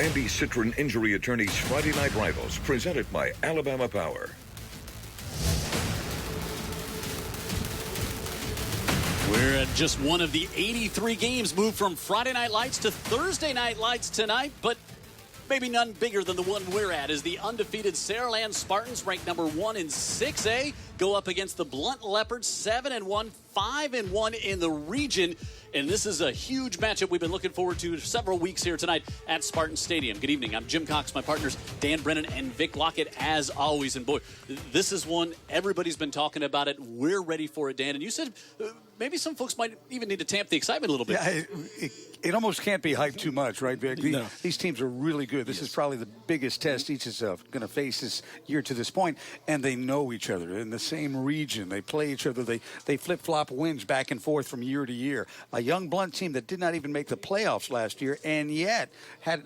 Andy Citron Injury Attorneys Friday Night Rivals, presented by Alabama Power. We're at just one of the 83 games moved from Friday Night Lights to Thursday Night Lights tonight, but maybe none bigger than the one we're at is the undefeated Saraland Spartans, ranked number 1 in 6A, go up against the Blount Leopards, 7-1, 5-1 in the region. And this is a huge matchup we've been looking forward to several weeks here tonight at Spartan Stadium. Good evening. I'm Jim Cox, my partners Dan Brennan and Vic Lockett, as always. And boy, this is one everybody's been talking about it. We're ready for it, Dan. And you said maybe some folks might even need to tamp the excitement a little bit. Yeah, it almost can't be hyped too much, right, Vic? No. These teams are really good. This is probably the biggest test each is going to face this year to this point, and they know each other. They're in the same region. They play each other. They flip-flop wins back and forth from year to year. A young Blount team that did not even make the playoffs last year, and yet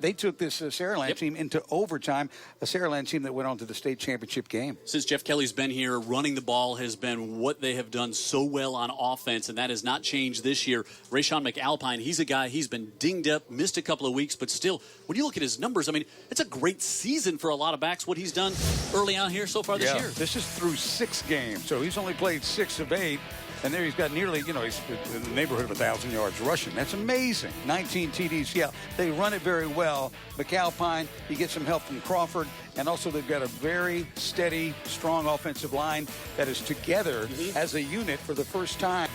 they took this Saraland team into overtime, a Saraland team that went on to the state championship game. Since Jeff Kelly's been here, running the ball has been what they have done so well on offense, and that has not changed this year. Rayshawn McAlpine, he's a guy, he's been dinged up, missed a couple of weeks, but still, when you look at his numbers, I mean, it's a great season for a lot of backs, what he's done early on here so far this year. This is through 6 games, so he's only played 6 of 8. And there he's got nearly, he's in the neighborhood of 1,000 yards rushing. That's amazing. 19 TDs. Yeah, they run it very well. McAlpine, he gets some help from Crawford. And also they've got a very steady, strong offensive line that is together as a unit for the first time.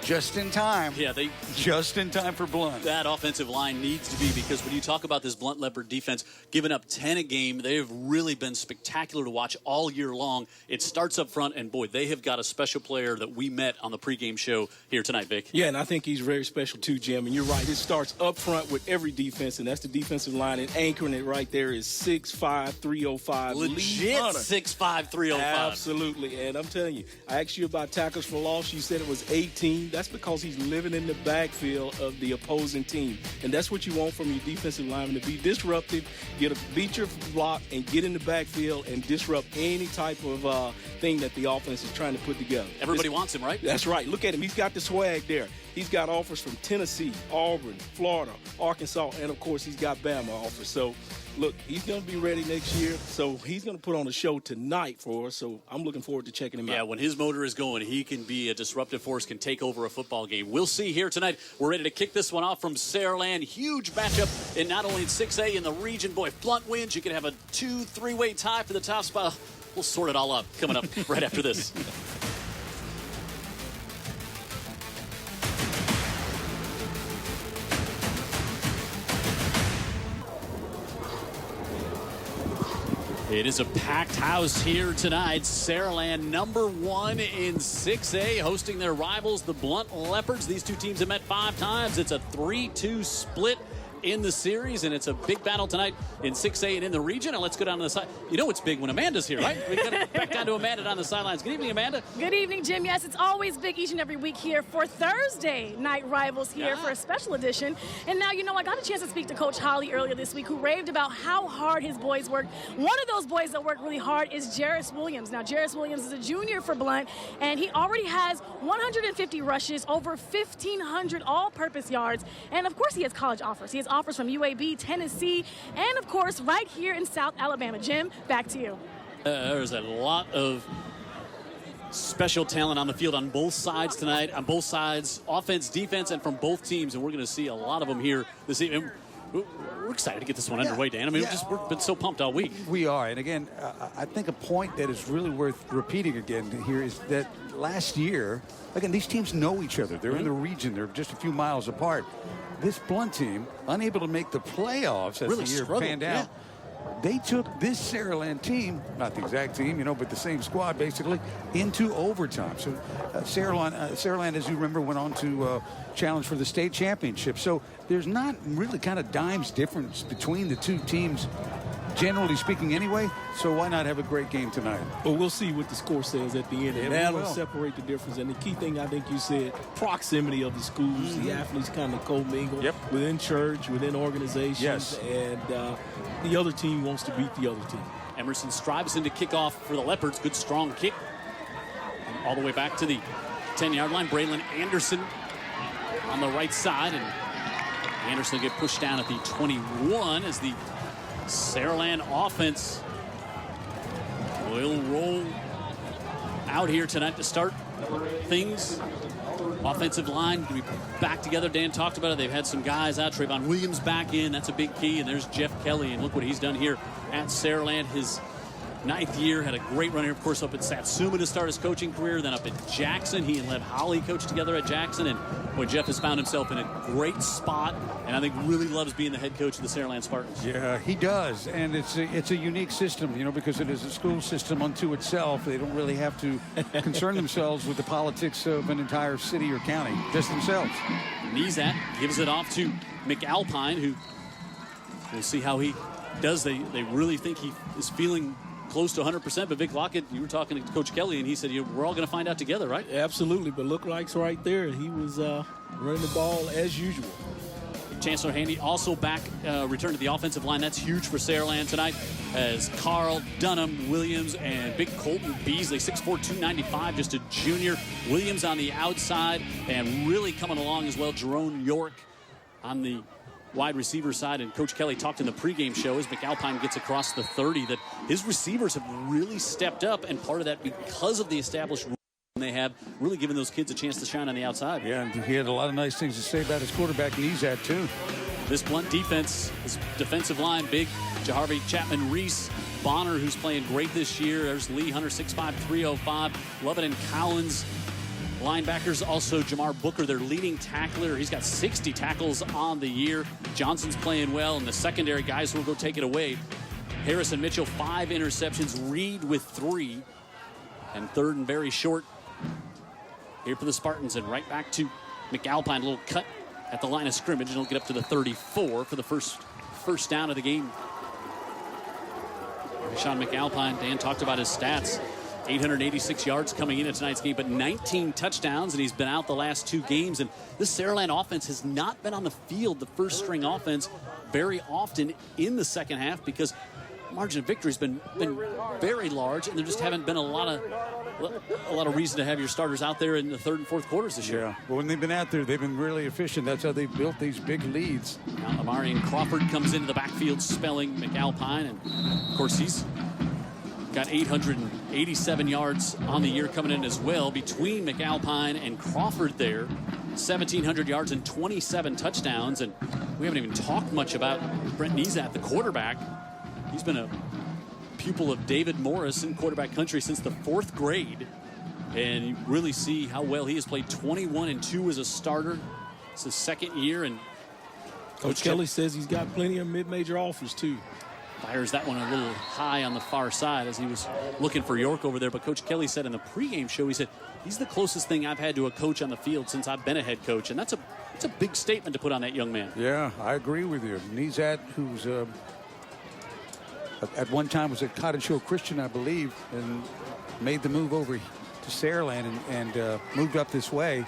Just in time. Yeah, just in time for Blount. That offensive line needs to be, because when you talk about this Blount Leopard defense giving up 10 a game, they've really been spectacular to watch all year long. It starts up front, and boy, they have got a special player that we met on the pregame show here tonight, Vic. Yeah, and I think he's very special too, Jim. And you're right, it starts up front with every defense, and that's the defensive line. And anchoring it right there is 6'5", 305. Legit 6'5", 305. Absolutely. And I'm telling you, I asked you about tackles for loss. You said it was 18. That's because he's living in the backfield of the opposing team. And that's what you want from your defensive lineman, to be disruptive, beat your block, and get in the backfield and disrupt any type of thing that the offense is trying to put together. Everybody wants him, right? That's right. Look at him. He's got the swag there. He's got offers from Tennessee, Auburn, Florida, Arkansas, and, of course, he's got Bama offers. So, look, he's going to be ready next year. So he's going to put on a show tonight for us. So I'm looking forward to checking him out. Yeah, when his motor is going, he can be a disruptive force, can take over a football game. We'll see here tonight. We're ready to kick this one off from Saraland. Huge matchup in not only in 6A in the region. Boy, if Blount wins, you can have a 2-3-way tie for the top spot. We'll sort it all up coming up right after this. It is a packed house here tonight. Saraland, number 1 in 6A, hosting their rivals, the Blount Leopards. These two teams have met 5 times. It's a 3-2 split in the series, and it's a big battle tonight in 6A and in the region. And let's go down to the side. You know it's big when Amanda's here, right? We got back down to Amanda on the sidelines. Good evening, Amanda. Good evening, Jim. Yes, it's always big each and every week here for Thursday Night Rivals here for a special edition. And now, I got a chance to speak to Coach Holly earlier this week, who raved about how hard his boys work. One of those boys that work really hard is Jairus Williams. Now, Jairus Williams is a junior for Blount, and he already has 150 rushes, over 1,500 all-purpose yards, and of course he has college offers. He has offers from UAB, Tennessee, and of course right here in South Alabama. Jim, back to you. There's a lot of special talent on the field on both sides tonight, on both sides, offense, defense, and from both teams, and we're going to see a lot of them here this evening. We're excited to get this one underway, Dan. I mean, we've been so pumped all week. We are. And again, I think a point that is really worth repeating again here is that last year, again, these teams know each other. They're in the region. They're just a few miles apart. This Blount team, unable to make the playoffs as the year panned out, they took this Saraland team, not the exact team, but the same squad basically, into overtime. So Saraland, as you remember, went on to challenge for the state championship. So there's not really kind of dimes difference between the two teams, generally speaking anyway. So why not have a great game tonight? Well, we'll see what the score says at the end. And that'll separate the difference. And the key thing, I think you said, proximity of the schools. The athletes kind of commingle within church, within organizations. Yes. And the other team wants to beat the other team. Emerson strives into kickoff for the Leopards. Good, strong kick. And all the way back to the 10-yard line. Braylon Anderson on the right side. And Anderson will get pushed down at the 21 as the Saraland offense will roll out here tonight to start things. Offensive line to be back together. Dan talked about it. They've had some guys out. Trayvon Williams back in. That's a big key. And there's Jeff Kelly. And look what he's done here at Saraland. His 9th year. Had a great run here, of course, up at Satsuma to start his coaching career. Then up at Jackson. He and Lev Holly coached together at Jackson. And boy, Jeff has found himself in a great spot. And I think really loves being the head coach of the Saraland Spartans. Yeah, he does. And it's a unique system, you know, because it is a school system unto itself. They don't really have to concern themselves with the politics of an entire city or county, just themselves. Nizat gives it off to McAlpine, who we'll see how he does. They really think he is feeling close to 100%. But Vic Lockett, you were talking to Coach Kelly, and he said, we're all going to find out together, right? Absolutely. But look like right there, he was running the ball as usual. Chancellor Handy also back, returned to the offensive line. That's huge for Saraland tonight as Carl, Dunham, Williams, and big Colton Beasley, 6'4", 295, just a junior. Williams on the outside and really coming along as well. Jerome York on the wide receiver side. And Coach Kelly talked in the pregame show as McAlpine gets across the 30 that his receivers have really stepped up, and part of that because of the established they have really given those kids a chance to shine on the outside. Yeah, and he had a lot of nice things to say about his quarterback, Nizat, too. This Blount defense, this defensive line, big Jaharvey Chapman Reese, Bonner, who's playing great this year. There's Lee Hunter, 6'5", 305. Lovett and Collins, linebackers. Also Jamar Booker, their leading tackler. He's got 60 tackles on the year. Johnson's playing well, and the secondary guys who will go take it away. Harrison Mitchell, 5 interceptions. Reed with 3. And third and very short here for the Spartans, and right back to McAlpine. A little cut at the line of scrimmage, and he'll get up to the 34 for the first down of the game. Sean McAlpine, Dan talked about his stats. 886 yards coming into tonight's game, but 19 touchdowns, and he's been out the last 2 games. And this Saraland offense has not been on the field, the first string offense, very often in the second half because margin of victory has been very large, and there just haven't been a lot of reason to have your starters out there in the third and fourth quarters this year. Yeah, well, when they've been out there, they've been really efficient. That's how they've built these big leads. Now Amarian Crawford comes into the backfield spelling McAlpine, and of course he's got 887 yards on the year coming in as well. Between McAlpine and Crawford there, 1,700 yards and 27 touchdowns, and we haven't even talked much about Brent Nizat, the quarterback. He's been a pupil of David Morris in quarterback country since the 4th grade. And you really see how well he has played. 21-2 as a starter. It's his 2nd year. And Coach Kelly says he's got plenty of mid-major offers, too. Fires that one a little high on the far side as he was looking for York over there. But Coach Kelly said in the pregame show, he said, he's the closest thing I've had to a coach on the field since I've been a head coach. And that's a big statement to put on that young man. Yeah, I agree with you. Nizat, who's at one time was at Cottage Hill Christian, I believe, and made the move over to Saraland and moved up this way.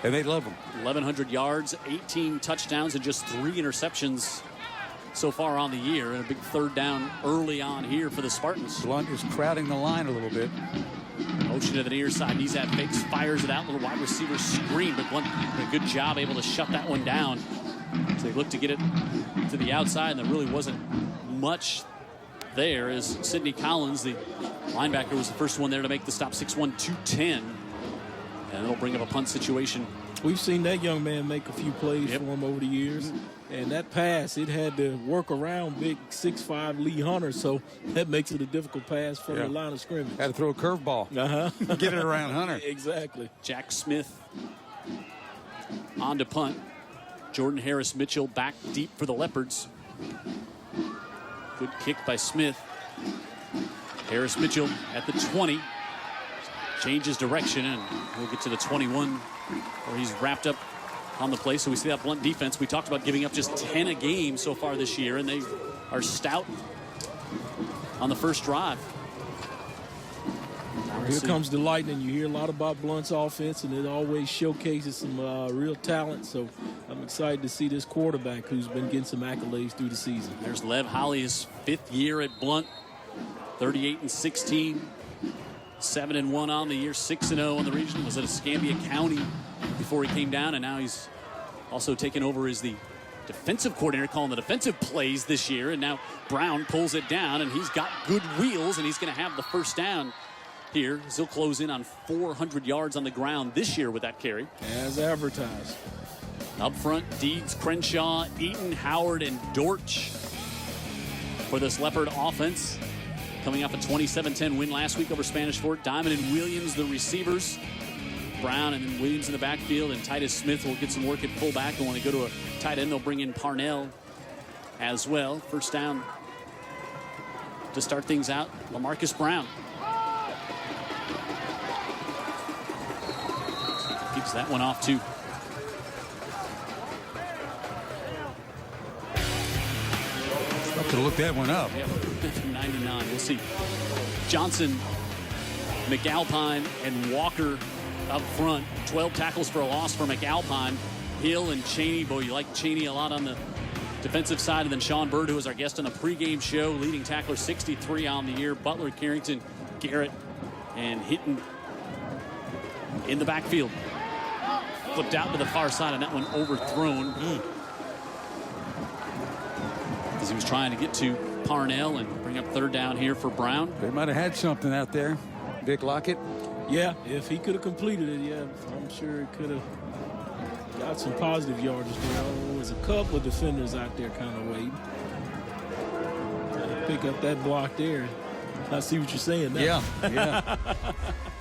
And they love him. 1,100 yards, 18 touchdowns, and just 3 interceptions so far on the year. And a big third down early on here for the Spartans. Blount is crowding the line a little bit. Motion to the near side. Nizat fakes, fires it out. Little wide receiver screen, but Blount did a good job able to shut that one down. So they look to get it to the outside, and there really wasn't much there as Sidney Collins, the linebacker, was the first one there to make the stop. 6'1", 210. And it'll bring up a punt situation. We've seen that young man make a few plays for him over the years. And that pass, it had to work around big 6'5" Lee Hunter, so that makes it a difficult pass from the line of scrimmage. Had to throw a curveball. Get it around Hunter. Exactly. Jack Smith on to punt. Jordan Harris Mitchell back deep for the Leopards. Good kick by Smith. Harris Mitchell at the 20. Changes direction, and we'll get to the 21 where he's wrapped up on the play. So we see that Blount defense. We talked about giving up just 10 a game so far this year, and they are stout on the first drive. Here comes the lightning. You hear a lot about Blount's offense, and it always showcases some real talent. So I'm excited to see this quarterback who's been getting some accolades through the season. There's Lev Holly, his 5th year at Blount, 38-16, 7-1 on the year, 6-0 on the region. Was at Escambia County before he came down, and now he's Also taken over is the defensive coordinator, calling the defensive plays this year. And now Brown pulls it down, and he's got good wheels, and he's going to have the first down here. He'll close in on 400 yards on the ground this year with that carry. As advertised. Up front, Deeds, Crenshaw, Eaton, Howard, and Dortch for this Leopard offense. Coming off a 27-10 win last week over Spanish Fort. Diamond and Williams, the receivers. Brown and then Williams in the backfield, and Titus Smith will get some work at fullback. And when they go to a tight end, they'll bring in Parnell as well. First down to start things out, LaMarcus Brown. Keeps that one off too. Have to look that one up. Yep. 99. We'll see. Johnson, McAlpine, and Walker up front. 12 tackles for a loss for McAlpine. Hill and Chaney. Boy, you like Chaney a lot on the defensive side. And then Sean Bird, who was our guest on the pregame show, leading tackler, 63 on the year. Butler, Carrington, Garrett, and Hinton in the backfield. Flipped out to the far side, and that one overthrown. As he was trying to get to Parnell and bring up third down here for Brown. They might have had something out there. Vic Lockett. Yeah, if he could have completed it, yeah, I'm sure it could have got some positive yardage there. There was a couple of defenders out there kind of waiting. Pick up that block there. I see what you're saying now. Yeah.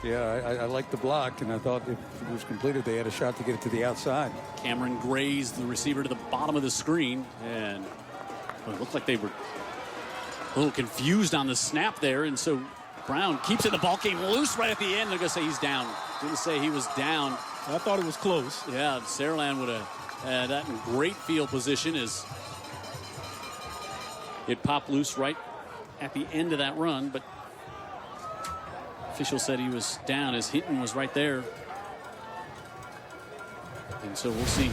Yeah, I like the block, and I thought if it was completed, they had a shot to get it to the outside. Cameron grazed the receiver to the bottom of the screen, and it looked like they were a little confused on the snap there, and so Brown keeps it. The ball came loose right at the end. They're going to say he's down. Didn't say he was down. I thought it was close. Yeah, Saraland would have had that in great field position as it popped loose right at the end of that run, but official said he was down as Hinton was right there. And so we'll see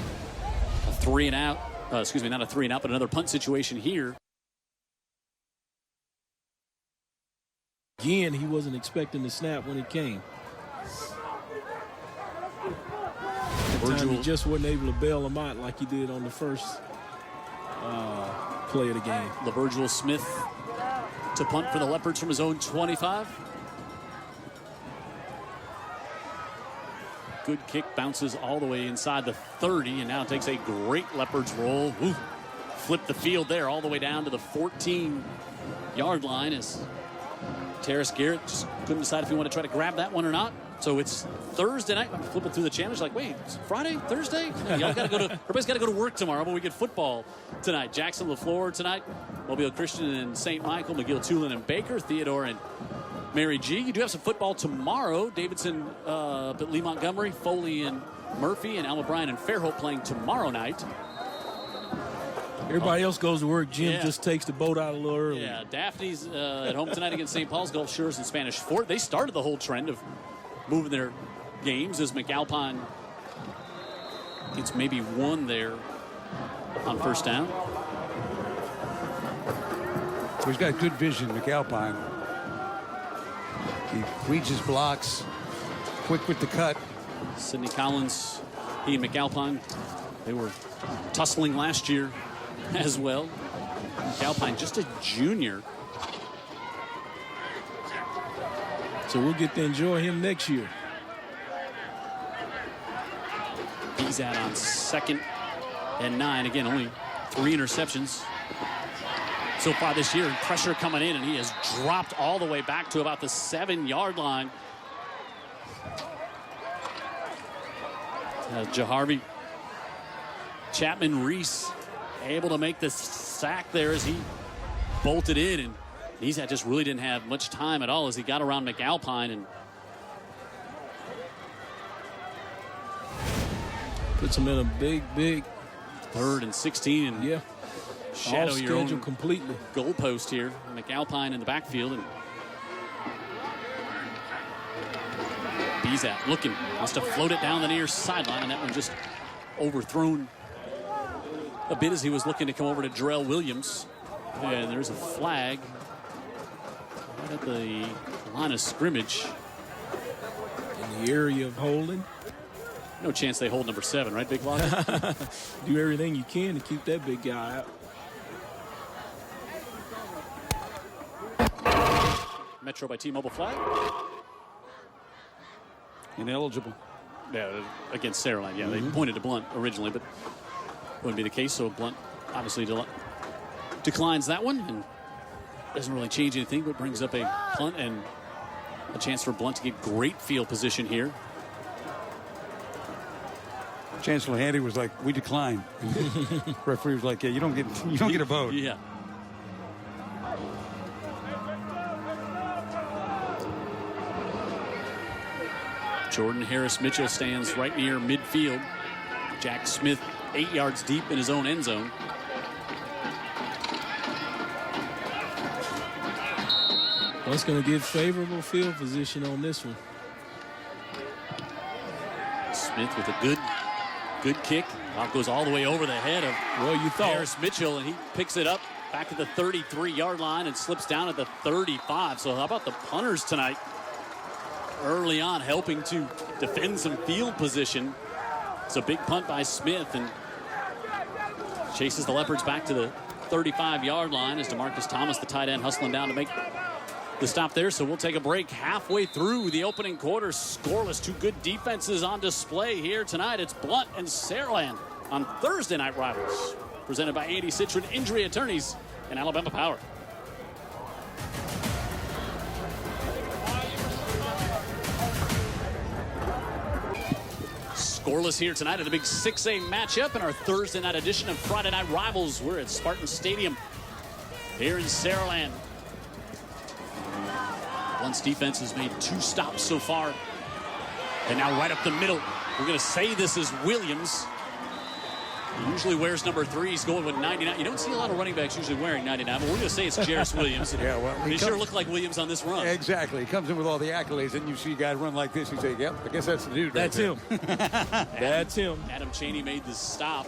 a 3 and out. Excuse me, not a 3 and out, but another punt situation here. Again, he wasn't expecting the snap when it came. He just wasn't able to bail him out like he did on the first play of the game. LaVirgil Smith to punt for the Leopards from his own 25. Good kick, bounces all the way inside the 30, and now takes a great Leopards roll. Ooh, flipped the field there all the way down to the 14-yard line as Terrace Garrett just couldn't decide if he wanted to try to grab that one or not. So it's Thursday night. I'm flipping through the channels like, wait, it's Friday, Thursday? Y'all gotta go to, everybody's got to go to work tomorrow, but we get football tonight. Jackson LaFleur tonight, Mobile Christian and St. Michael, McGill, Tulane, and Baker, Theodore and Mary G. You do have some football tomorrow. Davidson, Lee Montgomery, Foley and Murphy, and Alma Bryan and Fairhope playing tomorrow night. Everybody else goes to work. Jim just takes the boat out a little early. Yeah, Daphne's at home tonight against St. Paul's, Gulf Shores, and Spanish Fort. They started the whole trend of moving their games as McAlpine gets maybe one there on first down. He's got good vision, McAlpine. He reads his blocks, quick with the cut. Sidney Collins, he and McAlpine, they were tussling last year as well. McAlpine, just a junior. So we'll get to enjoy him next year. He's out on 2nd and 9. Again, only 3 interceptions so far this year. Pressure coming in, and he has dropped all the way back to about the 7-yard line. Jaharvey Chapman Reese able to make the sack there as he bolted in, and Nezat just really didn't have much time at all as he got around McAlpine and puts him in a big 3rd and 16, and shadow off your own schedule completely. Goalpost here. McAlpine in the backfield, and Bezat looking, wants to float it down the near sideline, and that one just overthrown a bit as he was looking to come over to Jairus Williams. And there's a flag right at the line of scrimmage. In the area of holding. No chance they hold number 7, right, Big Locker? Do everything you can to keep that big guy out. Metro by T-Mobile flag. Ineligible. Yeah, against Saraland. Yeah, they pointed to Blount originally, but wouldn't be the case. So Blount obviously declines that one and doesn't really change anything, but brings up a punt and a chance for Blount to get great field position here. Chancellor Handy was like, "We decline." Referee was like, "Yeah, you don't get a vote." Yeah. Jordan Harris Mitchell stands right near midfield. Jack Smith 8 yards deep in his own end zone. Blunt's going to get favorable field position on this one. Smith with a good kick. Ball goes all the way over the head of Harris Mitchell, and he picks it up back at the 33-yard line and slips down at the 35. So how about the punters tonight? Early on, helping to defend some field position. It's a big punt by Smith and chases the Leopards back to the 35-yard line as DeMarcus Thomas, the tight end, hustling down to make the stop there. So we'll take a break halfway through the opening quarter. Scoreless. Two good defenses on display here tonight. It's Blount and Saraland on Thursday Night Rivals. Presented by Andy Citron Injury Attorneys and Alabama Power. Scoreless here tonight at a big 6A matchup in our Thursday night edition of Friday Night Rivals. We're at Spartan Stadium here in Saraland. Blount's defense has made 2 stops so far. And now right up the middle, we're going to say this is Williams. He usually wears number 3. He's going with 99. You don't see a lot of running backs usually wearing 99, but we're going to say it's Jairus Williams. Yeah, well, he sure looked like Williams on this run. Exactly. He comes in with all the accolades, and you see a guy run like this, you say, yep, I guess that's the dude. That's him. That's him. Adam Chaney made the stop.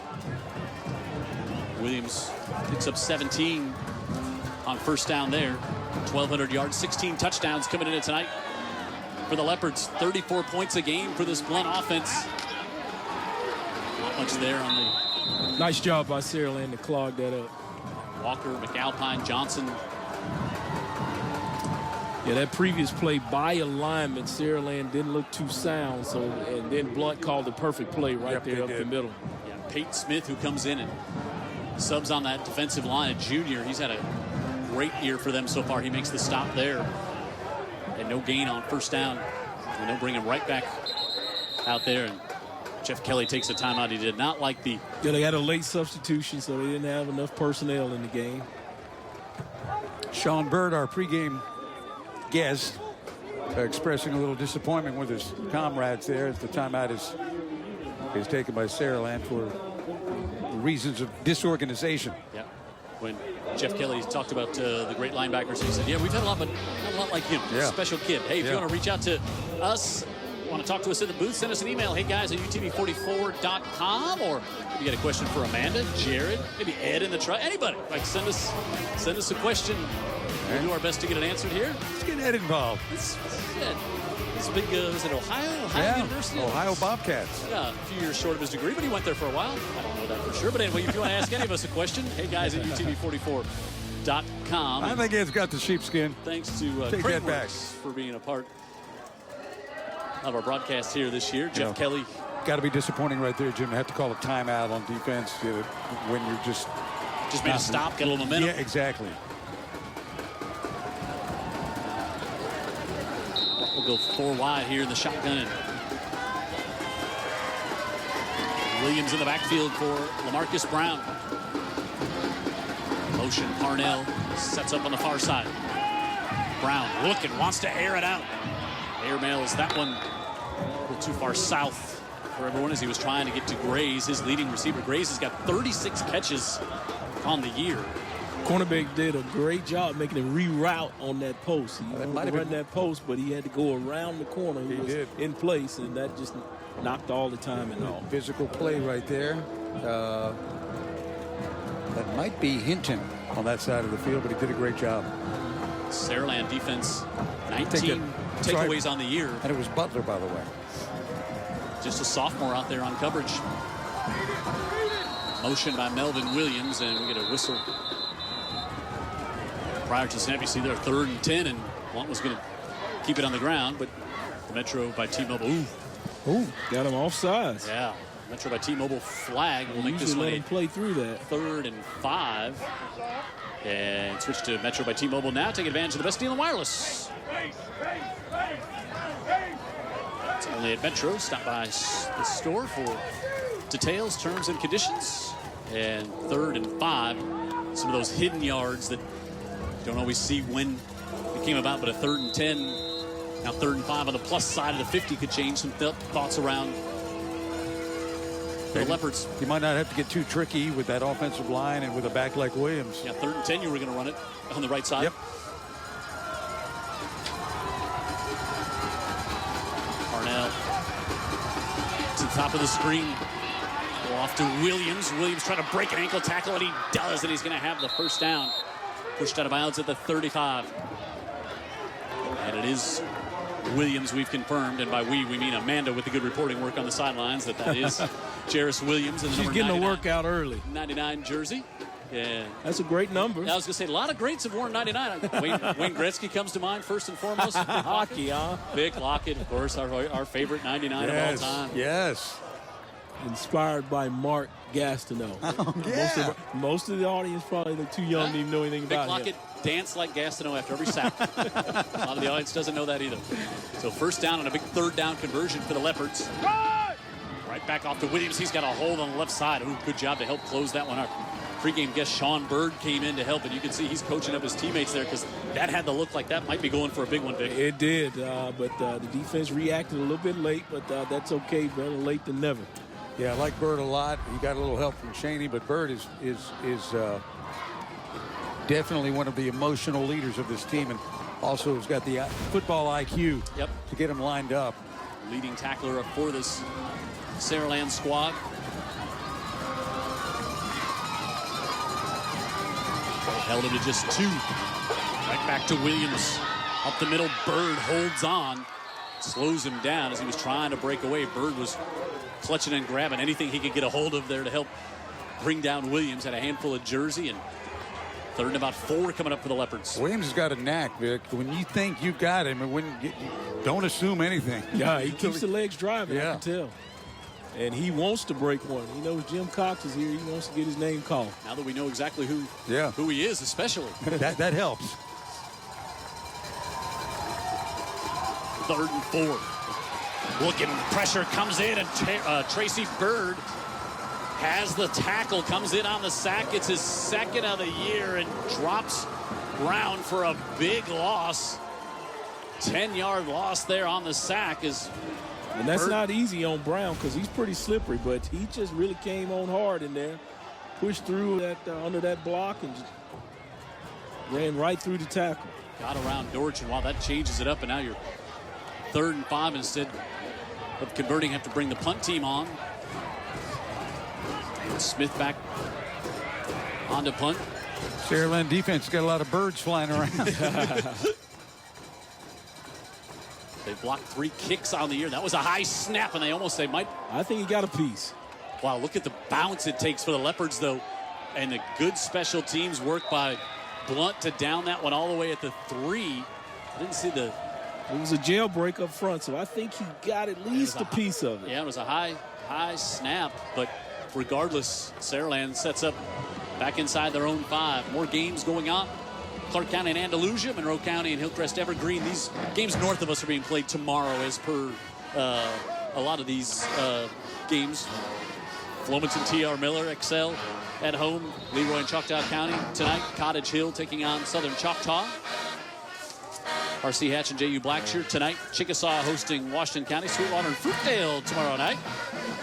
Williams picks up 17 on first down there. 1,200 yards, 16 touchdowns coming in tonight for the Leopards. 34 points a game for this Blount offense. Not much there on the... Nice job by Saraland to clog that up. Walker, McAlpine, Johnson. Yeah, that previous play by alignment, Saraland didn't look too sound, so and then Blount called the perfect play right there up the middle. Yeah, Peyton Smith, who comes in and subs on that defensive line, a junior. He's had a great year for them so far. He makes the stop there. And no gain on first down. And they'll bring him right back out there. And Jeff Kelly takes a timeout. He did not like the... Yeah, they had a late substitution, so they didn't have enough personnel in the game. Sean Bird, our pregame guest, expressing a little disappointment with his comrades there as the timeout is taken by Saraland for reasons of disorganization. Yeah. When Jeff Kelly talked about the great linebackers, he said, yeah, we've had a lot, but not a lot like him. Yeah. Special kid. Hey, if you want to reach out to us, want to talk to us in the booth, send us an email. Hey, guys, at utv44.com. Or if you got a question for Amanda, Jared, maybe Ed in the truck, anybody. Like, send us a question. We'll do our best to get it answered here. Let's get Ed involved. It's big, is it Ohio University? Ohio Bobcats. Yeah, a few years short of his degree, but he went there for a while. I don't know that for sure. But anyway, if you want to ask any of us a question, hey, guys, at utv44.com. I think Ed's got the sheepskin. Thanks to Take that back. for being a part of our broadcast here this year. Jeff Kelly. Got to be disappointing right there, Jim. Have to call a timeout on defense when you're just made a stop, got a little momentum. Yeah, exactly. We'll go 4 wide here in the shotgun. And Williams in the backfield for LaMarcus Brown. Motion, Parnell sets up on the far side. Brown looking, wants to air it out. Airmails that one a little too far south for everyone as he was trying to get to Grays, his leading receiver. Grays has got 36 catches on the year. Cornerback did a great job making a reroute on that post. He wanted to run that post, but he had to go around the corner. He was in place, and that just knocked all the timing off. Physical play right there. That might be Hinton on that side of the field, but he did a great job. Saraland defense, 19 takeaways on the year. And it was Butler, by the way. just a sophomore out there on coverage. Motion by Melvin Williams, and we get a whistle prior to snap. You see there, 3rd and 10, and Blount was going to keep it on the ground, but the Metro by T-Mobile. Ooh, got him offsides. Yeah, Metro by T-Mobile flag will make this one let him play through that. 3rd and 5. And switch to Metro by T-Mobile now, take advantage of the best deal in wireless. It's only at Metro. Stop by the store for details, terms, and conditions. And 3rd and 5. Some of those hidden yards that you don't always see when it came about, but a 3rd and 10. Now 3rd and 5 on the plus side of the 50 could change some thoughts around the Leopards. You might not have to get too tricky with that offensive line and with a back like Williams. Yeah, 3rd and 10, you were going to run it on the right side. Yep. Parnell to the top of the screen. Go off to Williams. Williams trying to break an ankle tackle, and he does, and he's going to have the first down. Pushed out of bounds at the 35. And it is Williams, we've confirmed, and by we mean Amanda with the good reporting work on the sidelines, that is Jairus Williams. And the She's getting a workout early. 99 jersey. Yeah. That's a great number. I was going to say, a lot of greats have worn 99. Wayne Gretzky comes to mind first and foremost. Hockey, huh? Vic Lockett, of course, our favorite 99 of all time. Yes. Inspired by Mark Gastineau. Oh, yeah. Most of the audience probably too young to even know anything Vic about Lockett him. danced like Gastineau after every sack. A lot of the audience doesn't know that either. So first down and a big 3rd down conversion for the Leopards. Right back off to Williams. He's got a hold on the left side. Ooh, good job to help close that one up. Pre-game guest Sean Bird came in to help, and you can see he's coaching up his teammates there because that had to look like that might be going for a big one, Vic. It did, but the defense reacted a little bit late, but that's okay. Better late than never. Yeah, I like Bird a lot. He got a little help from Shaney, but Bird is definitely one of the emotional leaders of this team, and also has got the football IQ to get him lined up. Leading tackler for this Saraland squad. Held him to just 2. Right back to Williams. Up the middle, Bird holds on. Slows him down as he was trying to break away. Bird was clutching and grabbing anything he could get a hold of there to help bring down Williams. Had a handful of jersey, and 3rd and about 4 coming up for the Leopards. Williams has got a knack, Vic. When you think you've got him, and don't assume anything. Yeah, he keeps the legs driving, yeah. I can tell. And he wants to break one. He knows Jim Cox is here. He wants to get his name called. Now that we know exactly who he is, especially. that helps. 3rd and 4. Looking, pressure comes in, and Tracy Bird has the tackle, comes in on the sack. It's his 2nd of the year and drops Brown for a big loss. 10-yard loss there on the sack. And that's not easy on Brown because he's pretty slippery, but he just really came on hard in there, pushed through that under that block, and just ran right through the tackle. Got around Dortch, and wow, that changes it up, and now you're 3rd and 5 instead of converting. Have to bring the punt team on. Smith back onto punt. Saraland defense got a lot of birds flying around. They blocked 3 kicks on the year. That was a high snap, and they might. I think he got a piece. Wow, look at the bounce it takes for the Leopards, though. And the good special teams work by Blount to down that one all the way at the 3. I didn't see the... It was a jailbreak up front, so I think he got at least a piece of it. Yeah, it was a high snap, but regardless, Saraland sets up back inside their own 5. More games going on. Clark County and Andalusia, Monroe County and Hillcrest Evergreen. These games north of us are being played tomorrow as per a lot of these games. Flomaton TR Miller, Excel at home. Leroy and Choctaw County tonight. Cottage Hill taking on Southern Choctaw. RC Hatch and JU Blackshear tonight. Chickasaw hosting Washington County. Sweetwater and Fruitdale tomorrow night.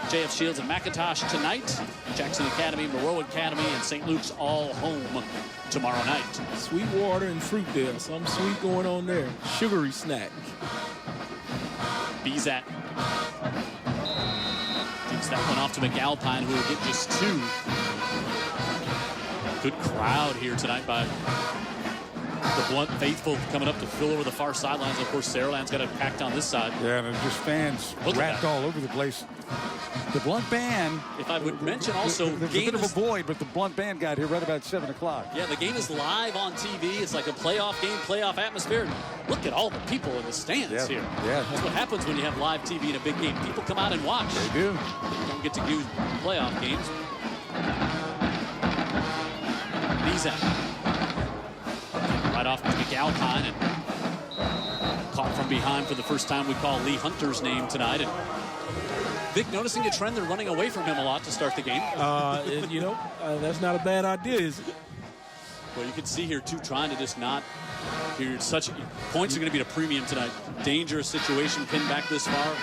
JF Shields and McIntosh tonight. Jackson Academy, Monroe Academy, and St. Luke's all home tomorrow night. Sweetwater and Fruitdale. Something sweet going on there. Sugary snack. Bezat gives that one off to McAlpine, who will get just 2. Good crowd here tonight by The Blount faithful coming up to fill over the far sidelines. Of course, Saraland's got it packed on this side. Yeah, and just fans wrapped all over the place. The Blount band. If I would mention also, there's a bit of a void, but the Blount band got here right about 7 o'clock. Yeah, the game is live on TV. It's like a playoff game, playoff atmosphere. Look at all the people in the stands here. Yeah. That's what happens when you have live TV in a big game. People come out and watch. They do. You don't get to do playoff games. He's out. Right off to McAlpine and caught from behind for the first time. We call Lee Hunter's name tonight. And Vic, noticing a trend, they're running away from him a lot to start the game. That's not a bad idea, is it? Well, you can see here, too, trying to just not. Here, points are going to be at a premium tonight. Dangerous situation, pinned back this far.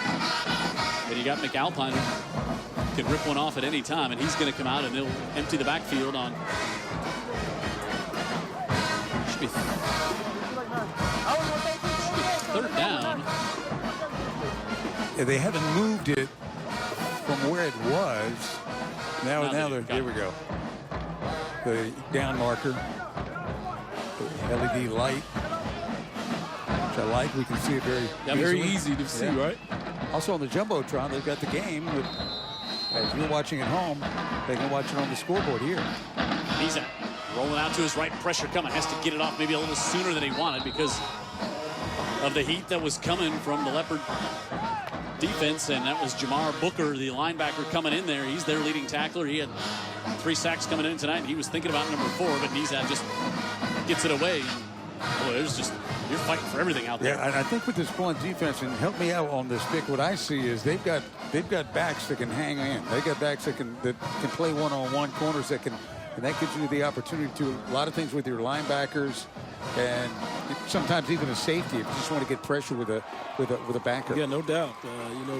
And you got McAlpine, who can rip one off at any time, and he's going to come out and they'll empty the backfield on. Should be third down. Yeah, they haven't moved it from where it was. Now here we go. The down marker, the LED light, which I like. We can see it very easy to see, right? Also on the Jumbotron, they've got the game. If you're watching at home, they can watch it on the scoreboard here. He's rolling out to his right, pressure coming. Has to get it off maybe a little sooner than he wanted because of the heat that was coming from the Leopard defense, and that was Jamar Booker, the linebacker, coming in there. He's their leading tackler. He had 3 sacks coming in tonight, and he was thinking about number 4, but Nizat just gets it away. Boy, there's just, you're fighting for everything out there. Yeah, and I think with this Blount defense, and help me out on this, Vic, what I see is they've got backs that can hang in. They got backs that can play one-on-one, corners that can, and that gives you the opportunity to do a lot of things with your linebackers, and sometimes even a safety if you just want to get pressure with a backer. Yeah, no doubt.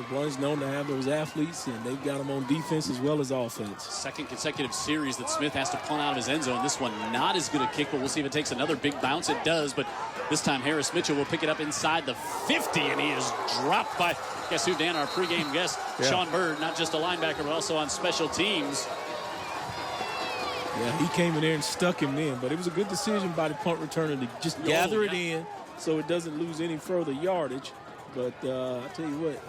Blount's known to have those athletes, and they've got them on defense as well as offense. Second consecutive series that Smith has to punt out of his end zone. This one not as good a kick, but we'll see if it takes another big bounce. It does, but this time Harris Mitchell will pick it up inside the 50, and he is dropped by, guess who, Dan, our pregame guest, Sean Bird, not just a linebacker, but also on special teams. Yeah, he came in there and stuck him in, but it was a good decision by the punt returner to just gather it in so it doesn't lose any further yardage. But I tell you what,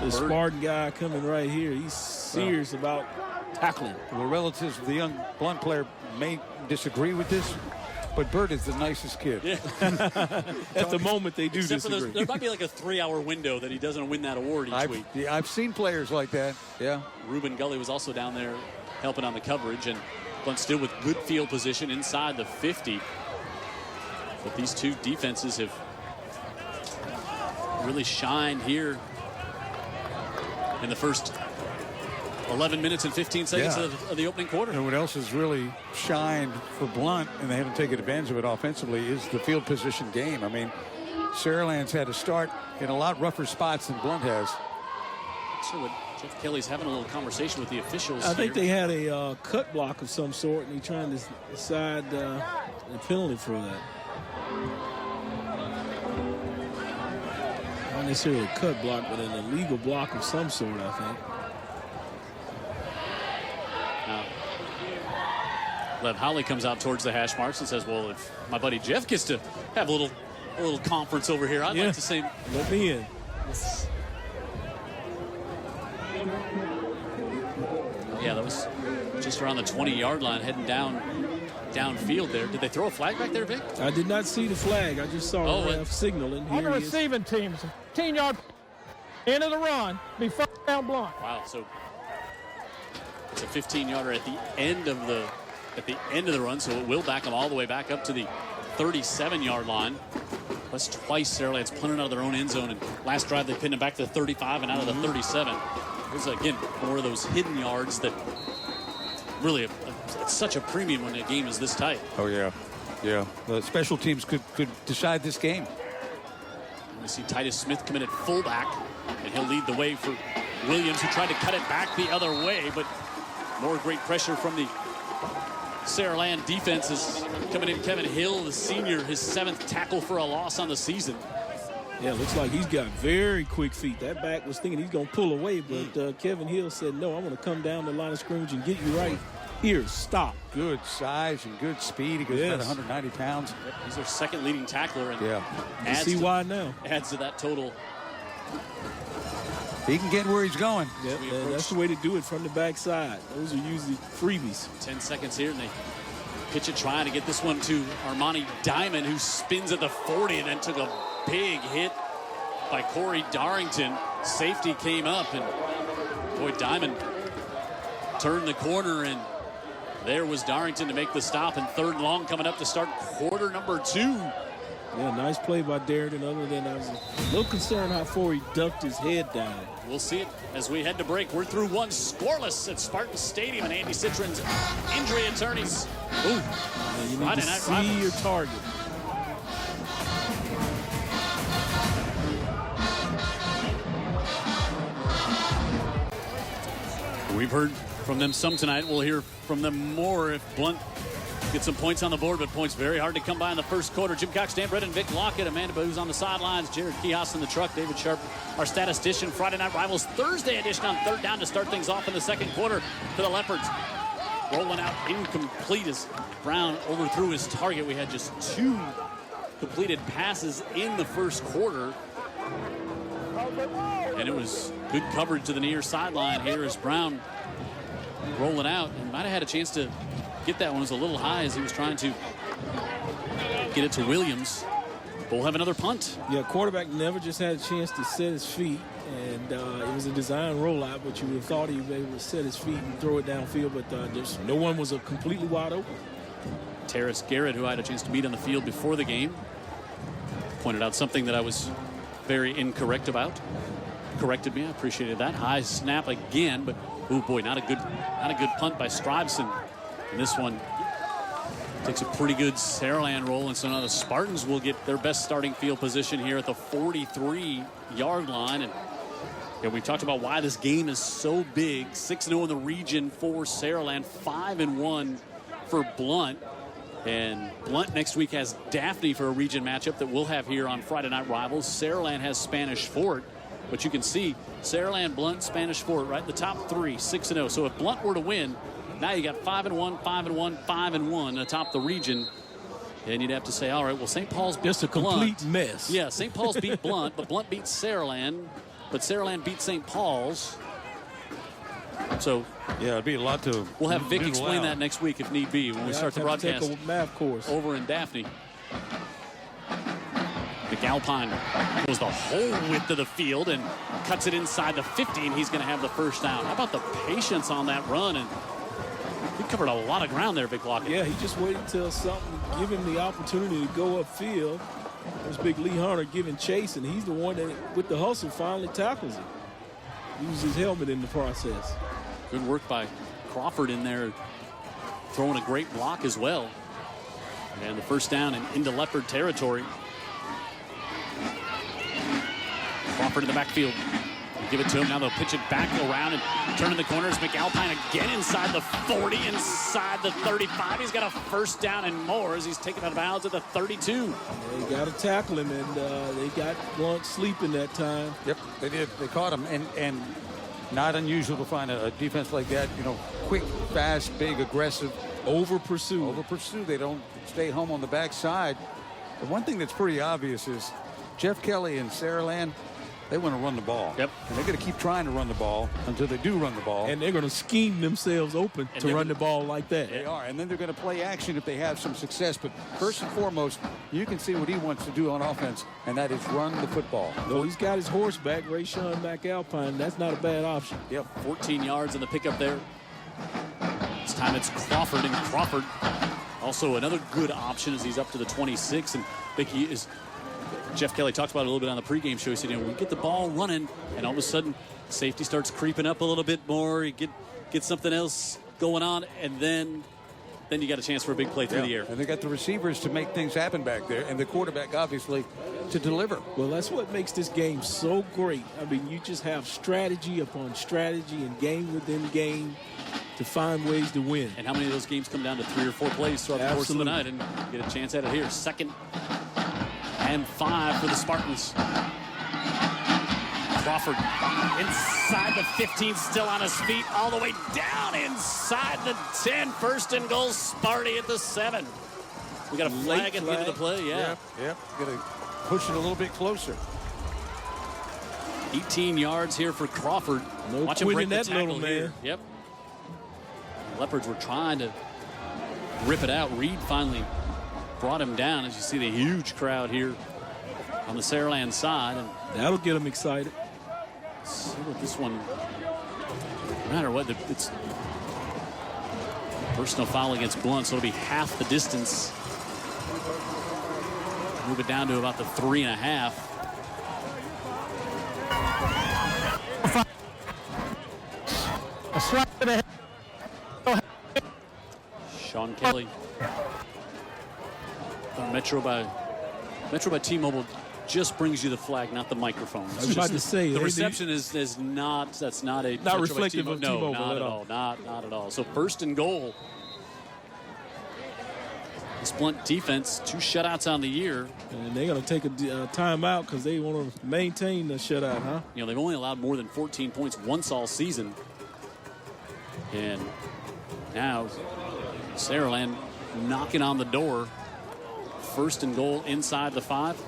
the Spartan guy coming right here, he's serious about tackling. The relatives of the young Blount player may disagree with this, but Bird is the nicest kid. Yeah. At the moment, they do Except disagree. There might be like a 3-hour window that he doesn't win that award each week. Yeah, I've seen players like that. Yeah. Reuben Gully was also down there helping on the coverage, and Blount still with good field position inside the 50. But these two defenses have really shined here in the first 11 minutes and 15 seconds of the opening quarter. And what else has really shined for Blount, and they haven't taken advantage of it offensively, is the field position game. I mean, Saraland's had to start in a lot rougher spots than Blount has. So Jeff Kelly's having a little conversation with the officials. I think they had a cut block of some sort, and he's trying to decide the penalty for that. Not necessarily a cut block, but an illegal block of some sort, I think. Lev Howley comes out towards the hash marks and says, well, if my buddy Jeff gets to have a little conference over here, I'd like to say, let me in. Yeah, that was just around the 20-yard line heading downfield there. Did they throw a flag back there, Vic? I did not see the flag. I just saw the ref signaling. On the receiving team, 10-yard end of the run, be first down Blount. Wow, so it's a 15-yarder at the end of the run, so it will back them all the way back up to the 37-yard line. That's twice Saraland's punted out of their own end zone, and last drive they pinned him back to the 35 and out of the 37. This is, again, more of those hidden yards that really it's such a premium when a game is this tight. Oh, yeah. Yeah. The special teams could decide this game. We see Titus Smith come in at fullback, and he'll lead the way for Williams, who tried to cut it back the other way, but more great pressure from the Saraland defense is coming in. Kevin Hill, the senior, his 7th tackle for a loss on the season. Yeah, looks like he's got very quick feet. That back was thinking he's going to pull away, but Kevin Hill said, no, I'm going to come down the line of scrimmage and get you right. Here, stop. Good size and good speed. He goes about 190 pounds. Yep, he's their second leading tackler. And You see why now. Adds to that total. He can get where he's going. Yep, that's the way to do it from the backside. Those are usually freebies. 10 seconds here, and they pitch it trying to get this one to Armani Diamond, who spins at the 40 and then took a big hit by Corey Darrington. Safety came up, and boy, Diamond turned the corner, and there was Darrington to make the stop. And 3rd and long coming up to start quarter number 2. Yeah, nice play by Darrington. Other than I was a little concerned how far he ducked his head down. We'll see it as we head to break. We're through one scoreless at Spartan Stadium, and Andy Citron's injury attorneys. Ooh, you need to see your target. We've heard from them some tonight. We'll hear from them more if Blount gets some points on the board, but points very hard to come by in the first quarter. Jim Cox, Dan Brett, and Vic Lockett. Amanda Booz on the sidelines. Jared Kihos in the truck. David Sharp, our statistician. Friday Night Rivals Thursday edition on 3rd down to start things off in the second quarter for the Leopards. Rolling out incomplete as Brown overthrew his target. We had just 2 completed passes in the first quarter. And it was good coverage to the near sideline here as Brown rolling out, and might have had a chance to get that one. It was a little high as he was trying to get it to Williams. But we'll have another punt. Yeah, quarterback never just had a chance to set his feet, and it was a design rollout, but you would have thought he would be able to set his feet and throw it downfield, but just no one was completely wide open. Terrace Garrett, who I had a chance to meet on the field before the game, pointed out something that I was very incorrect about. Corrected me. I appreciated that. High snap again, but oh boy, not a good punt by Strybeson. And this one takes a pretty good Saraland roll, and so now the Spartans will get their best starting field position here at the 43-yard line. And we talked about why this game is so big. 6-0 in the region for Saraland, 5-1 for Blount. And Blount next week has Daphne for a region matchup that we'll have here on Friday Night Rivals. Saraland has Spanish Fort. But you can see Saraland, Blount, Spanish Fort right in the top 3, 6-0. So if Blount were to win, now you got 5-1, 5-1, 5-1 atop the region. And you'd have to say, all right, well, St. Paul's beat just a complete Blount. Mess. Yeah, St. Paul's beat Blount, but Blount beat Saraland. But Saraland beat St. Paul's. So yeah, it'd be a lot to. We'll have Vic explain that next week if need be when we start the broadcast. Take a math course over in Daphne. McAlpine goes the whole width of the field and cuts it inside the 50, and he's going to have the first down. How about the patience on that run? And he covered a lot of ground there, Vic Lockett. Yeah, he just waited until something give him the opportunity to go upfield. There's big Lee Hunter giving chase, and he's the one that, with the hustle, finally tackles him. Uses his helmet in the process. Good work by Crawford in there, throwing a great block as well. And the first down and into Leopard territory. Crawford in the backfield. Give it to him. Now they'll pitch it back around and turn in the corners. McAlpine again inside the 40, inside the 35. He's got a first down and more as he's taken out of bounds at the 32. They got to tackle him, and they got Blount sleeping that time. Yep, they did. They caught him, and not unusual to find a defense like that. You know, quick, fast, big, aggressive. Over pursue. They don't stay home on the backside. The one thing that's pretty obvious is Jeff Kelly and Saraland, they want to run the ball. Yep. And they're going to keep trying to run the ball until they do run the ball. And they're going to scheme themselves open to run the ball like that. They are. And then they're going to play action if they have some success. But first and foremost, you can see what he wants to do on offense, and that is run the football. Though he's got his horse back, Rayshawn McAlpine. That's not a bad option. Yep. 14 yards in the pickup there. This time it's Crawford, and Crawford also another good option as he's up to the 26. And I think he is. Jeff Kelly talked about it a little bit on the pregame show. He said, you know, we get the ball running, and all of a sudden, safety starts creeping up a little bit more. You get something else going on, and then you got a chance for a big play through the air. And they got the receivers to make things happen back there, and the quarterback, obviously, to deliver. Well, that's what makes this game so great. I mean, you just have strategy upon strategy and game within game to find ways to win. And how many of those games come down to 3 or 4 plays throughout the course of the night, and get a chance at it here. 2nd and 5 for the Spartans. Crawford inside the 15, still on his feet, all the way down inside the 10. First and goal, Sparty at the 7. We got a flag at the end of the play, yeah. Yep. Got to push it a little bit closer. 18 yards here for Crawford. No Watch him break quitting the that tackle little man. here. Yep. The Leopards were trying to rip it out. Reed finally brought him down. As you see the huge crowd here on the Saraland side. And That'll get them excited. see what this one, no matter what, it's personal foul against Blount, so it'll be half the distance. Move it down to about the 3.5. A slap to the head. Sean Kelly. Metro by T-Mobile just brings you the flag, not the microphone. I was about to say the reception is not. That's not a Not reflective of T-Mobile not at at all. Not at all. So first and goal. This Blount defense, 2 shutouts on the year. And they're going to take a timeout because they want to maintain the shutout, huh? You know, they've only allowed more than 14 points once all season. And now Saraland knocking on the door. First and goal inside the 5.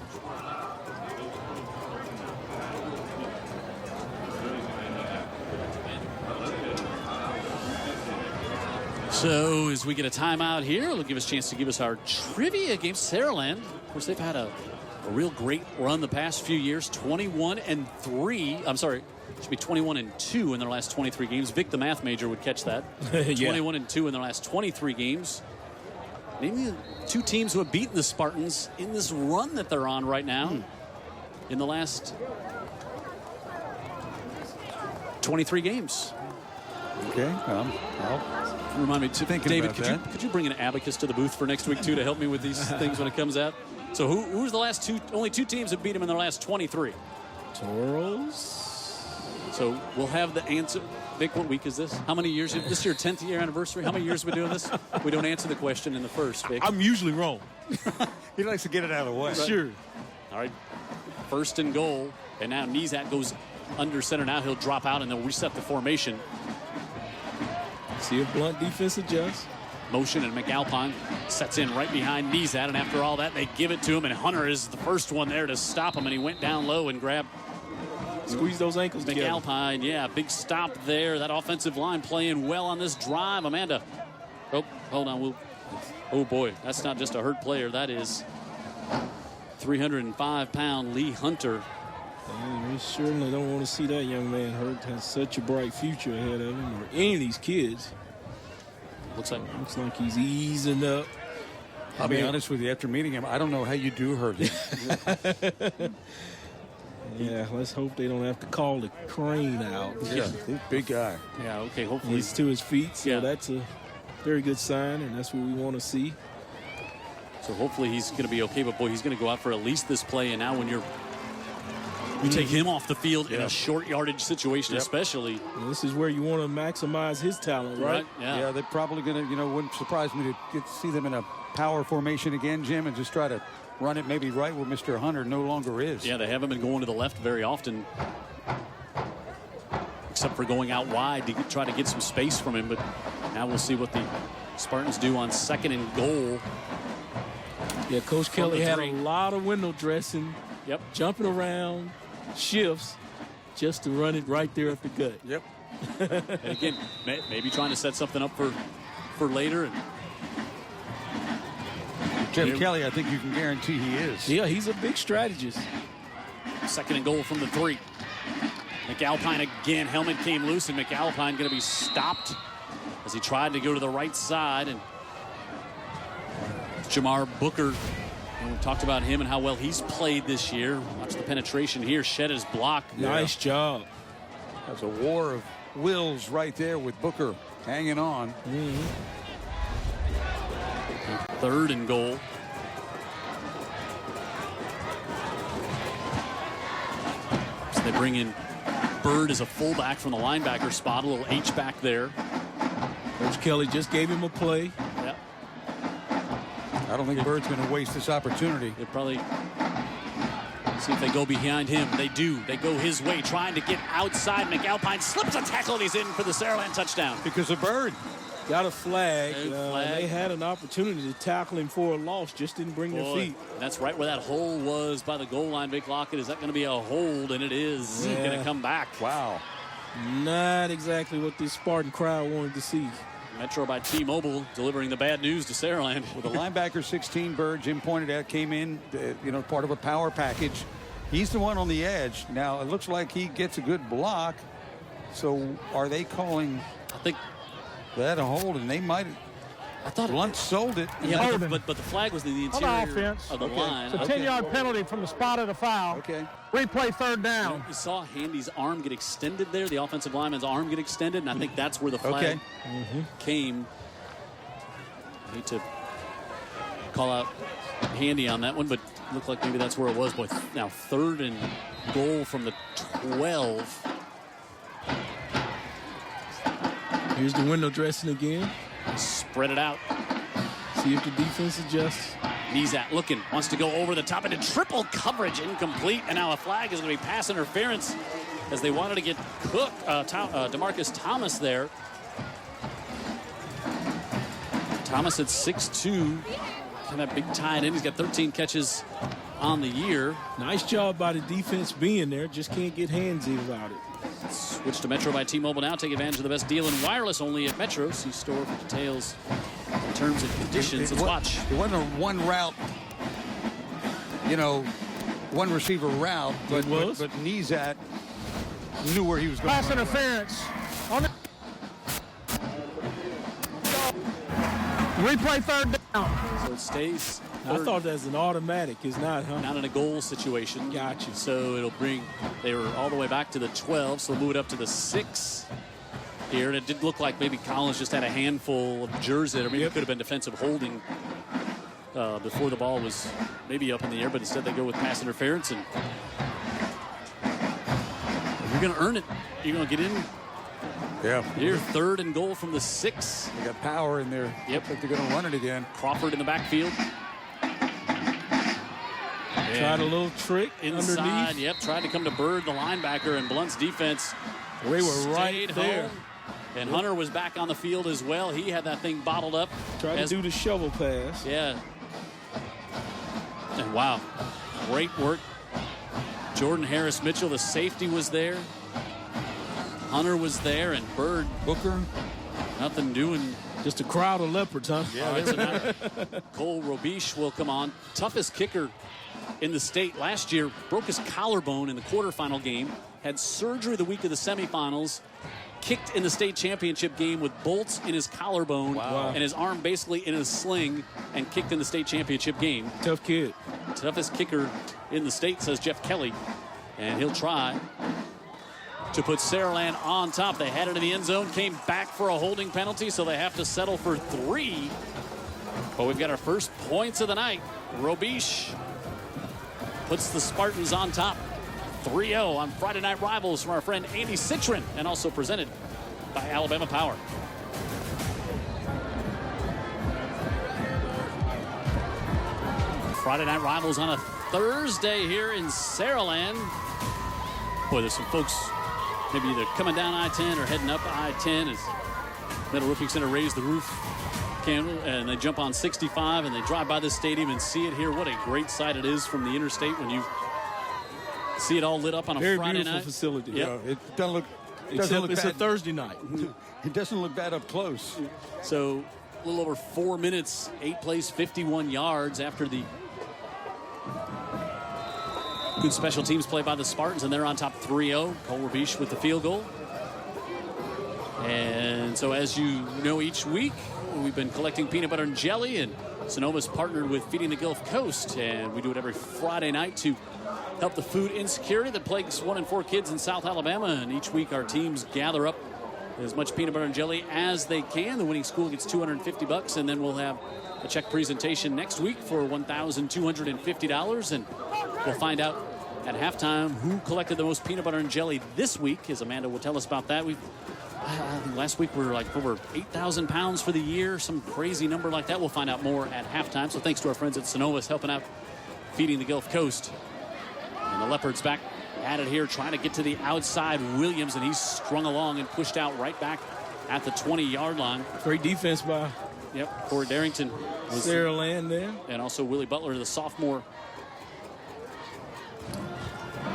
So as we get a timeout here, it'll give us a chance to give us our trivia game. Saraland, of course, they've had a real great run the past few years. 21-3. I'm sorry, it should be 21-2 in their last 23 games. Vic, the math major, would catch that. 21-2 in their last 23 games. Maybe the 2 teams who have beaten the Spartans in this run that they're on right now in the last 23 games. Okay. Remind me, David, about could you bring an abacus to the booth for next week, too, to help me with these things when it comes out? So who's the last only 2 teams that beat them in their last 23? Toros. So we'll have the answer. Vic, what week is this? How many years? This is your 10th year anniversary. How many years have we been doing this? We don't answer the question in the first, Vic. I'm usually wrong. He likes to get it out of the way. Sure. All right. First and goal. And now Nizat goes under center. Now he'll drop out and they'll reset the formation. See if Blount defense adjusts. Motion, and McAlpine sets in right behind Nizat. And after all that, they give it to him. And Hunter is the first one there to stop him. And he went down low and grabbed Squeeze those ankles together. McAlpine. Yeah, big stop there. That offensive line playing well on this drive. Amanda. Oh, hold on. Oh, boy. That's not just a hurt player. That is 305-pound Lee Hunter. We certainly don't want to see that young man hurt. Has such a bright future ahead of him, or any of these kids. Looks like he's easing up. I'll be honest with you, after meeting him, I don't know how you do hurt him. Yeah, let's hope they don't have to call the crane out. Yeah, big guy. Yeah, okay, hopefully. He's to his feet, so Yeah. that's a very good sign, and that's what we want to see. So hopefully he's going to be okay. But, boy, he's going to go out for at least this play. And now when you take him off the field in a short yardage situation, especially. And this is where you want to maximize his talent, right? Yeah. They're probably going to, wouldn't surprise me to see them in a power formation again, Jim, and just try to run it maybe right where Mr. Hunter no longer is. Yeah, they haven't been going to the left very often, except for going out wide to try to get some space from him. But now we'll see what the Spartans do on second and goal. Yeah, Coach Kelly the had 3. a lot of window dressing, jumping around, shifts, just to run it right there up the gut. Yep. And again, maybe trying to set something up for later. And Jeff Kelly, I think you can guarantee he is. Yeah, he's a big strategist. second and goal from the 3. McAlpine again. Helmet came loose, and McAlpine going to be stopped as he tried to go to the right side. And Jamar Booker, and we talked about him and how well he's played this year. Watch the penetration here. Shed his block. Nice job. That's a war of wills right there with Booker hanging on. Third and goal. So they bring in Bird as a fullback from the linebacker spot. A little H-back there. Coach Kelly just gave him a play. Yep. I don't think Bird's going to waste this opportunity. They probably See if they go behind him. They do. They go his way, trying to get outside. McAlpine slips a tackle, and he's in for the Saraland touchdown. Because of Bird. Got a flag. Flag. They had an opportunity to tackle him for a loss, just didn't bring their feet. That's right where that hole was by the goal line. Vic Lockett, is that going to be a hold? And it is. Yeah. Going to come back. Wow. Not exactly what this Spartan crowd wanted to see. Metro by T-Mobile delivering the bad news to Saraland. Well, the linebacker 16, Bird, Jim pointed out, came in, part of a power package. He's the one on the edge. Now, it looks like he gets a good block. So are they calling I think that a hold? And they might have. I thought Blount sold it. Yeah, but the flag was in the interior of the line. It's a 10-yard penalty from the spot of the foul. Okay. Replay third down. You saw Handy's arm get extended there, the offensive lineman's arm get extended, and I think that's where the flag came. I hate to call out Handy on that one, but it looked like maybe that's where it was. Boy, now 3rd and goal from the 12. Here's the window dressing again. Spread it out. See if the defense adjusts. Nizat looking, wants to go over the top into triple coverage, incomplete, and now a flag is going to be pass interference as they wanted to get Cook, DeMarcus Thomas there. Thomas at 6'2", kind of big tight end. He's got 13 catches on the year. Nice job by the defense being there, just can't get handsy about it. Switch to Metro by T-Mobile now. Take advantage of the best deal in wireless only at Metro. See store for details in terms and conditions. Let's watch. It wasn't a one route, one receiver route, but Nizat knew where he was going. Pass interference. On the replay third down. So it stays. I thought that's an automatic. It's not, huh? Not in a goal situation. Gotcha. So it'll bring, they were all the way back to the 12, so we'll move it up to the 6 here. And it did look like maybe Collins just had a handful of Jersey, or maybe it could have been defensive holding before the ball was maybe up in the air, but instead they go with pass interference. And you're going to earn it. You're going to get in. Yeah. Here, 3rd and goal from the 6. They got power in there. Yep. But they're going to run it again. Crawford in the backfield. Tried a little trick inside. underneath. Yep, tried to come to Bird, the linebacker, and Blount's defense. They were right there. Home. And Hunter was back on the field as well. He had that thing bottled up. Tried to do the shovel pass. Yeah. And wow, great work. Jordan Harris Mitchell, the safety, was there. Hunter was there, and Bird. Booker. Nothing doing. Just a crowd of leopards, huh? Yeah. All right, so now Cole Robiche will come on. Toughest kicker in the state last year. Broke his collarbone in the quarterfinal game. Had surgery the week of the semifinals. Kicked in the state championship game with bolts in his collarbone and his arm basically in a sling, and kicked in the state championship game. Tough kid. Toughest kicker in the state, says Jeff Kelly. And he'll try to put Saraland on top. They had it in the end zone, came back for a holding penalty, so they have to settle for 3. But we've got our first points of the night. Robiche puts the Spartans on top. 3-0 on Friday Night Rivals from our friend Andy Citron, and also presented by Alabama Power. Friday Night Rivals on a Thursday here in Saraland. Boy, there's some folks maybe either coming down I-10 or heading up I-10 as Metal Roofing Center raised the roof candle, and they jump on 65 and they drive by this stadium and see it here. What a great sight it is from the interstate when you see it all lit up on a Very Friday beautiful night. facility. Yep. It doesn't look. Except it's bad. a Thursday night. It doesn't look bad up close. So a little over 4 minutes, 8 plays, 51 yards after the good special teams play by the Spartans, and they're on top 3-0. Cole Robiche with the field goal. And so as you know, each week we've been collecting peanut butter and jelly, and Sonoma's partnered with Feeding the Gulf Coast, and we do it every Friday night to help the food insecurity that plagues 1 in 4 kids in South Alabama. And each week our teams gather up as much peanut butter and jelly as they can. The winning school gets $250, and then we'll have a check presentation next week for $1,250, and we'll find out at halftime who collected the most peanut butter and jelly this week, as Amanda will tell us about that. I think last week we were like over 8,000 pounds for the year, some crazy number like that. We'll find out more at halftime. So thanks to our friends at Sonoma's helping out Feeding the Gulf Coast. And the Leopards back at it here, trying to get to the outside. Williams, and he's strung along and pushed out right back at the 20-yard line. Great defense by Corey Darrington. Saraland there. And also Willie Butler, the sophomore.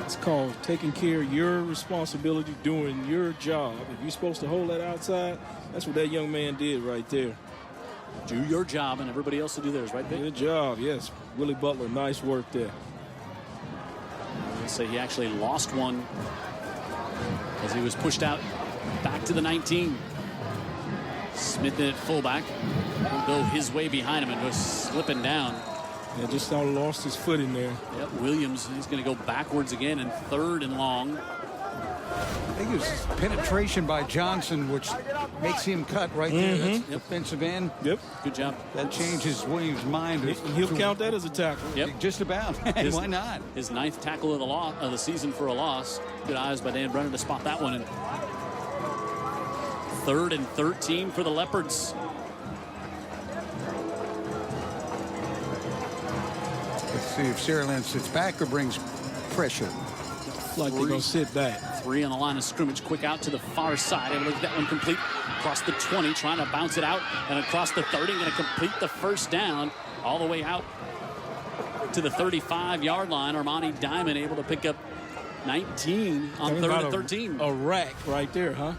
It's called taking care of your responsibility, doing your job. If you're supposed to hold that outside, that's what that young man did right there. Do your job, and everybody else will do theirs, right, Vic? Good job, yes. Willie Butler, nice work there. I'll say he actually lost one as he was pushed out back to the 19. Smith at fullback. He'll go his way behind him and was slipping down. Yeah, just lost his foot in there. Yep, Williams, he's going to go backwards again in 3rd and long. I think it was penetration by Johnson, which makes him cut right there. That's defensive end. Yep. Good job. That changes Williams' mind. He'll count that as a tackle. Yep. Just about. Why not? His 9th tackle of the season for a loss. Good eyes by Dan Brennan to spot that one. And 3rd and 13 for the Leopards. Let's see if Saraland sits back or brings pressure. Like they're going to sit back. 3 on the line of scrimmage. Quick out to the far side. Able to get that one complete. Across the 20, trying to bounce it out. And across the 30, going to complete the first down. All the way out to the 35-yard line. Armani Diamond able to pick up 19 on 3rd and 13. A rack right there, huh?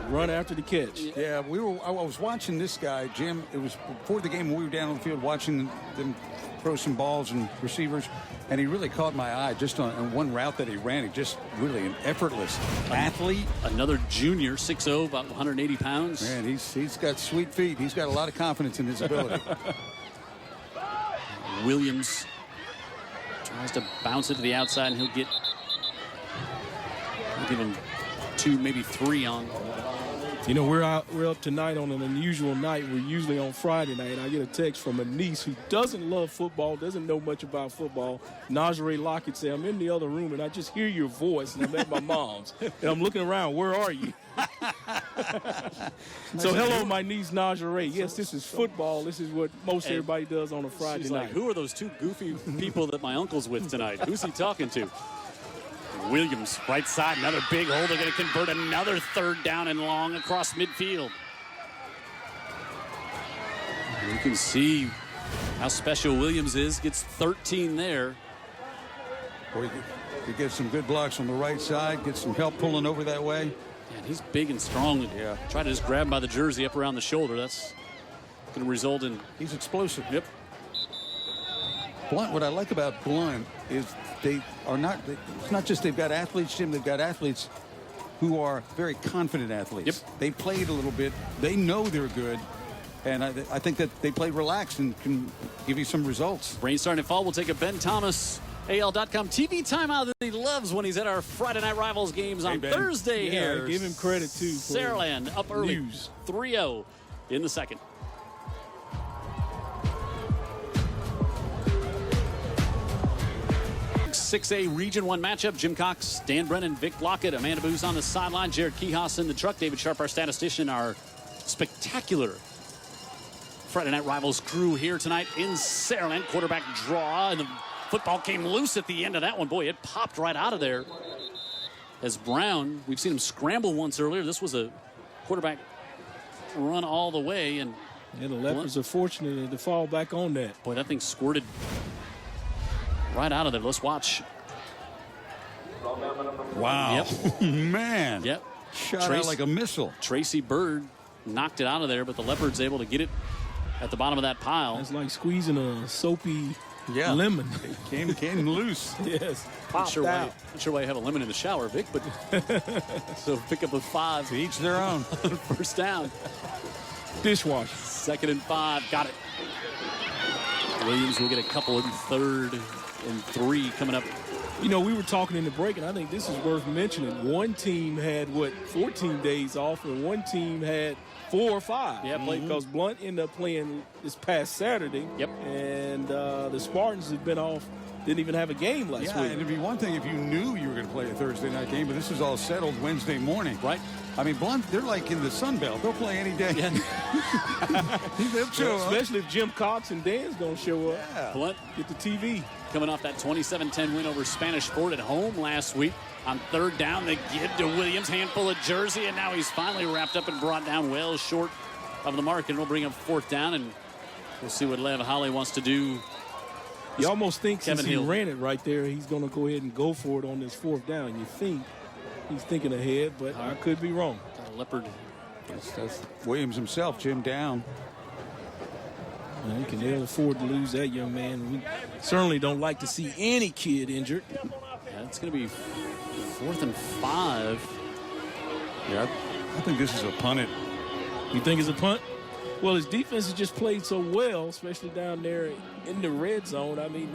Run after the catch. Yeah, I was watching this guy, Jim. It was before the game when we were down on the field watching them throw some balls and receivers, and he really caught my eye just on one route that he ran. He just really an effortless athlete. Another junior, 6'0", about 180 pounds. Man, he's got sweet feet. He's got a lot of confidence in his ability. Williams tries to bounce it to the outside, and he'll give him 2, maybe 3 on. You know, we're up tonight on an unusual night. We're usually on Friday night. I get a text from a niece who doesn't love football, doesn't know much about football. Najee Lockett said, I'm in the other room, and I just hear your voice, and I'm at my mom's. And I'm looking around, where are you? So hello, my niece Najee. Yes, this is football. This is what most everybody does on a Friday night. Like, who are those 2 goofy people that my uncle's with tonight? Who's he talking to? Williams, right side, another big hole. They're going to convert another 3rd down and long across midfield. You can see how special Williams is. Gets 13 there. Boy, he gets some good blocks on the right side, gets some help pulling over that way. And he's big and strong. Yeah. Try to just grab him by the jersey up around the shoulder. That's going to result in... He's explosive. Yep. Blount, what I like about Blount is they are not, it's not just they've got athletes, Jim, they've got athletes who are very confident athletes. Yep. They played a little bit. They know they're good. And I think that they play relaxed and can give you some results. Rain starting to fall. We'll take a Ben Thomas, AL.com TV timeout that he loves when he's at our Friday Night Rivals games on Thursday here. Give him credit, too. Saraland up early, 3-0 in the second. 6A Region 1 matchup. Jim Cox, Dan Brennan, Vic Lockett, Amanda Booz on the sideline, Jared Kihas in the truck, David Sharp, our statistician, our spectacular Friday Night Rivals crew here tonight in Saraland. Quarterback draw, and the football came loose at the end of that one. Boy, it popped right out of there. As Brown, we've seen him scramble once earlier. This was a quarterback run all the way. And the Leopards are fortunate to fall back on that. Boy, that thing squirted right out of there. Let's watch. Wow. Yep. Man. Yep. Shot out like a missile. Tracy Bird knocked it out of there, but the Leopards able to get it at the bottom of that pile. It's like squeezing a soapy lemon. It came loose. Yes. Not sure why you have a lemon in the shower, Vic, but so pick up a 5. To each their own. First down. Dishwasher. 2nd and 5. Got it. Williams will get a couple in 3rd and 3 coming up. You know, we were talking in the break, and I think this is worth mentioning. One team had, 14 days off, and one team had 4 or 5. Yeah, because Blount ended up playing this past Saturday. Yep. And the Spartans have been off. Didn't even have a game last Yeah, week. and it'd be one thing if you knew you were going to play a Thursday night game, but this is all settled Wednesday morning. Right. I mean, Blount, they're like in the Sun Belt. They'll play any day. Yeah. They'll show up. Especially if Jim Cox and Dan's going to show up. Yeah. Blount Get the TV. coming off that 27-10 win over Spanish Fort at home last week. On third down, they give to Williams, handful of jersey, and now he's finally wrapped up and brought down well short of the mark, and we'll bring up fourth down, and we'll see what Lev Holly wants to do. You almost think Kevin since he Hill. ran it right there, he's going to go ahead and go for it on this fourth down. You think he's thinking ahead, but I could be wrong. Got a leopard. That's Williams himself, Jim down. Well, he can ill afford to lose that young man. We certainly don't like to see any kid injured. Yeah, it's going to be 4th and 5. Yeah, I think this is a punt it. You think it's a punt? Well, his defense has just played so well, especially down there in the red zone. I mean,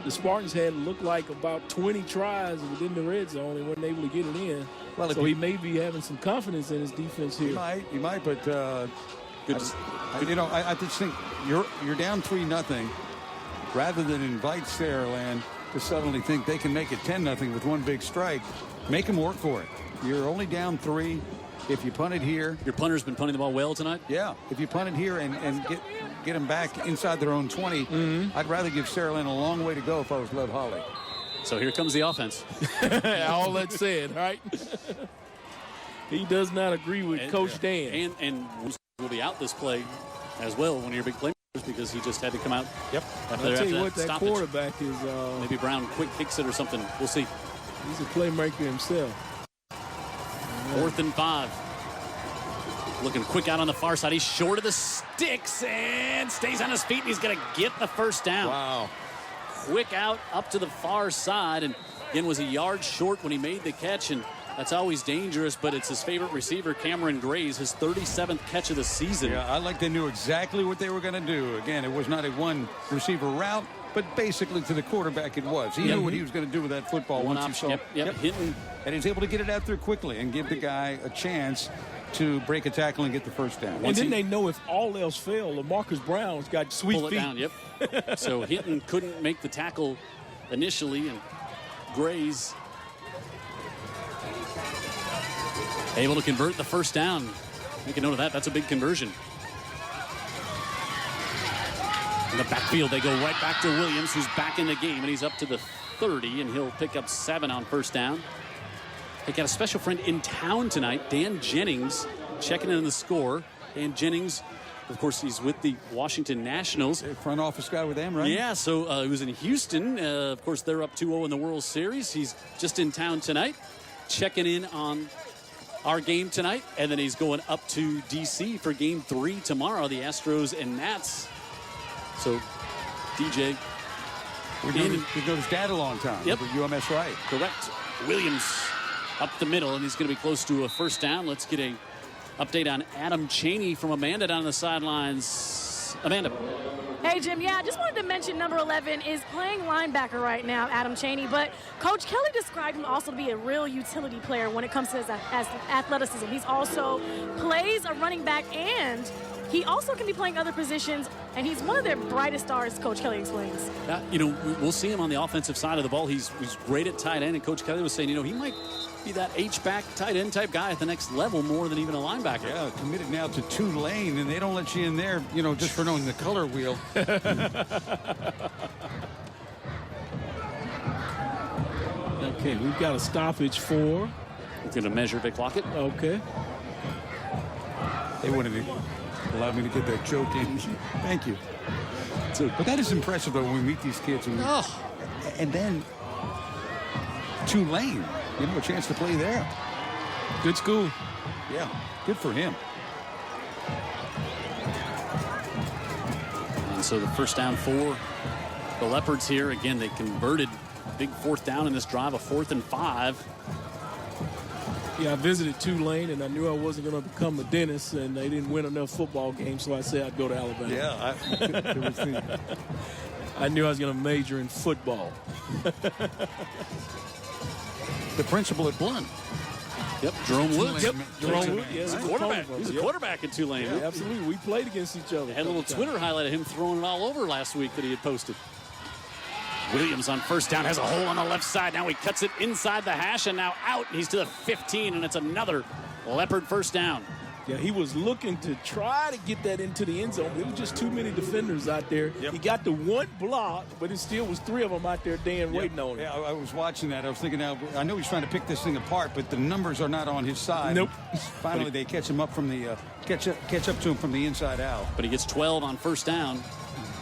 the Spartans had looked like about 20 tries within the red zone and weren't able to get it in. Well, so he may be having some confidence in his defense here. He might, but Good. I just think you're down 3-0, rather than invite Saraland to suddenly think they can make it 10-0 with one big strike. Make them work for it. You're only down 3. If you punt it here, Your punter's been punting the ball well tonight. yeah. If you punt it here and get them back inside their own 20, I'd rather give Saraland a long way to go if I was Lev Holly. So here comes the offense. All that said, right? He does not agree with Coach Dan. And will be out this play as well, one of your big playmakers, because he just had to come out. Yep. I'll tell you what, that stoppage. quarterback is, Maybe Brown quick kicks it or something. We'll see. he's a playmaker himself. 4th and 5. Looking quick out on the far side. He's short of the sticks and stays on his feet, and he's going to get the first down. Wow. Quick out up to the far side, and again was a yard short when he made the catch, and that's always dangerous, but it's his favorite receiver, Cameron Gray's, his 37th catch of the season. Yeah, I like they knew exactly what they were going to do. Again, it was not a one receiver route, but basically to the quarterback it was. He knew what he was going to do with that football One once option. he saw. Yep. Hitting. And he's able to get it out there quickly and give the guy a chance to break a tackle and get the first down. And then they know if all else failed, LaMarcus Brown's got sweet Pull it feet. down, yep. So Hinton couldn't make the tackle initially, and Gray's able to convert the first down. Make a note of that. That's a big conversion. In the backfield, they go right back to Williams, who's back in the game, and he's up to the 30, and he'll pick up 7 on first down. They got a special friend in town tonight, Dan Jennings, checking in on the score. Dan Jennings, of course, he's with the Washington Nationals. Front office guy with them, right? Yeah, so he was in Houston. Of course, they're up 2-0 in the World Series. He's just in town tonight, checking in on our game tonight, and then he's going up to D.C. for Game 3 tomorrow, the Astros and Nats. So, DJ. We've known his dad a long time. Yep. Over UMS Right. Correct. Williams up the middle, and he's going to be close to a first down. Let's get a update on Adam Chaney from Amanda down the sidelines. Amanda. Hey, Jim, yeah, I just wanted to mention number 11 is playing linebacker right now, Adam Chaney, but Coach Kelly described him also to be a real utility player when it comes to his athleticism. He's also plays a running back, and he also can be playing other positions, and he's one of their brightest stars, Coach Kelly explains. We'll see him on the offensive side of the ball. He's great at tight end, and Coach Kelly was saying, he might be that H-back tight end type guy at the next level more than even a linebacker. Yeah, committed now to Tulane, and they don't let you in there, just for knowing the color wheel. Okay, we've got a stoppage for. He's going to measure the clock it. Okay. They wanted to allow me to get that joke in. Thank you. But that is impressive, though, when we meet these kids. And then Tulane, a chance to play there. Good school. Yeah, good for him. And so the first down for the Leopards here. Again, they converted big fourth down in this drive, a 4th and 5. Yeah, I visited Tulane, and I knew I wasn't going to become a dentist, and they didn't win enough football games, so I said I'd go to Alabama. Yeah, I knew I was going to major in football. the principal at Blount Yep, Jerome Woods. Yep, Jerome Woods. Yeah, He's a quarterback. He's a quarterback in Tulane. Yeah, absolutely. We played against each other. I had a little Twitter highlight of him throwing it all over last week that he had posted. Williams on first down has a hole on the left side. Now he cuts it inside the hash and now out. He's to the 15, and it's another Leopard first down. Yeah, he was looking to try to get that into the end zone. There was just too many defenders out there. Yep. He got the one block, but it still was 3 of them out there, waiting on him. Yeah, I was watching that. I was thinking, now I know he's trying to pick this thing apart, but the numbers are not on his side. Nope. Finally, they catch him up from the catch up to him from the inside out. But he gets 12 on first down.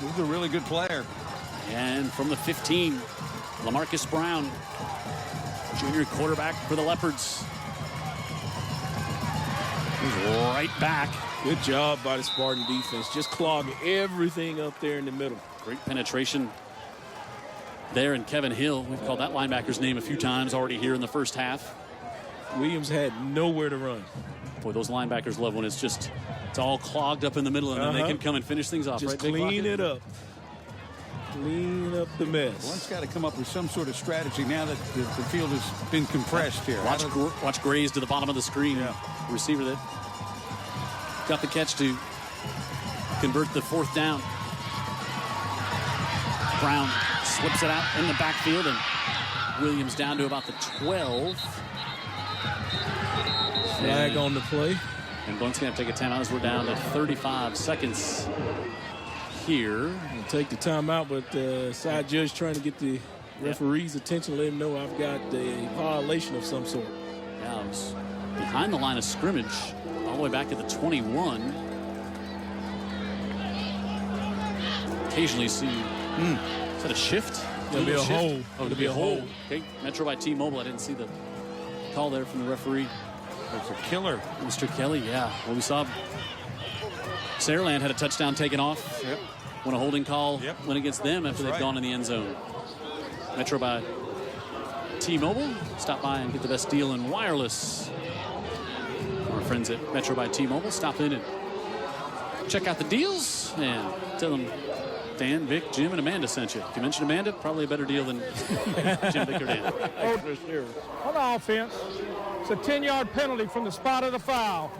He's a really good player. And from the 15, LaMarcus Brown, junior quarterback for the Leopards. He's right back. Good job by the Spartan defense. Just clogging everything up there in the middle. Great penetration there in Kevin Hill. We've called that linebacker's name a few times already here in the first half. Williams had nowhere to run. Boy, those linebackers love when it's all clogged up in the middle, and then they can come and finish things off. Just right, clean it up. Clean up the mess. One's got to come up with some sort of strategy now that the field has been compressed here. Watch Grays to the bottom of the screen. Yeah. Receiver that got the catch to convert the fourth down. Brown slips it out in the backfield, and Williams down to about the 12. Flag on the play. And Blount's going to have to take a timeout as we're down to 35 seconds here. We'll take the timeout, but side judge trying to get the referee's attention, let him know I've got a violation of some sort. Yeah, it was behind the line of scrimmage, all the way back at the 21. Occasionally see, is that a shift? It'll be a hold. Oh, it'll be a hold. Okay, Metro by T-Mobile. I didn't see the call there from the referee. It's a killer. Mr. Kelly, yeah. Well, we saw Saraland had a touchdown taken off. Yep. When a holding call went against them after they've gone in the end zone. Metro by T-Mobile. Stop by and get the best deal in wireless. Our friends at Metro by T-Mobile, stop in and check out the deals and tell them Dan, Vic, Jim, and Amanda sent you. If you mentioned Amanda, probably a better deal than Jim, Vic, or Dan. On the offense, it's a 10-yard penalty from the spot of the foul.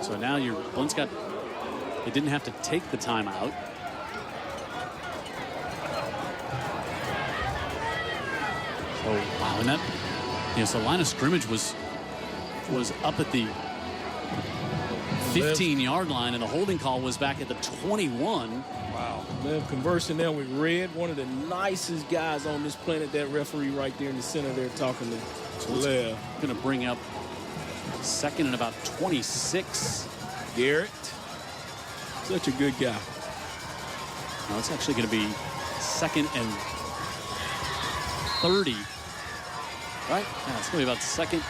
So now Blount's got, they didn't have to take the timeout. Oh, wow, and that, so the line of scrimmage was up at the 15-yard line, and the holding call was back at the 21. Wow. Lev conversing there with Red, one of the nicest guys on this planet, that referee right there in the center there talking to Lev. Going to bring up second and about 26. Garrett, such a good guy. No, it's actually going to be second and 30. Right? Yeah, it's going to be about second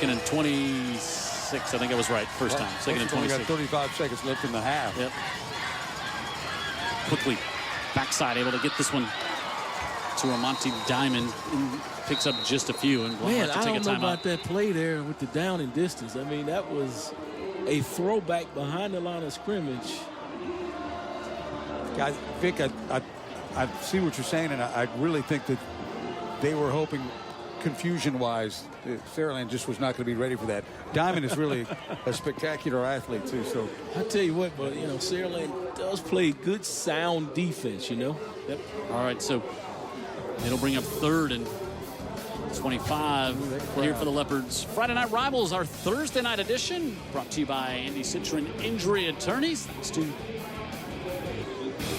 and 26. I think I was right first time. Second and 26. We got 35 seconds left in the half. Yep. Quickly, backside, able to get this one to Ramonte Diamond. And picks up just a few. And man, I don't know about that play there with the down and distance. I mean, that was a throwback behind the line of scrimmage. Guys, Vic, I see what you're saying, and I really think that they were hoping, confusion-wise, Saraland just was not going to be ready for that. Diamond is really a spectacular athlete, too. So I tell you what, but Saraland does play good, sound defense. Yep. All right, so it'll bring up third and 25 here for the Leopards. Friday Night Rivals, our Thursday night edition, brought to you by Andy Citron Injury Attorneys. Thanks to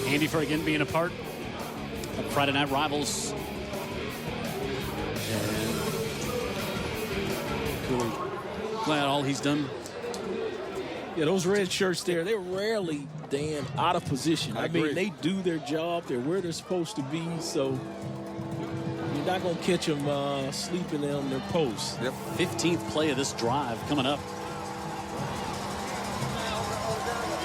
Andy for again being a part of Friday Night Rivals. And really glad all he's done. Yeah, those red shirts there, they're rarely, Dan, out of position. I mean, they do their job. They're where they're supposed to be, so you're not going to catch them sleeping on their posts. Yep. 15th play of this drive coming up.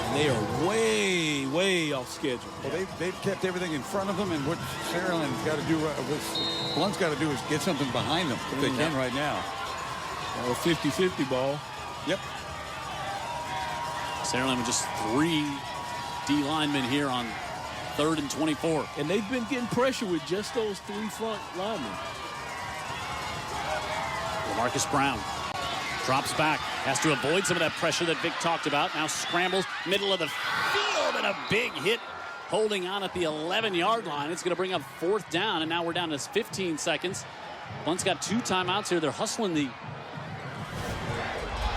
And they are way, way off schedule. Well, they've kept everything in front of them, and what Saraland's got to do, what Blount's got to do is get something behind them if they can right now. A 50-50 ball. Yep. Saraland with just 3 D linemen here on 3rd and 24. And they've been getting pressure with just those 3 front linemen. Marcus Brown drops back, has to avoid some of that pressure that Vic talked about. Now scrambles, middle of the field, and a big hit holding on at the 11-yard line. It's going to bring up 4th down, and now we're down to 15 seconds. Blount's got 2 timeouts here. They're hustling the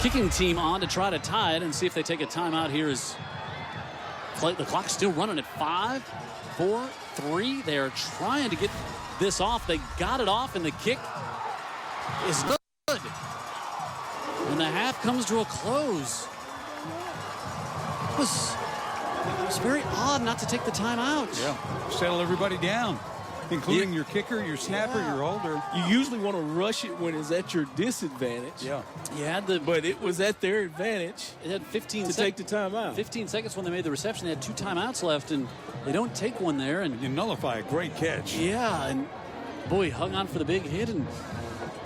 kicking team on to try to tie it and see if they take a timeout here as the clock's still running at 5, 4, 3. They're trying to get this off. They got it off, and the kick is good. And the half comes to a close. It was very odd not to take the timeout. Yeah, settle everybody down, including your kicker, your snapper, your holder. You usually want to rush it when it's at your disadvantage. Yeah. But it was at their advantage. It had 15 to take the timeout. 15 seconds when they made the reception. They had 2 timeouts left, and they don't take one there. And you nullify a great catch. Yeah, and boy, hung on for the big hit. And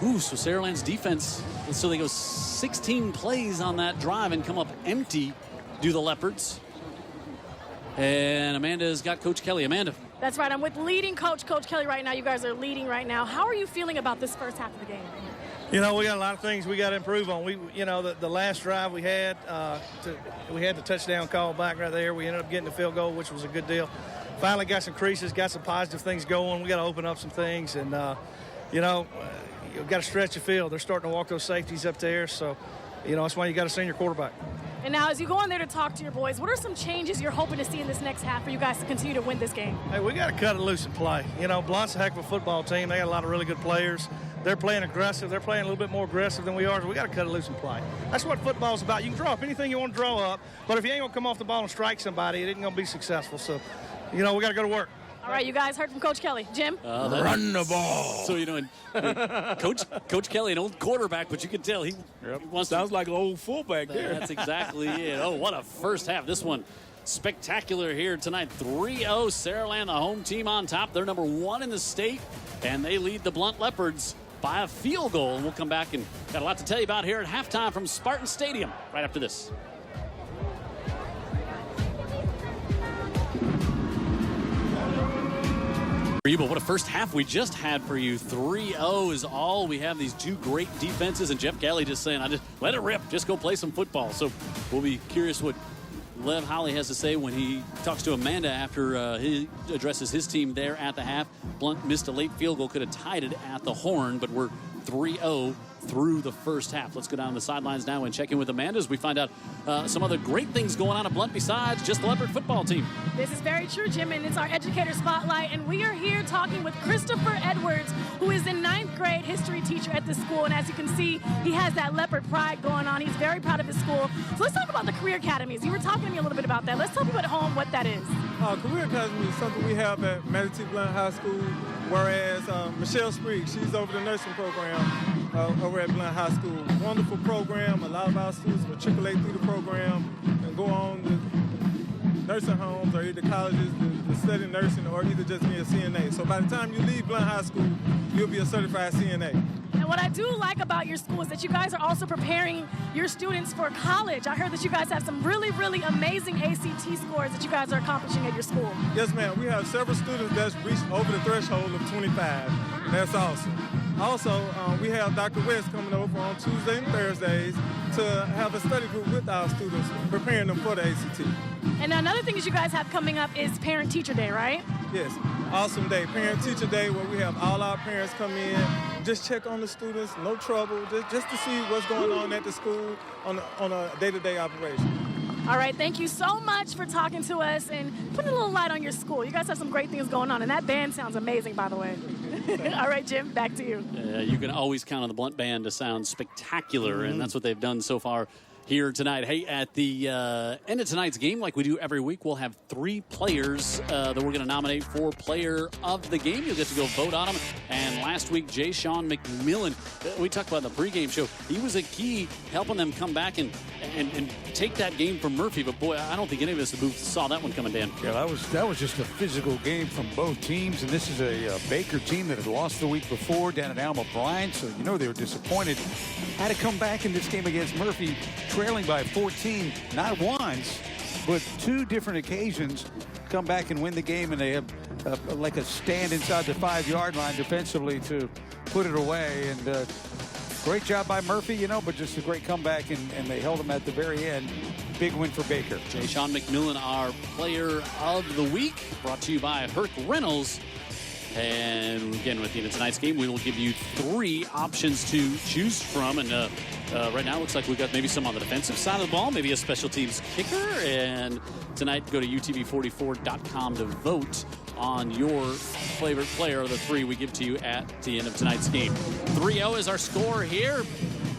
so Saraland's defense, so they go 16 plays on that drive and come up empty, do the Leopards. And Amanda's got Coach Kelly. Amanda. That's right. I'm with leading coach Kelly right now. You guys are leading right now. How are you feeling about this first half of the game? You know, we got a lot of things we got to improve on. The last drive we had, we had the touchdown call back right there. We ended up getting the field goal, which was a good deal. Finally got some creases, got some positive things going. We got to open up some things, and you've got to stretch the field. They're starting to walk those safeties up there, so that's why you got a senior quarterback. And now, as you go in there to talk to your boys, what are some changes you're hoping to see in this next half for you guys to continue to win this game? Hey, we got to cut it loose and play. Blount's a heck of a football team. They got a lot of really good players. They're playing aggressive. They're playing a little bit more aggressive than we are. So we got to cut it loose and play. That's what football's about. You can draw up anything you want to draw up, but if you ain't going to come off the ball and strike somebody, it ain't going to be successful. So, we got to go to work. All right, you guys heard from Coach Kelly. Jim? Run the ball. So, Coach Kelly, an old quarterback, but you can tell he wants Sounds like an old fullback there. That's exactly it. Oh, what a first half. This one spectacular here tonight. 3-0, Saraland, the home team on top. They're number 1 in the state, and they lead the Blount Leopards by a field goal. And we'll come back and got a lot to tell you about here at halftime from Spartan Stadium right after this. But what a first half we just had for you. 3-0 is all. We have these 2 great defenses, and Jeff Galley just saying, let it rip. Just go play some football. So we'll be curious what Lev Holly has to say when he talks to Amanda after he addresses his team there at the half. Blount missed a late field goal, could have tied it at the horn, but we're 3-0 through the first half. Let's go down the sidelines now and check in with Amanda as we find out some other great things going on at Blount besides just the Leopard football team. This is very true, Jim, and it's our educator spotlight, and we are here talking with Christopher Edwards, who is a 9th grade history teacher at the school, and as you can see, he has that Leopard pride going on. He's very proud of his school. So let's talk about the career academies. You were talking to me a little bit about that. Let's tell people at home what that is. Career Academy is something we have at Manatee Blount High School, whereas Michelle Sprigg, she's over the nursing program over at Blount High School. Wonderful program. A lot of our students matriculate through the program and go on to nursing homes or either colleges to study nursing or either just be a CNA. So by the time you leave Blount High School, you'll be a certified CNA. And what I do like about your school is that you guys are also preparing your students for college. I heard that you guys have some really, really amazing ACT scores that you guys are accomplishing at your school. Yes, ma'am. We have several students that's reached over the threshold of 25. And that's awesome. Also, we have Dr. West coming over on Tuesday and Thursdays to have a study group with our students, preparing them for the ACT. And another thing that you guys have coming up is Parent-Teacher Day, right? Yes, awesome day. Parent-Teacher Day, where we have all our parents come in, just check on the students, no trouble, just to see what's going on at the school on a day-to-day operation. All right, thank you so much for talking to us and putting a little light on your school. You guys have some great things going on, and that band sounds amazing, by the way. All right, Jim, back to you. You can always count on the Blount Band to sound spectacular, and that's what they've done so far here tonight. Hey, at the end of tonight's game, like we do every week, we'll have 3 players that we're going to nominate for Player of the Game. You'll get to go vote on them. And last week, Jay Sean McMillan, we talked about in the pregame show, he was a key helping them come back and take that game from Murphy. But, boy, I don't think any of us saw that one coming, Dan. Yeah, that was just a physical game from both teams. And this is a Baker team that had lost the week before down at Alma Bryant. So, they were disappointed. Had to come back in this game against Murphy, trailing by 14, not once, but 2 different occasions, come back and win the game, and they have like a stand inside the 5-yard line defensively to put it away. And Great job by Murphy, but just a great comeback, and they held him at the very end. Big win for Baker. Jay Sean McMillan, our player of the week, brought to you by Herc Reynolds. And again, with tonight's game, we will give you 3 options to choose from. And right now, it looks like we've got maybe some on the defensive side of the ball, maybe a special teams kicker. And tonight, go to utv44.com to vote on your favorite player of the 3 we give to you at the end of tonight's game. 3-0 is our score here.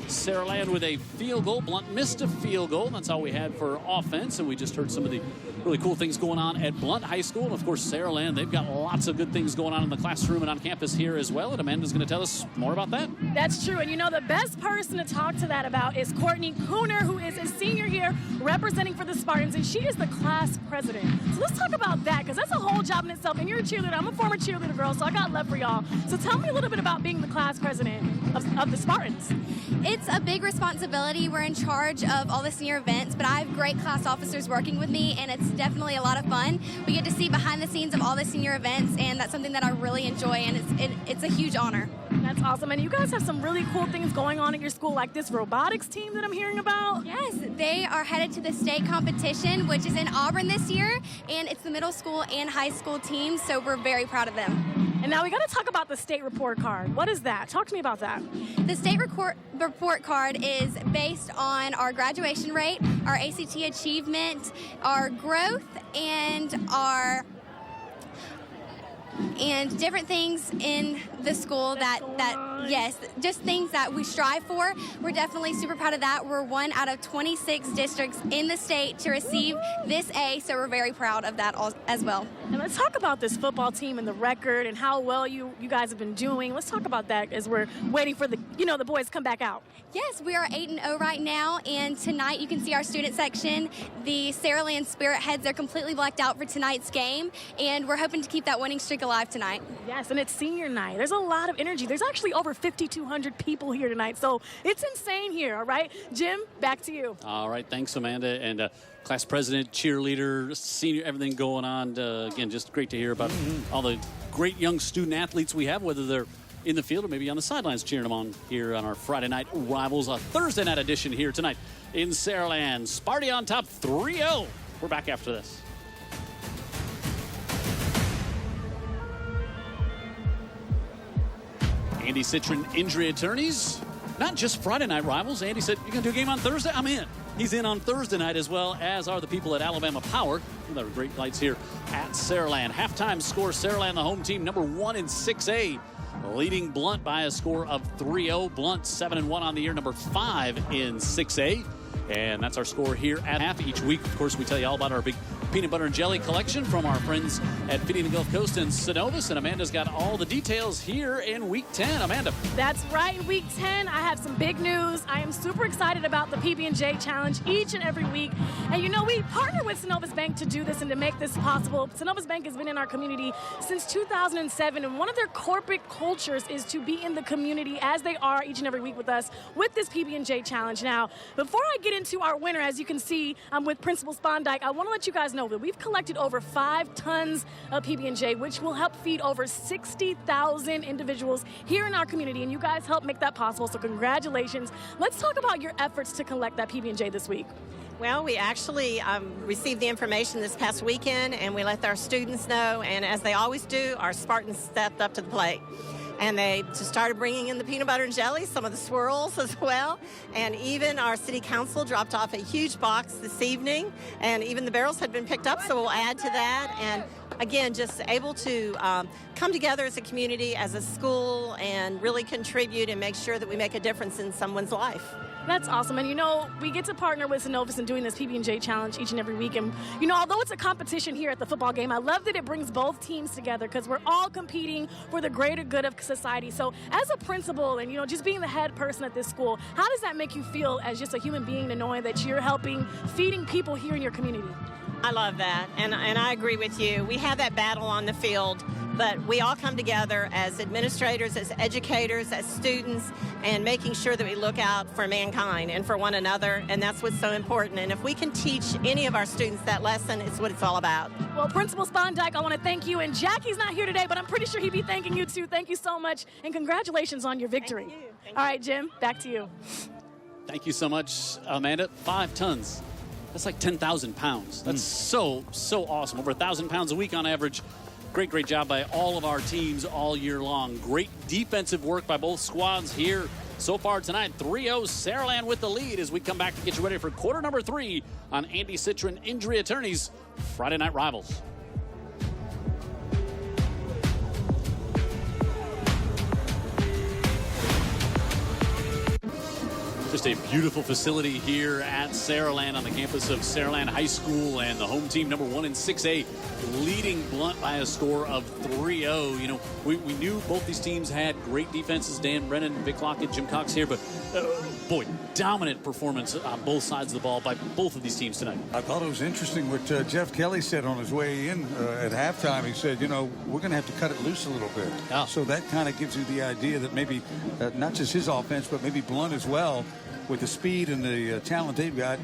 Saraland with a field goal. Blount missed a field goal. That's all we had for offense. And we just heard some of the really cool things going on at Blount High School. And, of course, Saraland, they've got lots of good things going on in the classroom and on campus here as well. And Amanda's going to tell us more about that. That's true. And, the best person to talk to that about is Courtney Cooner, who is a senior here representing for the Spartans. And she is the class president. So let's talk about that, because that's a whole job in itself. And you're a cheerleader. I'm a former cheerleader girl, so I got love for y'all. So tell me a little bit about being the class president of the Spartans. It's a big responsibility. We're in charge of all the senior events, but I have great class officers working with me, and it's definitely a lot of fun. We get to see behind the scenes of all the senior events, and that's something that I really enjoy, and it's a huge honor. That's awesome. And you guys have some really cool things going on at your school, like this robotics team that I'm hearing about. Yes, they are headed to the state competition, which is in Auburn this year, and it's the middle school and high school teams, so we're very proud of them. And now we got to talk about the state report card. What is that? Talk to me about that. The state report card is based on our graduation rate, our ACT achievement, our growth, and different things in the school yes, just things that we strive for. We're definitely super proud of that. We're 1 out of 26 districts in the state to receive this A, so we're very proud of that as well. And let's talk about this football team and the record and how well you guys have been doing. Let's talk about that as we're waiting for the boys to come back out. Yes, we are 8-0 right now, and tonight you can see our student section. The Saraland Spirit heads are completely blacked out for tonight's game, and we're hoping to keep that winning streak alive tonight. Yes, and it's senior night. There's a lot of energy. There's actually over 5,200 people here tonight, so it's insane here, all right? Jim, back to you. All right, thanks, Amanda. And class president, cheerleader, senior, everything going on. Again, just great to hear about all the great young student athletes we have, whether they're in the field or maybe on the sidelines cheering them on here on our Friday Night Rivals, a Thursday night edition here tonight in Saraland. Sparty on top 3-0. We're back after this. Andy Citron Injury Attorneys, not just Friday Night Rivals. Andy said, "You going to do a game on Thursday?" I'm in. He's in on Thursday night, as well as are the people at Alabama Power. There are great lights here at Saraland. Halftime score, Saraland, the home team, number 1 in 6A, leading Blount by a score of 3-0. Blount 7-1 on the year, number 5 in 6A. And that's our score here at half. Each week, of course, we tell you all about our big peanut butter and jelly collection from our friends at Feeding the Gulf Coast and Synovus. And Amanda's got all the details here in Week 10. Amanda. That's right. In Week 10, I have some big news. I am super excited about the PB&J Challenge each and every week. And, we partner with Synovus Bank to do this and to make this possible. Synovus Bank has been in our community since 2007. And one of their corporate cultures is to be in the community, as they are each and every week with us, with this PB&J Challenge. Now, before I get into our winner, as you can see, I'm with Principal Spondike. I want to let you guys know that we've collected over 5 tons of PB&J, which will help feed over 60,000 individuals here in our community, and you guys help make that possible, so congratulations. Let's talk about your efforts to collect that PB&J this week. Well, we actually received the information this past weekend, and we let our students know, and as they always do, our Spartans stepped up to the plate. And they just started bringing in the peanut butter and jelly, some of the swirls as well. And even our city council dropped off a huge box this evening. And even the barrels had been picked up, so we'll add to that. And again, just able to come together as a community, as a school, and really contribute and make sure that we make a difference in someone's life. That's awesome. And, we get to partner with Synovus in doing this PB&J Challenge each and every week. And, although it's a competition here at the football game, I love that it brings both teams together because we're all competing for the greater good of society. So as a principal and, just being the head person at this school, how does that make you feel as just a human being to knowing that you're helping feeding people here in your community? I love that, and I agree with you. We have that battle on the field, but we all come together as administrators, as educators, as students, and making sure that we look out for mankind and for one another, and that's what's so important. And if we can teach any of our students that lesson, it's what it's all about. Well, Principal Spondike, I want to thank you, and Jackie's not here today, but I'm pretty sure he'd be thanking you too. Thank you so much, and congratulations on your victory. Thank you. All right, Jim, back to you. Thank you so much, Amanda. 5 tons. That's like 10,000 pounds. That's so awesome. Over 1,000 pounds a week on average. Great job by all of our teams all year long. Great defensive work by both squads here so far tonight. 3-0 Saraland with the lead as we come back to get you ready for quarter number 3 on Andy Citron Injury Attorneys Friday Night Rivals. Just a beautiful facility here at Saraland on the campus of Saraland High School, and the home team number 1 in 6A leading Blount by a score of 3-0. You know, we knew both these teams had great defenses. Dan Brennan, Vic Lockett, Jim Cox here, but boy, dominant performance on both sides of the ball by both of these teams tonight. I thought it was interesting what Jeff Kelly said on his way in at halftime. He said, you know, we're going to have to cut it loose a little bit. Yeah. So that kind of gives you the idea that maybe not just his offense, but maybe Blount as well, with the speed and the talent they've got,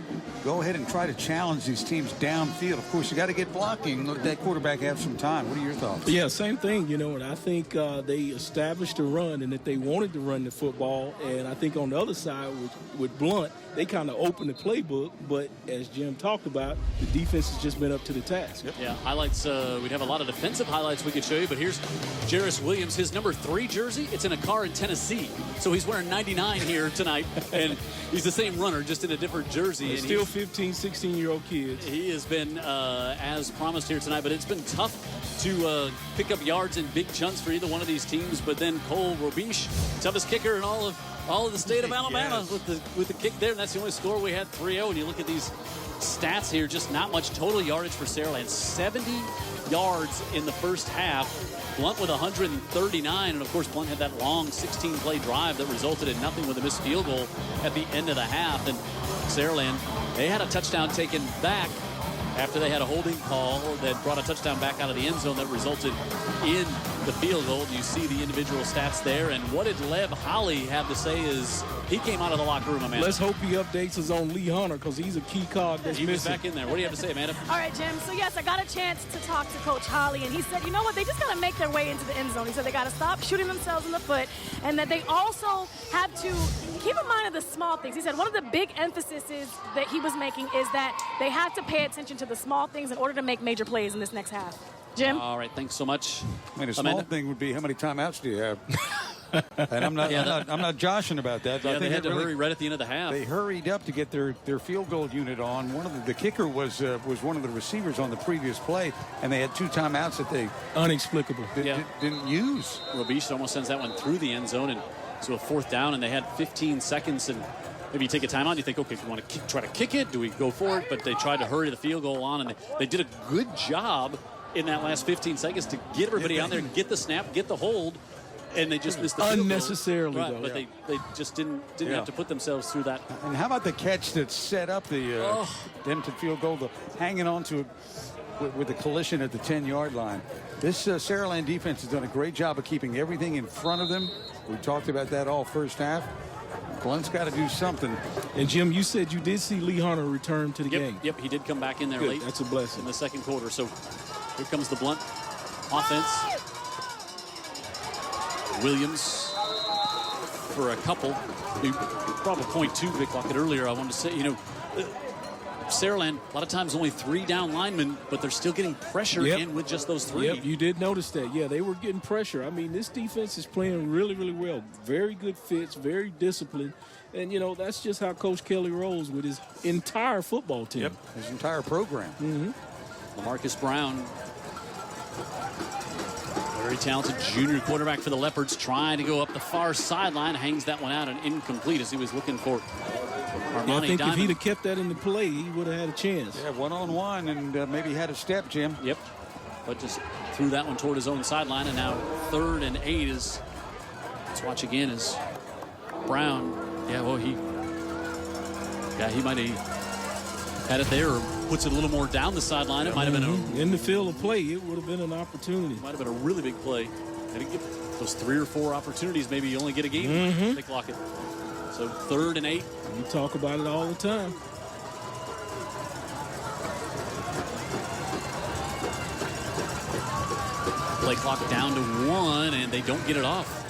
go ahead and try to challenge these teams downfield. Of course, you got to get blocking. Let that quarterback have some time. What are your thoughts? Yeah, same thing, you know, and I think they established a run and that they wanted to run the football. And I think on the other side with Blount, they kind of opened the playbook. But as Jim talked about, the defense has just been up to the task. Yep. Yeah, highlights. We'd have a lot of defensive highlights we could show you, but here's Jairus Williams, his number 3 jersey. It's in a car in Tennessee. So he's wearing 99 here tonight. And he's the same runner, just in a different jersey. And still 15, 16-year-old kids. He has been as promised here tonight, but it's been tough to pick up yards in big chunks for either one of these teams. But then Cole Robiche, toughest kicker in all of the state of Alabama, with the kick there, and that's the only score we had, 3-0. And you look at these stats here, just not much total yardage for Saraland. 70 yards in the first half. Blount with 139, and of course Blount had that long 16-play drive that resulted in nothing with a missed field goal at the end of the half. And Saraland, they had a touchdown taken back after they had a holding call that brought a touchdown back out of the end zone that resulted in the field goal. You see the individual stats there. And what did Lev Holly have to say is he came out of the locker room, Amanda. Let's hope he updates us on Lee Hunter because he's a key cog that's He was missing. back in there. What do you have to say, Amanda? All right, Jim. So, yes, I got a chance to talk to Coach Holly, and he said, you know what, they just got to make their way into the end zone. He said they got to stop shooting themselves in the foot, and that they also have to keep in mind of the small things. He said one of the big emphases that he was making is that they have to pay attention to the small things in order to make major plays in this next half. Jim? All right, thanks so much. I mean, a small thing would be how many timeouts do you have? And I'm not joshing about that. Yeah, I think they had to hurry right at the end of the half. They hurried up to get their field goal unit on. One of the kicker was one of the receivers on the previous play, and they had 2 timeouts that they Inexplicable. didn't use. Robiche almost sends that one through the end zone, and so a 4th down, and they had 15 seconds, and maybe you take a timeout. You think, okay, if you want to try to kick it, do we go for it? But they tried to hurry the field goal on, and they did a good job in that last 15 seconds to get everybody on there, get the snap, get the hold, and they just missed the field goal. Unnecessarily, right, though. But they just didn't have to put themselves through that. And how about the catch that set up the empty field goal, hanging on to it with the collision at the 10-yard line? This Saraland defense has done a great job of keeping everything in front of them. We talked about that all first half. Blount's got to do something. And, Jim, you said you did see Lee Hunter return to the game. Yep, he did come back in there Good. late. That's a blessing. In the second quarter. So here comes the Blount offense. Williams for a couple. He brought a .2 Vic Lockett earlier. I wanted to say, you know, Saraland, a lot of times only 3 down linemen, but they're still getting pressure in with just those 3. Yep, you did notice that. Yeah, they were getting pressure. I mean, this defense is playing really, really well. Very good fits, very disciplined. And, you know, that's just how Coach Kelly rolls with his entire football team. Yep, his entire program. Mm-hmm. LaMarcus Brown, very talented junior quarterback for the Leopards, trying to go up the far sideline, hangs that one out and incomplete as he was looking for Armani I think Diamond. if he'd have kept that in the play, he would have had a chance. Yeah, one-on-one, and maybe had a step, Jim. Yep, but just threw that one toward his own sideline, and now 3rd and 8 is, let's watch again, is Brown. Yeah, well, he might have had it there, or puts it a little more down the sideline. It might have been in the field of play. It would have been an opportunity. Might have been a really big play. And to get those 3 or 4 opportunities, maybe you only get a game. They clock it. So 3rd and 8. We talk about it all the time. Play clock down to 1, and they don't get it off.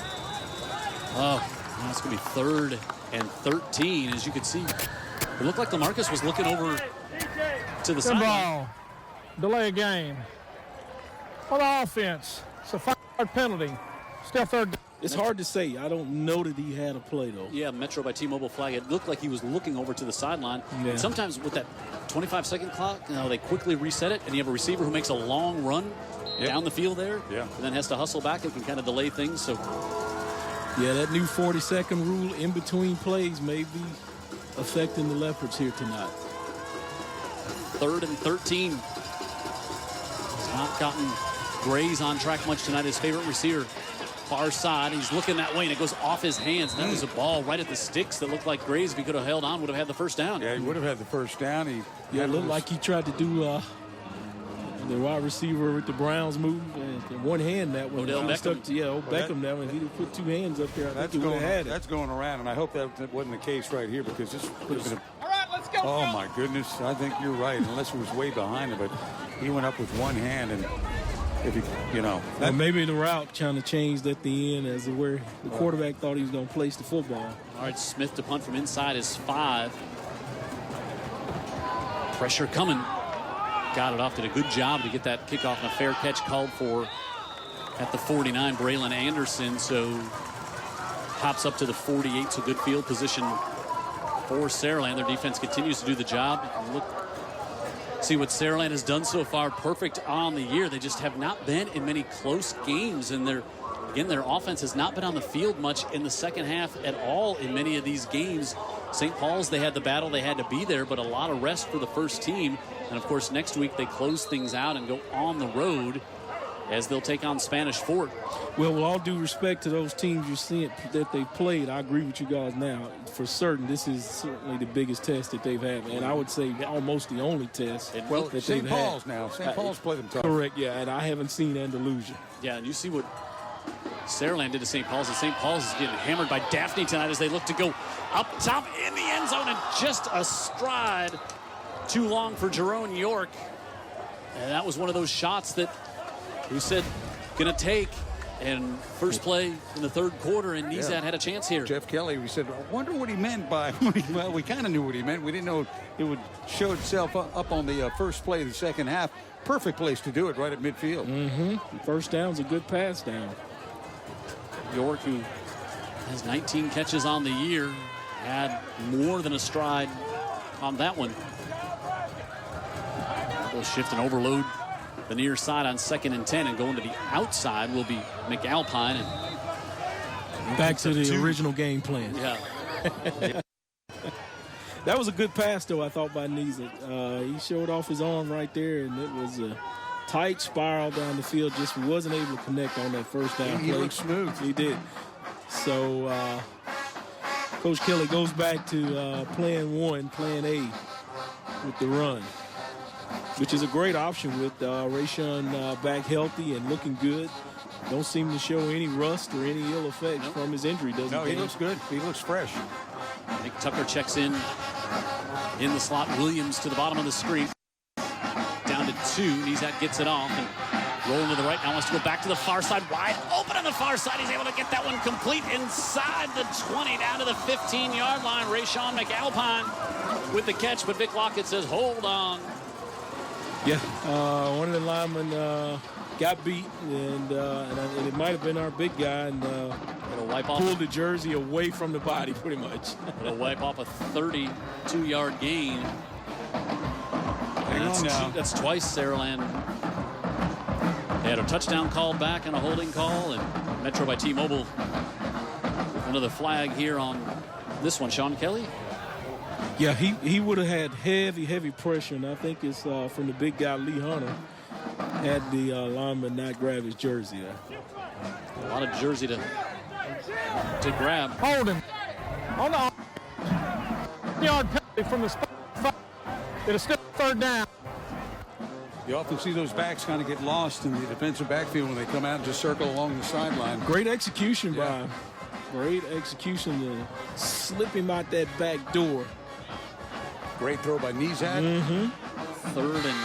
Oh, now it's going to be 3rd and 13. As you can see, it looked like LaMarcus was looking over to the sideline. Ball. Delay a game. On the offense, it's a 5-yard penalty. Still 3rd. It's hard to say. I don't know that he had a play, though. Yeah, Metro by T-Mobile flag. It looked like he was looking over to the sideline. Yeah. And sometimes with that 25-second clock, they quickly reset it, and you have a receiver who makes a long run down the field there, and then has to hustle back. It can kind of delay things. So, yeah, that new 40-second rule in between plays may be affecting the Leopards here tonight. 3rd and 13. He's not gotten Grays on track much tonight. His favorite receiver, far side. He's looking that way, and it goes off his hands. And that was a ball right at the sticks that looked like Grays, if he could have held on, would have had the first down. Yeah, he would have had the first down. It looked like he tried to do the wide receiver with the Browns move in one hand that one. Odell Beckham. Beckham that one. If he put 2 hands up there, that's going around, and I hope that wasn't the case right here, because this would have been All right, let's go. Oh, my goodness. I think you're right, unless it was way behind him, but he went up with one hand, and if he, maybe the route kind of changed at the end as to where the quarterback thought he was going to place the football. All right, Smith to punt from inside is 5. Pressure coming. Got it off. Did a good job to get that kickoff and a fair catch called for at the 49. Braylon Anderson, so hops up to the 48. So good field position for Saraland. Their defense continues to do the job. See what Saraland has done so far. Perfect on the year. They just have not been in many close games, and their offense has not been on the field much in the second half at all in many of these games. St. Paul's, they had the battle, they had to be there, but a lot of rest for the first team. And of course, next week they close things out and go on the road as they'll take on Spanish Fort. Well, with all due respect to those teams you're seeing that they've played, I agree with you guys now. For certain, this is certainly the biggest test that they've had, and I would say almost the only test that they've had. St. Paul's now. St. Paul's played them tough. Correct, yeah, and I haven't seen Andalusia. Yeah, and you see what Saraland did to St. Paul's, and St. Paul's is getting hammered by Daphne tonight as they look to go up top in the end zone, and just a stride too long for Jerome York. And that was one of those shots that we said gonna take. And first play in the 3rd quarter, and Nizat had a chance here. Jeff Kelly, we said, I wonder what he meant by, well, we kind of knew what he meant. We didn't know it would show itself up on the first play of the second half. Perfect place to do it, right at midfield. First down's a good pass down. York, who has 19 catches on the year, had more than a stride on that one. They'll shift and overload the near side on 2nd and 10, and going to the outside will be McAlpine. And back to the original game plan. Yeah. That was a good pass, though, I thought, by Nizat. He showed off his arm right there, and it was a tight spiral down the field. Just wasn't able to connect on that first down play. He looked smooth. He did. So Coach Kelly goes back to plan A with the run, which is a great option with Rayshon back healthy and looking good. Don't seem to show any rust or any ill effects from his injury, does he? No, he looks good. He looks fresh. Nick Tucker checks in the slot. Williams to the bottom of the screen. Down to 2. Nizat gets it off and rolling to the right. Now wants to go back to the far side. Wide open on the far side. He's able to get that one complete inside the 20 down to the 15-yard line. Rayshon McAlpine with the catch, but Vic Lockett says, hold on. Yeah, one of the linemen got beat, and it might have been our big guy, and pulled the jersey away from the body, pretty much. It'll wipe off a 32-yard gain. That's twice Saraland. They had a touchdown call back and a holding call, and Metro by T-Mobile with another flag here on this one. Sean Kelly? Yeah, he would have had heavy pressure, and I think it's from the big guy, Lee Hunter, had the lineman not grab his jersey there. A lot of jersey to grab. Hold him. On the yard penalty from the spot. It'll still 3rd down. You often see those backs kind of get lost in the defensive backfield when they come out and just circle along the sideline. Great execution, Brian. Great execution to slip him out that back door. Great throw by Nizad. Mm-hmm. 3rd and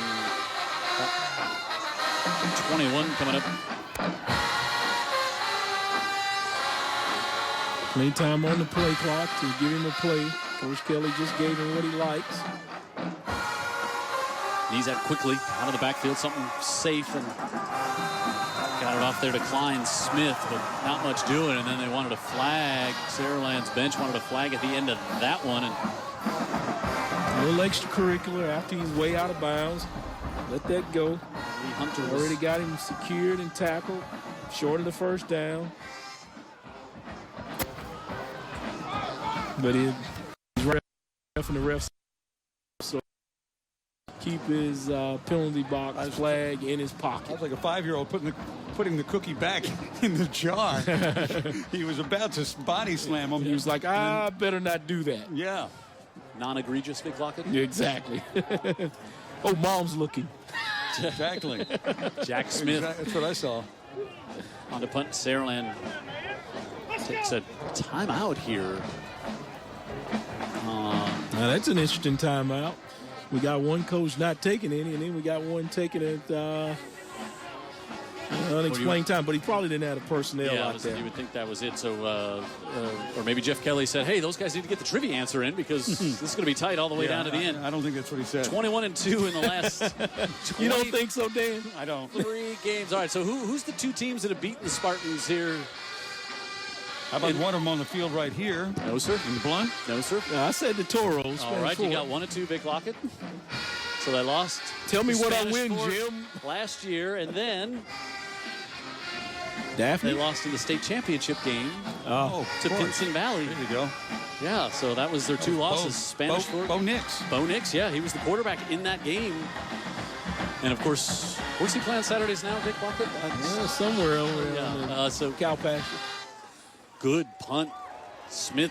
21 coming up. Plenty time on the play clock to give him a play. Coach Kelly just gave him what he likes. Nizad quickly out of the backfield, something safe, and got it off there to Klein Smith, but not much doing. And then they wanted a flag. Saraland's bench wanted a flag at the end of that one. And a little extracurricular after he's way out of bounds. Let that go. Hunter already got him secured and tackled. Short of the first down. But he's ref and the refs, so keep his penalty box flag in his pocket. I was like a 5-year-old putting the cookie back in the jar. He was about to body slam him. He was like, I better not do that. Yeah. Non-egregious, Vic Lockett? Yeah, exactly. Oh, mom's looking. Exactly. Jack Smith. That's what I saw. On to punt. Saraland takes a timeout here. Now that's an interesting timeout. We got one coach not taking any, and then we got one taking it unexplained time. But he probably didn't have the personnel out there. You would think that was it. So, or maybe Jeff Kelly said, "Hey, those guys need to get the trivia answer in because this is going to be tight all the way down to the end." I don't think that's what he said. 21-2 in the last. You don't think so, Dan? I don't. 3 games. All right. So who's the 2 teams that have beaten the Spartans here? How about one of them on the field right here? No, sir. In the Blount? No, sir. I said the Toros. All right, you got 1 or 2, Vic Lockett. So they lost. Tell me what I Spanish win, Fort Jim. Last year, and then Daphne. they lost in the state championship game to Pinson Valley. There you go. Yeah, so that was their 2 losses. Spanish Fort. Bo Nix. Bo Nix, yeah, he was the quarterback in that game. And of course, where's he playing Saturdays now, Vic Lockett? Somewhere over there. Yeah, so cow pasture. Good punt. Smith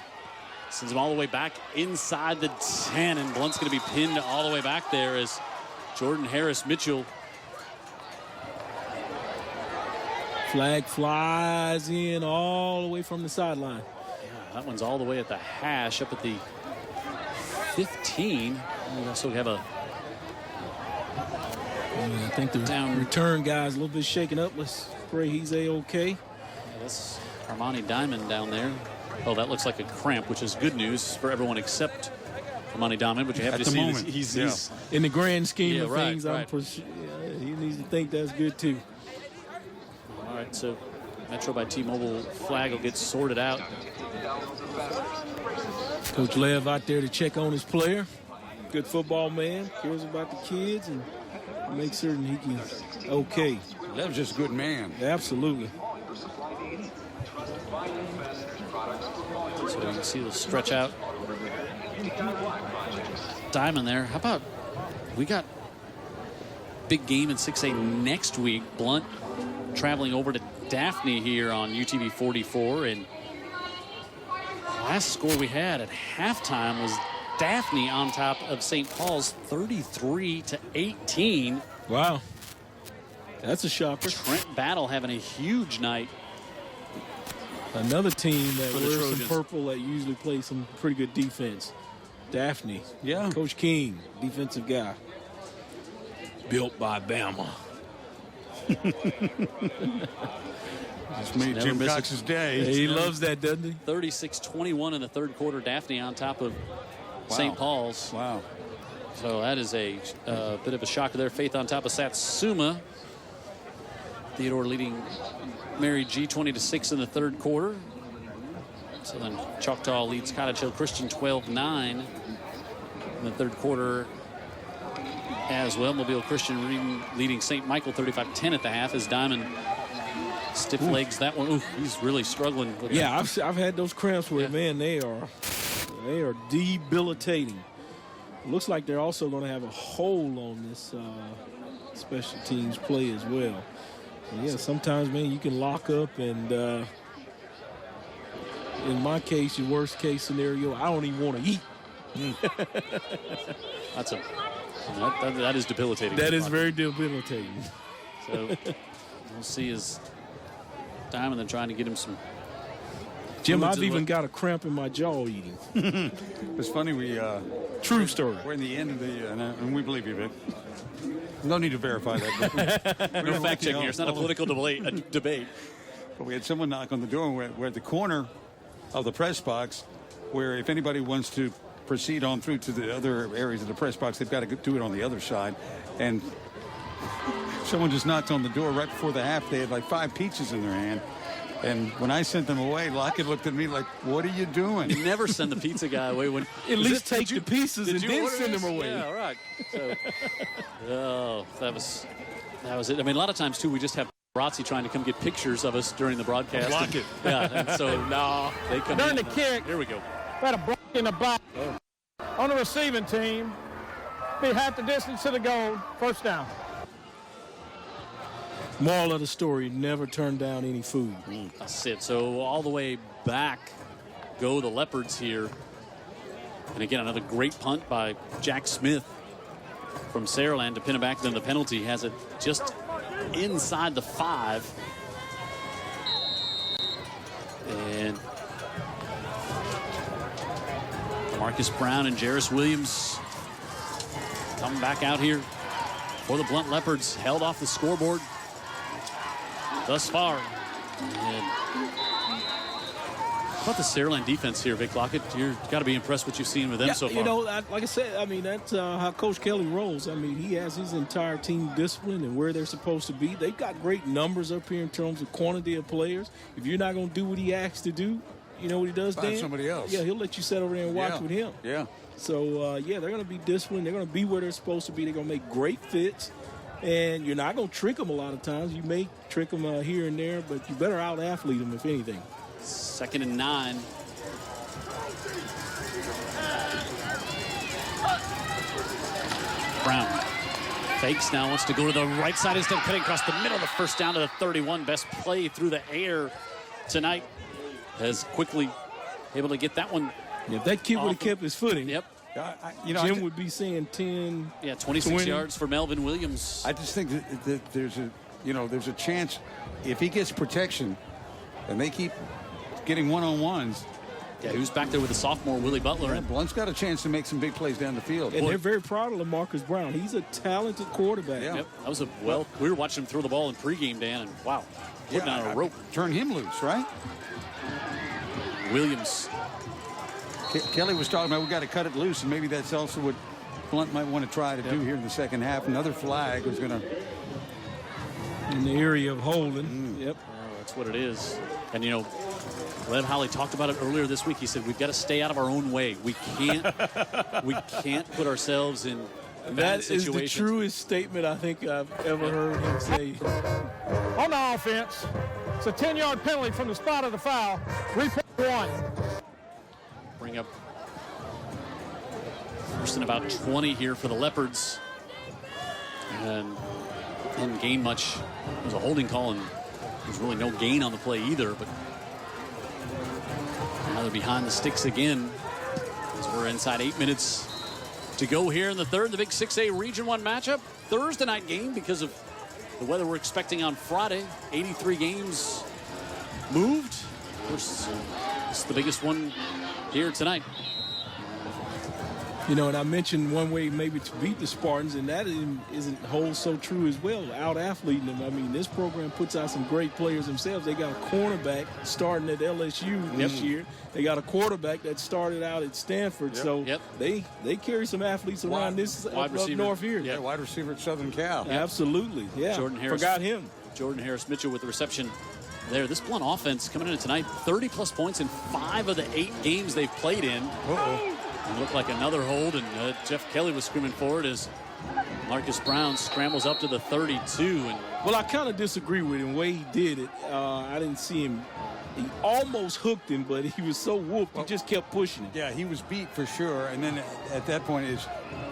sends him all the way back inside the 10, and Blount's going to be pinned all the way back there as Jordan Harris Mitchell. Flag flies in all the way from the sideline. Yeah, that one's all the way at the hash, up at the 15. We also have a I think the return guy's a little bit shaken up. Let's pray he's A-OK. That's Armani Diamond down there. Oh, that looks like a cramp, which is good news for everyone except Armani Diamond. But you have to see he's in the grand scheme of right, things. right. He needs to think that's good too. All right, so Metro by T-Mobile flag will get sorted out. Coach Lev out there to check on his player. Good football man, cares about the kids and make certain he can okay. Lev's just a good man. Absolutely. So you can see the stretch out. Diamond there. How about we got big game in 6A next week. Blount traveling over to Daphne here on UTV 44. And last score we had at halftime was Daphne on top of St. Paul's 33-18. Wow. That's a shocker. Trent Battle having a huge night. Another team that For the wears Trojans. some purple that usually plays some pretty good defense. Daphne. Yeah. Coach King, defensive guy. Built by Bama. Just made Never Jim misses. Cox's day. He loves that, doesn't he? 36-21 in the third quarter. Daphne on top of St. Paul's. Wow. So that is a bit of a shock there. Faith on top of Satsuma. Theodore leading Mary G 20-6 in the third quarter. So then Choctaw leads Cottage Hill Christian 12-9 in the third quarter as well. Mobile Christian leading St. Michael 35-10 at the half as Diamond stiff legs that one. Ooh, he's really struggling with Yeah, I've had those cramps where, man, they are debilitating. It looks like they're also going to have a hold on this special teams play as well. So, yeah, sometimes, man, you can lock up and in my case, your worst case scenario, I don't even want to eat. That's a That is debilitating. That is very debilitating. So we'll see his time and then trying to get him some. Jim, I've even got a cramp in my jaw eating. It's funny. True story. We're in the end of the, and we believe you, Vic. No need to verify that. No fact checking here. It's not a political debate. But we had someone knock on the door. We're at the corner of the press box, where if anybody wants to proceed on through to the other areas of the press box, they've got to do it on the other side. And someone just knocked on the door right before the half. They had like 5 pizzas in their hand. And when I sent them away, Lockett looked at me like, what are you doing? You never send the pizza guy away. At least take the pieces and then send them away. Yeah, all right. So, that was it. I mean, a lot of times, too, we just have Razzi trying to come get pictures of us during the broadcast. Lockett. Yeah, and so they come During in. the kick. Here we go. We had a block in the box. On the receiving team, be half the distance to the goal, first down. Moral of the story, never turn down any food. That's it. So all the way back go the Leopards here. And again, another great punt by Jack Smith from Saraland to pin it back. Then the penalty has it just inside the 5. And Marcus Brown and Jairus Williams come back out here for the Blount Leopards. Held off the scoreboard thus far. And how about the Saraland defense here, Vic Lockett? You've got to be impressed with what you've seen with them so far. You know, like I said, I mean, that's how Coach Kelly rolls. I mean, he has his entire team disciplined and where they're supposed to be. They've got great numbers up here in terms of quantity of players. If you're not going to do what he asks to do, you know what he does, Find Dan? somebody else. Yeah, he'll let you sit over there and watch with him. Yeah. So, they're going to be disciplined. They're going to be where they're supposed to be. They're going to make great fits. And you're not going to trick them a lot of times. You may trick them here and there, but you better out-athlete them, if anything. 2nd and 9. Brown fakes now, wants to go to the right side instead of cutting across the middle. The first down to the 31. Best play through the air tonight. Has quickly able to get that one. If that kid would have kept his footing. Yep. Jim would be saying 10. Yeah, 26 20. yards for Melvin Williams. I just think that there's a chance if he gets protection and they keep getting one-on-ones. Yeah, who's back there with the sophomore Willie Butler? And Blount's got a chance to make some big plays down the field. And they're very proud of Marcus Brown. He's a talented quarterback. Yeah. Yep, that was we were watching him throw the ball in pregame, Dan, and wow, putting on a rope. Turn him loose, right? Williams. Kelly was talking about we got to cut it loose, and maybe that's also what Blount might want to try to do here in the second half. Another flag was going to. In the area of holding. Yep. Oh, that's what it is. And, you know, Lev Holly talked about it earlier this week. He said we've got to stay out of our own way. We can't put ourselves in bad situations. That is the truest statement I think I've ever heard him say. On the offense, it's a 10-yard penalty from the spot of the foul. 3.1. Bring up first and about 20 here for the Leopards. And didn't gain much. It was a holding call, and there's really no gain on the play either. But now they're behind the sticks again as we're inside 8 minutes to go here in the third. The big 6A Region 1 matchup. Thursday night game because of the weather we're expecting on Friday. 83 games moved. Of course, this is the biggest one here tonight. You know, and I mentioned one way maybe to beat the Spartans, and that isn't hold so true as well, out-athleting them. I mean, this program puts out some great players themselves. They got a cornerback starting at LSU this year. They got a quarterback that started out at Stanford. So they carry some athletes around this up north here. Yeah, wide receiver at Southern Cal. Absolutely, yeah. Jordan Harris. Forgot him. Jordan Harris-Mitchell with the reception there. This Blount offense coming in tonight, 30-plus points in 5 of the 8 games they've played in. It looked like another hold, and Jeff Kelly was screaming forward as Marcus Brown scrambles up to the 32. And well, I kind of disagree with him the way he did it. I didn't see him. He almost hooked him, but he was so whooped, he just kept pushing him. Yeah, he was beat for sure. And then at that point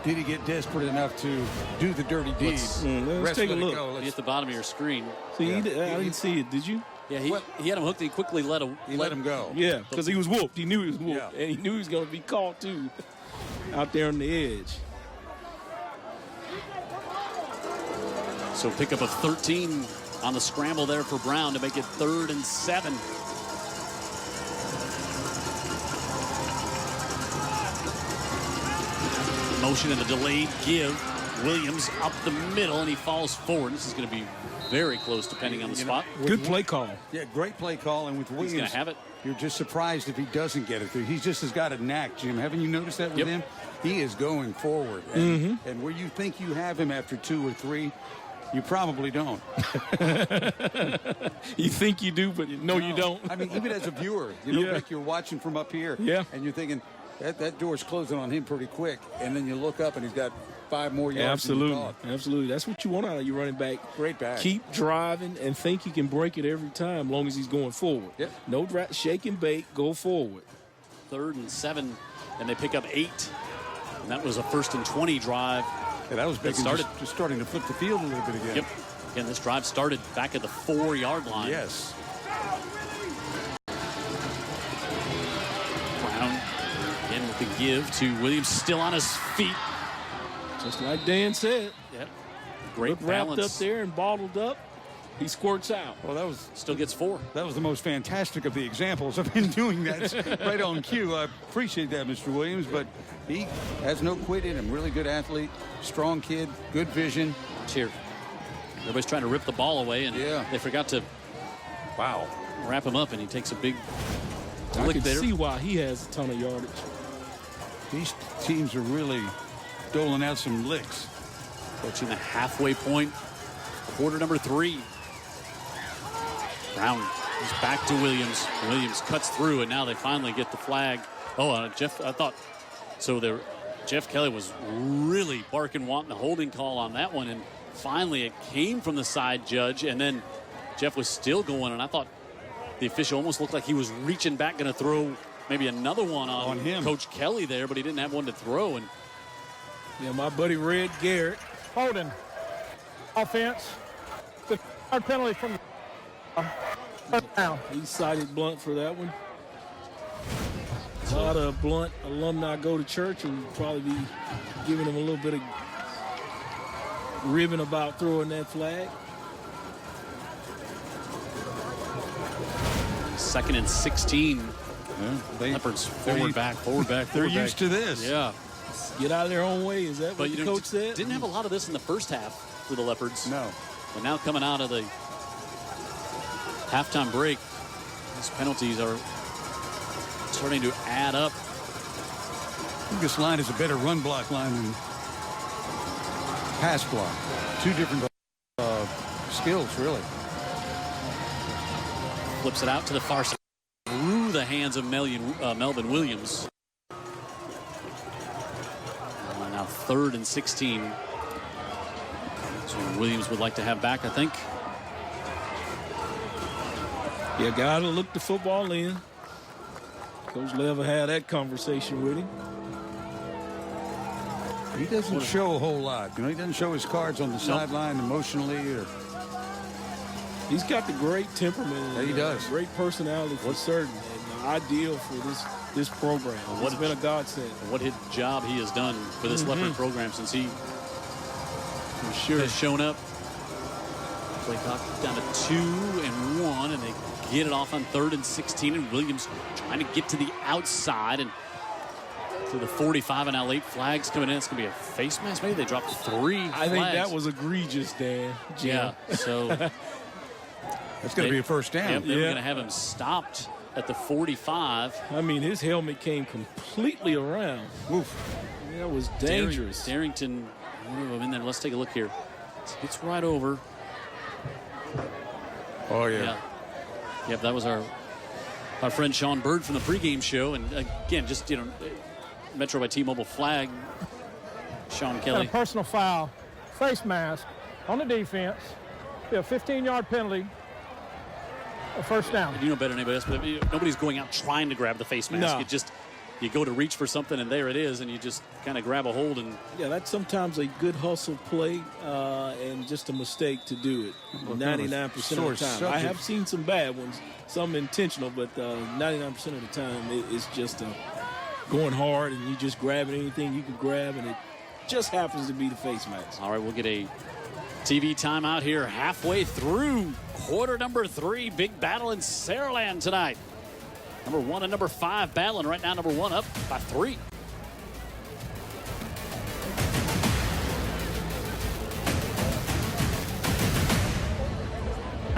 did he get desperate enough to do the dirty deed? Let's take a look. Be at the bottom of your screen. See, I didn't see it. Did you? Yeah, he had him hooked. He quickly let him go. Yeah, because he was whooped. He knew he was whooped, and he knew he was going to be caught too, out there on the edge. So pickup of 13 on the scramble there for Brown to make it 3rd and 7. Motion and a delayed give. Williams up the middle, and he falls forward. This is going to be very close depending on the spot. Good play call. Yeah, great play call. And with Williams, he's going to have it. You're just surprised if he doesn't get it. He just has got a knack, Jim. Haven't you noticed that with him? He is going forward. And, and where you think you have him after 2 or 3, you probably don't. You think you do, but no, you don't. I mean, even as a viewer, you know, Rick, you're watching from up here. Yeah. And you're thinking, that door's closing on him pretty quick. And then you look up and he's got 5 more yards. Absolutely. That's what you want out of your running back. Great back. Keep driving and think he can break it every time, as long as he's going forward. Yep. No shake and bake. Go forward. 3rd and 7, and they pick up 8. And that was a 1st and 20 drive. Yeah, that was big. Started just starting to flip the field a little bit again. Yep. Again, this drive started back at the 4-yard line. Yes. Brown again with the give to Williams, still on his feet. Just like Dan said. Yep. Great wrapped balance up there and bottled up. He squirts out. Well, that was still gets 4. That was the most fantastic of the examples. I've been doing that right on cue. I appreciate that, Mr. Williams, but he has no quit in him. Really good athlete, strong kid, good vision. Cheer. Everybody's trying to rip the ball away, and they forgot to wrap him up, and he takes a big I lick can there. see why he has a ton of yardage. These teams are really doling out some licks. Approaching the halfway point. Quarter number 3. Brown is back to Williams. Williams cuts through, and now they finally get the flag. Jeff, I thought, so there, Jeff Kelly was really barking, wanting a holding call on that one, and finally it came from the side judge, and then Jeff was still going, and I thought the official almost looked like he was reaching back, going to throw maybe another one on him. Coach Kelly there, but he didn't have one to throw. And yeah, my buddy Red Garrett. Holding. Offense. The penalty from the down. He cited Blount for that one. A lot of Blount alumni go to church and probably be giving him a little bit of ribbon about throwing that flag. 2nd and 16. Yeah, Leopards forward back. They're used to this. Yeah. Get out of their own way. Is that what the coach said? Didn't have a lot of this in the first half for the Leopards. No. But now coming out of the halftime break, these penalties are starting to add up. I think this line is a better run block line than pass block. 2 different skills, really. Flips it out to the far side through the hands of Melvin Williams. Now 3rd and 16. So Williams would like to have back, I think. You got to look the football in. Coach Lever had that conversation with him. He doesn't show a whole lot. You know, he doesn't show his cards on the sideline emotionally. He's got the great temperament. Yeah, he does. Great personality for certain. And ideal for this program. It's been a godsend. What a job he has done for this Leopard program since he has shown up. Play clock down to 2 and 1, and they get it off on 3rd and 16, and Williams trying to get to the outside and to the 45, and now late flags coming in. It's going to be a face mask. Maybe they dropped 3 flags. I think that was egregious, Dan. Jim. Yeah, so that's going to be a first down. Yep, they were going to have him stopped at the 45. I mean, his helmet came completely around. Oof. That was dangerous. Darrington, and then let's take a look here. It's right over. Oh, yeah. Yep, that was our friend Sean Bird from the pregame show. And again, just, Metro by T-Mobile flag. Sean Kelly. And a personal foul, face mask on the defense. Be a 15-yard penalty. A first down. You know better than anybody else, but nobody's going out trying to grab the face mask. No. You go to reach for something, and there it is, and you just kind of grab a hold. And yeah, that's sometimes a good hustle play and just a mistake to do it. 99% of the time. I have seen some bad ones, some intentional, but 99% of the time it's just going hard, and you just grabbing anything you can grab, and it just happens to be the face mask. All right, we'll get a TV timeout here halfway through quarter number 3. Big battle in Saraland tonight. Number 1 and number 5 battling right now. Number 1 up by 3.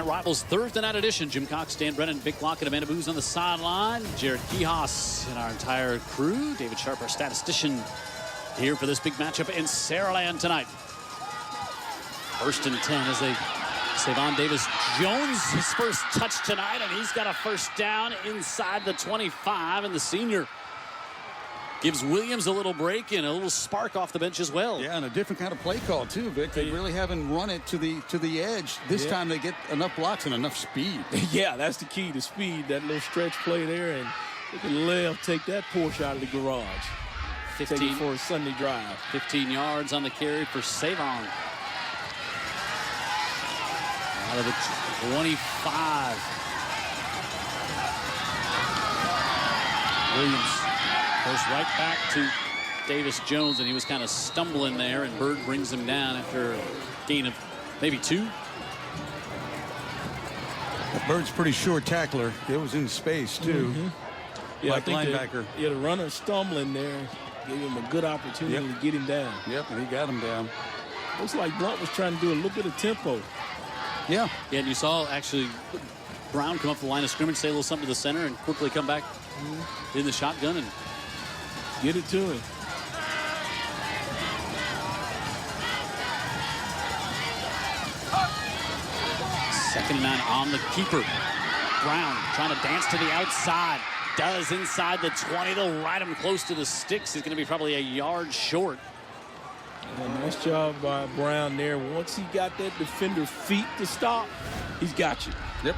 Rivals Thursday night edition. Jim Cox, Dan Brennan, Vic Lockett, Amanda Booz on the sideline. Jared Kihas and our entire crew. David Sharp, our statistician, here for this big matchup in Saraland tonight. 1st and 10 as they Savon Davis-Jones, his first touch tonight, and he's got a first down inside the 25, and the senior gives Williams a little break and a little spark off the bench as well. Yeah, and a different kind of play call too, Vic. They really haven't run it to the edge. This time they get enough blocks and enough speed. Yeah, that's the key, the speed. That little stretch play there, and they can left take that Porsche out of the garage. 15 take it for a Sunday drive. 15 yards on the carry for Savon. Out of the 25. Williams goes right back to Davis-Jones, and he was kind of stumbling there, and Bird brings him down after a gain of maybe 2. Bird's pretty short tackler. It was in space, too. Yeah, like linebacker. The runner stumbling there gave him a good opportunity to get him down. Yep, and he got him down. Looks like Blount was trying to do a little bit of tempo. Yeah, and you saw actually Brown come up the line of scrimmage, say a little something to the center, and quickly come back in the shotgun and get it to him. Second and 9 on the keeper. Brown trying to dance to the outside. Does inside the 20. They'll ride him close to the sticks. He's going to be probably a yard short. And nice job by Brown there. Once he got that defender feet to stop, he's got you. Yep.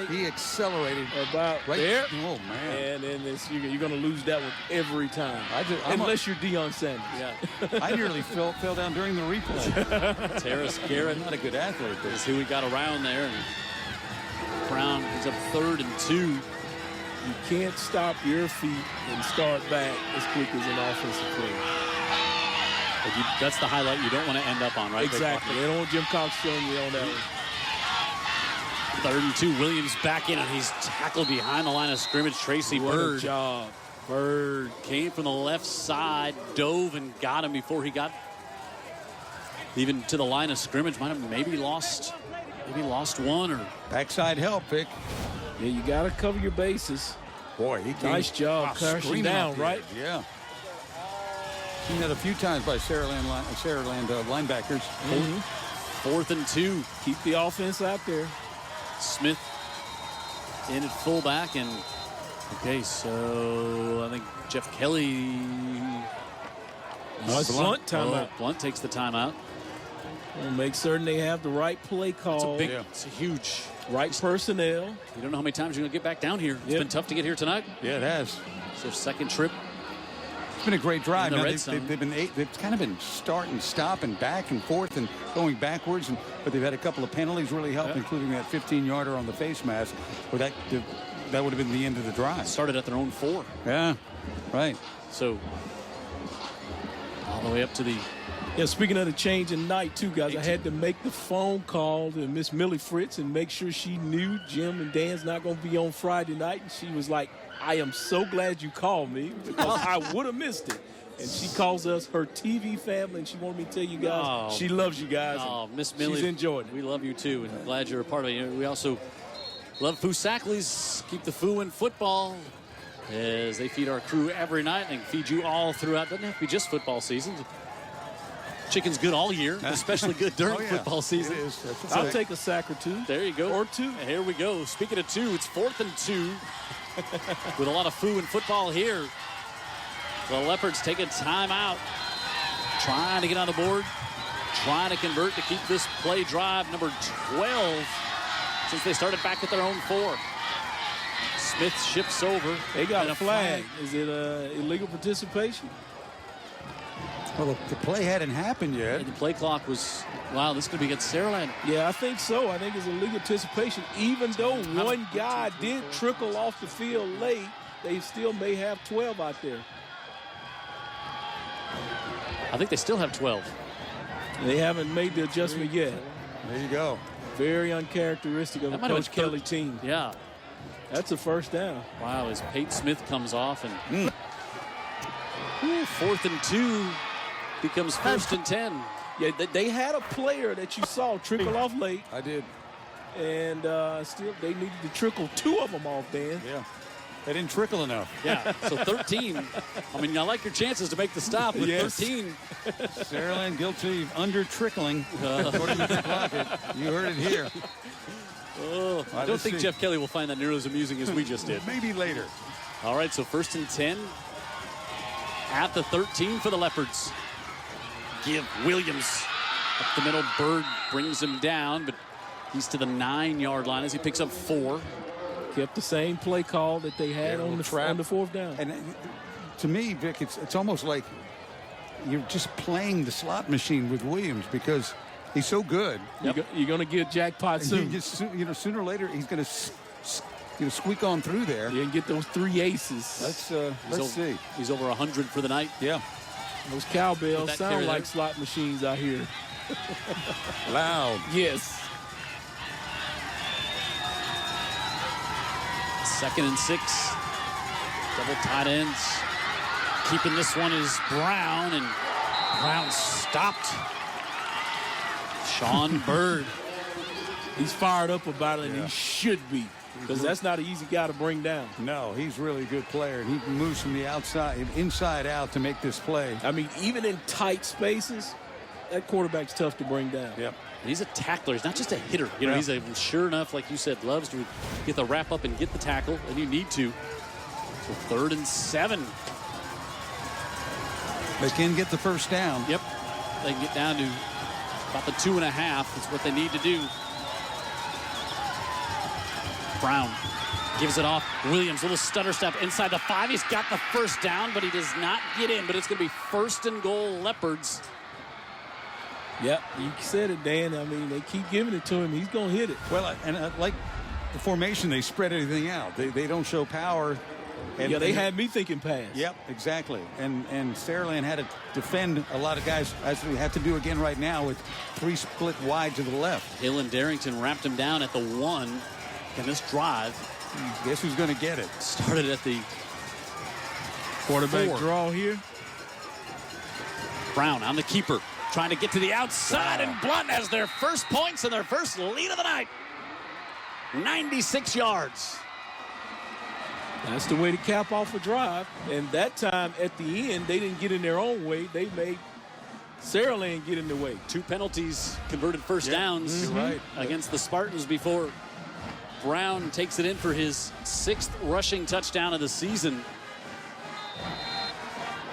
He accelerated about right there. Oh, man. And then you're going to lose that one every time. Unless you're Deion Sanders. Yeah. I nearly fell down during the replay. Terrace Garrett, not a good athlete, but is who we got around there. And Brown is up 3rd and 2. You can't stop your feet and start back as quick as an offensive player. That's the highlight you don't want to end up on, right? Exactly. They don't want Jim Cox showing you on that one. 3rd and 2. Williams back in, and he's tackled behind the line of scrimmage. Tracy Bird. Good job. Bird came from the left side, dove and got him before he got even to the line of scrimmage. Might have maybe lost one or backside help, Vic. Yeah, you got to cover your bases. Boy, nice job crashing down, right? Yeah. Seen that a few times by Saraland linebackers. 4th and 2. Keep the offense out there. Smith in at fullback, and okay, so I think Jeff Kelly. Blount timeout. Blount takes the timeout. We'll make certain they have the right play call. It's a huge right personnel. You don't know how many times you're going to get back down here. It's been tough to get here tonight. Yeah, it has. It's their second trip. It's been a great drive. Now, they've kind of been start and stop and back and forth and going backwards, but they've had a couple of penalties really helped, including that 15-yarder on the face mask. But that would have been the end of the drive. Started at their own 4. Yeah, right. So all the way up to the. Yeah, speaking of the change in night, too, guys, I had to make the phone call to Miss Millie Fritz and make sure she knew Jim and Dan's not going to be on Friday night. And she was like, I am so glad you called me because I would have missed it. And she calls us her TV family, and she wanted me to tell you guys she loves you guys. Oh, Miss Millie, she's enjoyed it. We love you, too, and glad you're a part of it. We also love Foosackleys. Keep the Foo in football as they feed our crew every night and feed you all throughout. Doesn't have to be just football season. Chicken's good all year, especially good during football season. It is. I'll take a sack or 2. There you go. Or 2. And here we go. Speaking of 2, it's 4th and 2 with a lot of Foo in football here. The Leopards take a timeout, trying to get on the board, trying to convert to keep this play drive number 12 since they started back at their own 4. Smith shifts over. They got a flag. Is it illegal participation? Well, the play hadn't happened yet. And the play clock was, wow, this could be against Saraland. Yeah, I think so. I think it's illegal participation. Even though one guy did trickle off the field late, they still may have 12 out there. I think they still have 12. They haven't made the adjustment yet. There you go. Very uncharacteristic of a Coach Kelly team. Yeah. That's a first down. Wow, as Peyton Smith comes off and 4th and 2 becomes 1st and 10. Yeah, they had a player that you saw trickle off late. I did. And still, they needed to trickle 2 of them off, Dan. Yeah. They didn't trickle enough. Yeah, so 13. I mean, I like your chances to make the stop with 13. Saraland guilty of under-trickling, according to the pocket. You heard it here. Oh, I don't think Jeff Kelly will find that near as amusing as we just did. Maybe later. All right, so 1st and 10 at the 13 for the Leopards. Give Williams up the middle. Bird brings him down, but he's to the 9-yard line as he picks up 4. Kept the same play call that they had on the 4th down. And to me, Vic, it's almost like you're just playing the slot machine with Williams because he's so good. Yep. You're going to get jackpot soon. Sooner or later, he's going to squeak on through there. Yeah, and get those 3 aces. Let's see. He's over 100 for the night. Yeah. Those cowbells sound like slot machines out here. Loud. Yes. 2nd and 6. Double tight ends. Keeping this one is Brown, and Brown stopped. Sean Bird. He's fired up about it, and he should be, because that's not an easy guy to bring down. No, he's really a good player. He moves from the inside out to make this play. I mean, even in tight spaces, that quarterback's tough to bring down. Yep. He's a tackler. He's not just a hitter. You know, he's sure enough, like you said, loves to get the wrap up and get the tackle, and you need to. So 3rd and 7. They can get the first down. Yep. They can get down to about the 2.5. That's what they need to do. Brown gives it off. Williams, little stutter step inside the 5. He's got the first down, but he does not get in. But it's going to be 1st and goal, Leopards. Yep, you said it, Dan. I mean, they keep giving it to him. He's going to hit it. Well, and like the formation, they spread everything out. They don't show power. And they had me thinking pass. Yep, exactly. And Saraland had to defend a lot of guys, as we have to do again right now, with 3 split wide to the left. Hill and Darrington wrapped him down at the 1. And this drive, guess who's going to get it? Started at the quarterback 4. draw here. Brown on the keeper, trying to get to the outside, and Blount has their first points and their first lead of the night. 96 yards. That's the way to cap off a drive. And that time at the end, they didn't get in their own way. They made Saraland get in the way. 2 penalties, converted first downs against the Spartans before Brown takes it in for his 6th rushing touchdown of the season.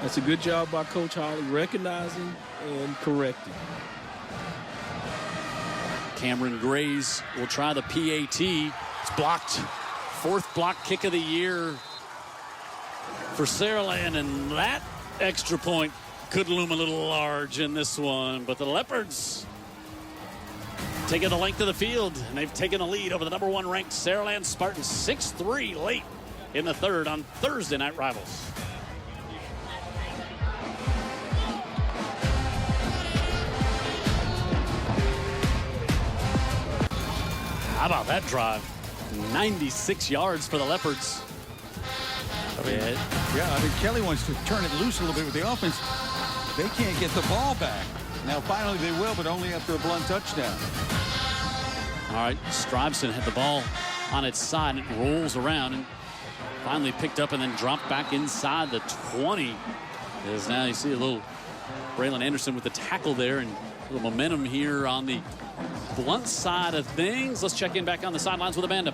That's a good job by Coach Holly, recognizing and correcting. Cameron Grays will try the PAT. It's blocked. 4th block kick of the year for Saraland, and that extra point could loom a little large in this one. But the Leopards taking the length of the field, and they've taken the lead over the number 1 ranked Saraland Spartans 6-3 late in the 3rd on Thursday Night Rivals. How about that drive? 96 yards for the Leopards. I mean, Kelly wants to turn it loose a little bit with the offense. They can't get the ball back. Now, finally, they will, but only after a Blount touchdown. All right, Stuyvesant had the ball on its side. It rolls around and finally picked up and then dropped back inside the 20. As now you see a little Braylon Anderson with the tackle there, and a little momentum here on the Blount side of things. Let's check in back on the sidelines with Amanda.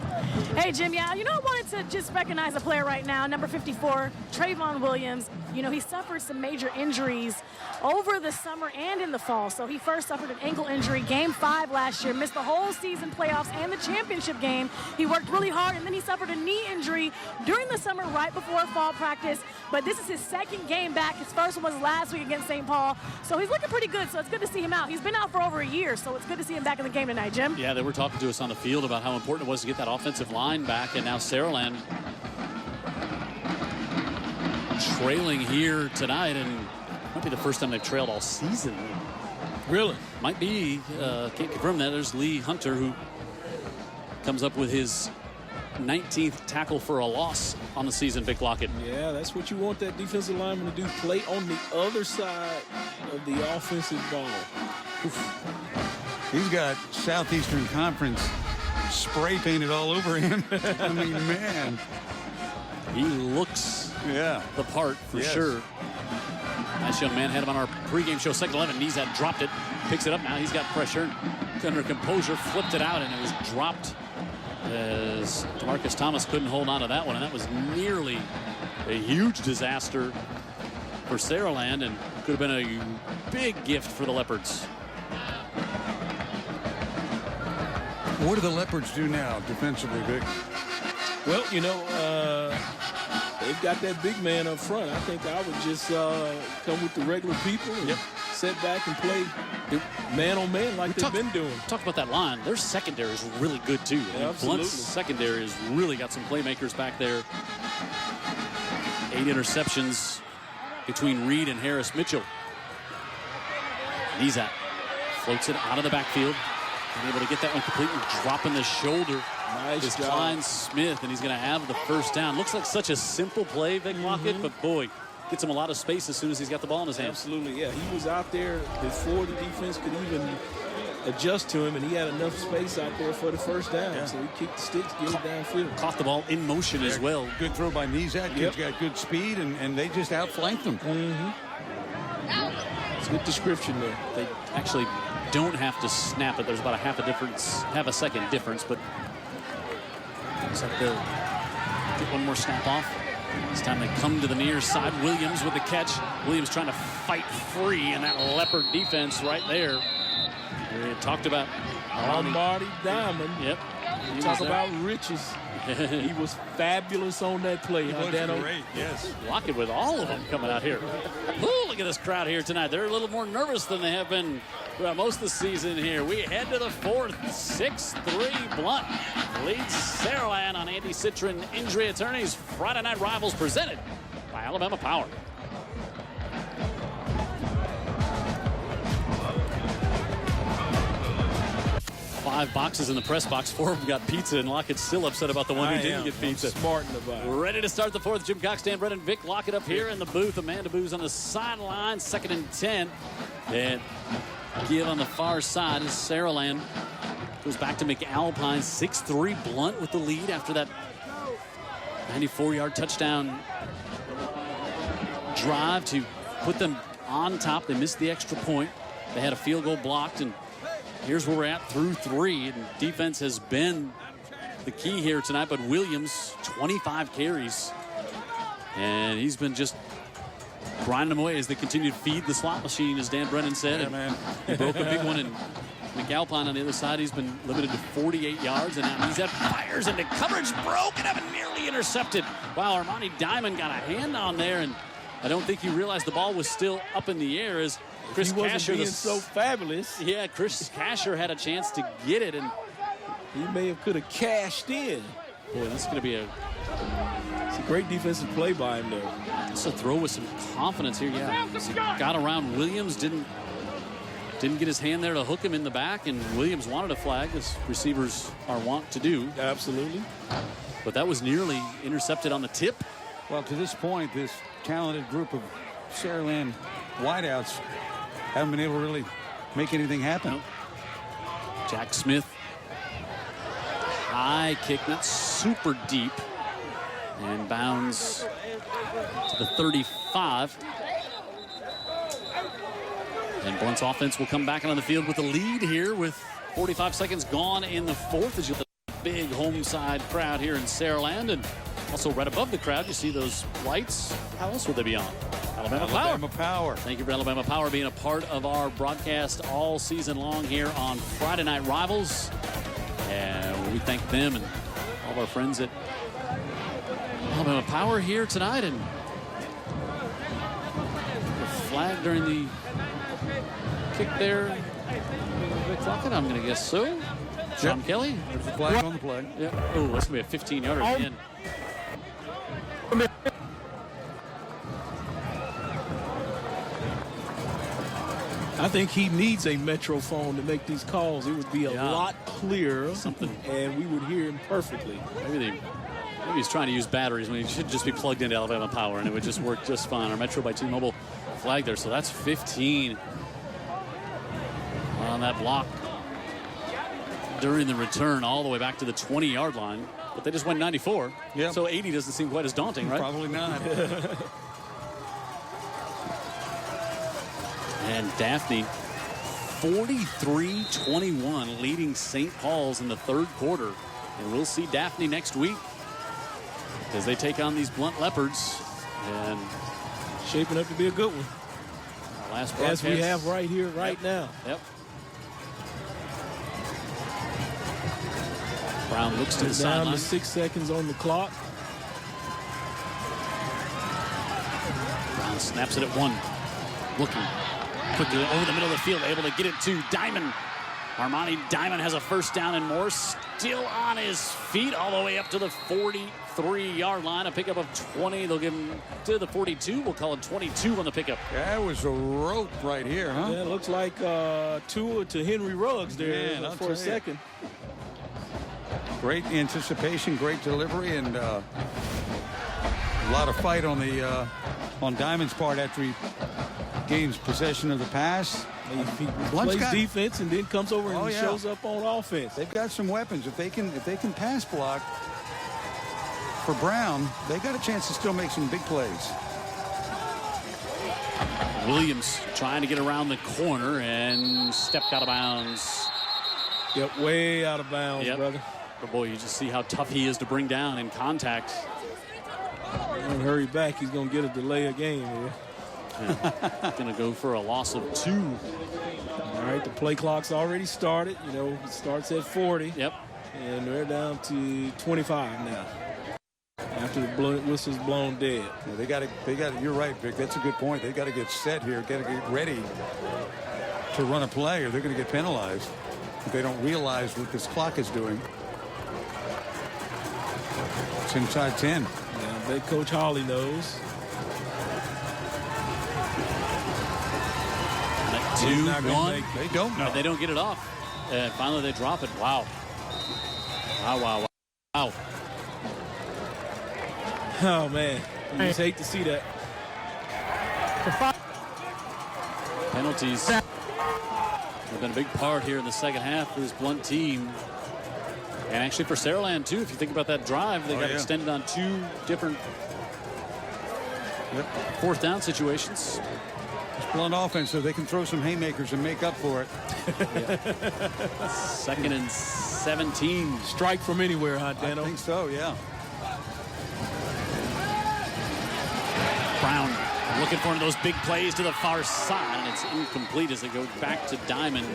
Hey, Jim, I wanted to just recognize a player right now, number 54, Trayvon Williams. He suffered some major injuries over the summer and in the fall. So he first suffered an ankle injury, game 5 last year, missed the whole season playoffs and the championship game. He worked really hard, and then he suffered a knee injury during the summer right before fall practice. But this is his 2nd game back. His first one was last week against St. Paul. So he's looking pretty good, so it's good to see him out. He's been out for over a year, so it's good to see him back in the game tonight, Jim. Yeah, they were talking to us on the field about how important it was to get that offensive line back, and now Saraland trailing here tonight, and might be the first time they've trailed all season. Really? Might be. Can't confirm that. There's Lee Hunter, who comes up with his 19th tackle for a loss on the season, Vic Lockett. Yeah, that's what you want that defensive lineman to do. Play on the other side of the offensive ball. He's got Southeastern Conference spray painted all over him. I mean, man. He looks the part for sure. Nice young man. Had him on our pregame show. Second 11. Nizat dropped it. Picks it up now. He's got pressure. Under composure. Flipped it out, and it was dropped as Demarcus Thomas couldn't hold on to that one. And that was nearly a huge disaster for Saraland, and could have been a big gift for the Leopards. What do the Leopards do now defensively, Vic? Well, you know, they've got that big man up front. I think I would just come with the regular people and sit back and play man on man like they've been doing. Talk about that line. Their secondary is really good too. Yeah, Blount's secondary has really got some playmakers back there. 8 interceptions between Reed and Harris Mitchell. Nizat floats it out of the backfield. And able to get that one complete and dropping the shoulder. Nice is job. Klein Smith, and he's going to have the first down. Looks like such a simple play, Vic Lockett, but boy, gets him a lot of space as soon as he's got the ball in his hands. Absolutely, yeah. He was out there before the defense could even adjust to him, and he had enough space out there for the first down. Yeah. So he kicked the sticks, get it downfield. Caught the ball in motion as well. Good throw by Nizat. Kid's got good speed, and they just outflanked him. It's a good description there. They actually don't have to snap it. There's about half a second difference, but looks like they'll get one more snap off. This time they come to the near side. Williams with the catch. Williams trying to fight free in that Leopard defense right there. We talked about Lombardi Diamond. Yep. You talk about riches. He was fabulous on that play. He was great, yes. Lockett with all of them coming out here. Ooh, look at this crowd here tonight. They're a little more nervous than they have been throughout most of the season here. We head to the fourth. 6-3 Blount leads Saraland on Andy Citron Injury Attorneys. Friday Night Rivals presented by Alabama Power. Five boxes in the press box. 4 of them got pizza, and Lockett's still upset about the one who didn't get pizza. Spartan about it. Ready to start the fourth. Jim Cox, Dan Brennan, Vic Lockett up here in the booth. Amanda Boo's on the sideline. 2nd and 10. And Gill on the far side as Saraland goes back to McAlpine. 6-3 Blount with the lead after that 94-yard touchdown drive to put them on top. They missed the extra point. They had a field goal blocked, and here's where we're at through 3. And defense has been the key here tonight, but Williams, 25 carries. And he's been just grinding them away as they continue to feed the slot machine, as Dan Brennan said. Yeah, man. He broke a big one, and McAlpine on the other side, he's been limited to 48 yards, and now he's at fires into coverage, broken up and nearly intercepted. Wow, Armani Diamond got a hand on there, and I don't think he realized the ball was still up in the air as Chris he wasn't Casher, being so fabulous. Yeah, Chris Casher had a chance to get it, and he may have could have cashed in. Boy, this is going to be it's a great defensive play by him there. It's a throw with some confidence here. Yeah, he got around Williams, didn't get his hand there to hook him in the back, and Williams wanted a flag, as receivers are wont to do. Absolutely. But that was nearly intercepted on the tip. Well, to this point, this talented group of Saraland wideouts haven't been able to really make anything happen. Nope. Jack Smith. High kick, not super deep. And bounds to the 35. And Blount's offense will come back on the field with a lead here with 45 seconds gone in the fourth. As you have the big home side crowd here in Saraland. And also right above the crowd, you see those lights. How else would they be on? Alabama Power. Thank you for Alabama Power being a part of our broadcast all season long here on Friday Night Rivals. And we thank them and all of our friends at Alabama Power here tonight. And the flag during the kick there. Vic Lockett, I'm going to guess so. Sean Kelly. There's the flag on the play. Yeah. Oh, that's going to be a 15-yarder again. I think he needs a Metrophone to make these calls. It would be a lot clearer, and we would hear him perfectly. Maybe he's trying to use batteries when he should just be plugged into Alabama Power, and it would just work just fine. Our Metro by T-Mobile flag there, so that's 15 on that block during the return all the way back to the 20-yard line. But they just went 94, so 80 doesn't seem quite as daunting, right? Probably not. And Daphne, 43-21, leading St. Paul's in the third quarter. And we'll see Daphne next week as they take on these Blount Leopards. And shaping up to be a good one. Last broadcast. As we have right here, right now. Yep. Brown looks to the sideline. Down to 6 seconds on the clock. Brown snaps it at 1. Looking quickly over the middle of the field, able to get it to Diamond. Armani Diamond has a first down and more. Still on his feet all the way up to the 43-yard line. A pickup of 20. They'll give him to the 42. We'll call it 22 on the pickup. That was a rope right here, huh? Yeah, it looks like Tua to Henry Ruggs there for a second. Great anticipation, great delivery, and a lot of fight on the on Diamond's part after he gains possession of the pass. He plays defense and then comes over and shows up on offense. They've got some weapons. If they can pass block for Brown, they got a chance to still make some big plays. Williams trying to get around the corner and stepped out of bounds. Yep, way out of bounds, brother. But boy, you just see how tough he is to bring down in contact. Don't hurry back. He's going to get a delay of game here. Going to go for a loss of 2. All right, the play clock's already started. You know, it starts at 40. Yep. And they're down to 25 now. After the whistle's blown dead. Yeah, they got to. You're right, Vic. That's a good point. They got to get set here. Got to get ready to run a play, or they're going to get penalized if they don't realize what this clock is doing. It's inside 10. Yeah, I bet Coach Hawley knows. 2-1. They don't know. They don't get it off. And finally they drop it. Wow. Wow. Oh, man. You just hate to see that. Penalties have been a big part here in the second half for this Blount team. And actually for Saraland, too, if you think about that drive, they got extended on 2 different fourth down situations. Blount offense, so they can throw some haymakers and make up for it. 2nd and 17. Strike from anywhere, huh, Dano? I think so, yeah. Brown looking for one of those big plays to the far side, and it's incomplete as it goes back to Diamond.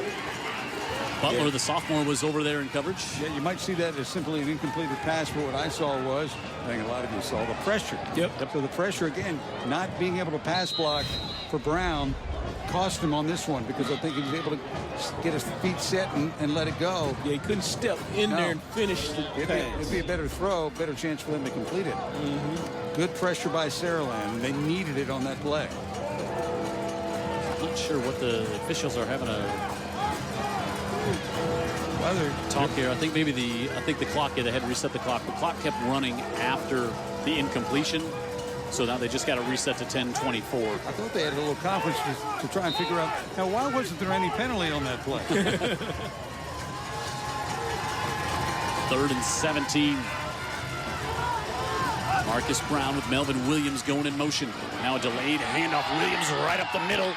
Butler, the sophomore, was over there in coverage. Yeah, you might see that as simply an incompleted pass, but what I saw was, I think a lot of you saw, the pressure. Yep. So the pressure, again, not being able to pass block for Brown cost him on this one, because I think he was able to get his feet set and let it go. Yeah, he couldn't step in there and finish the pass. It'd be a better throw, better chance for them to complete it. Good pressure by Saraland. They needed it on that play. Not sure what the officials are having a talk here. I think maybe the clock, they had to reset the clock. The clock kept running after the incompletion, so now they just got to reset to 10:24. I thought they had a little conference to try and figure out, now why wasn't there any penalty on that play? 3rd and 17. Marcus Brown with Melvin Williams going in motion. Now a delayed handoff. Williams right up the middle.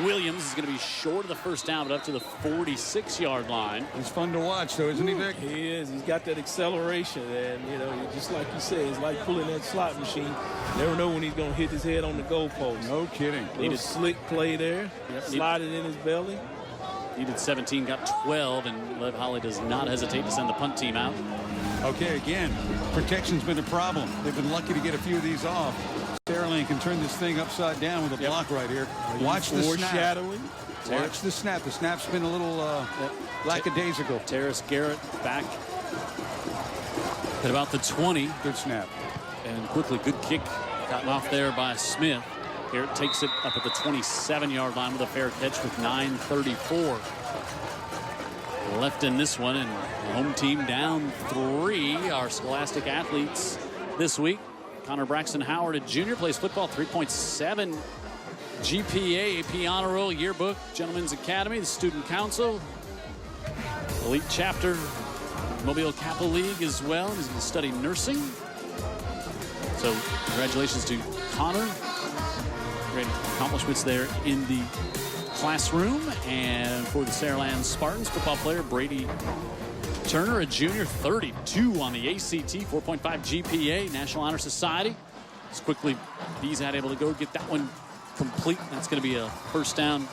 Williams is going to be short of the first down, but up to the 46-yard line. He's fun to watch, though, isn't he, Vic? He is. He's got that acceleration, and, you know, just like you said, it's like pulling that slot machine. You never know when he's going to hit his head on the goalpost. No kidding. Needed a slick play there. Slide it in his belly. Needed 17, got 12, and Lev Holly does not hesitate to send the punt team out. Okay, again, protection's been a problem. They've been lucky to get a few of these off. Saraland can turn this thing upside down with a block right here. Watch the snap. Watch the snap. The snap's been a little lackadaisical. Terrace Garrett back at about the 20. Good snap. And quickly, good kick gotten off there by Smith. Garrett takes it up at the 27-yard line with a fair catch with 9:34 left in this one, and the home team down 3. Our Scholastic athletes this week. Connor Braxton Howard, a junior, plays football, 3.7 GPA, AP Honor Roll, Yearbook, Gentlemen's Academy, the Student Council, Elite Chapter, Mobile Kappa League as well. He's going to study nursing. So congratulations to Connor. Great accomplishments there in the classroom. And for the Saraland Spartans, football player Brady Turner, a junior, 32 on the ACT, 4.5 GPA, National Honor Society. As quickly he's able to go get that one complete. That's going to be a first down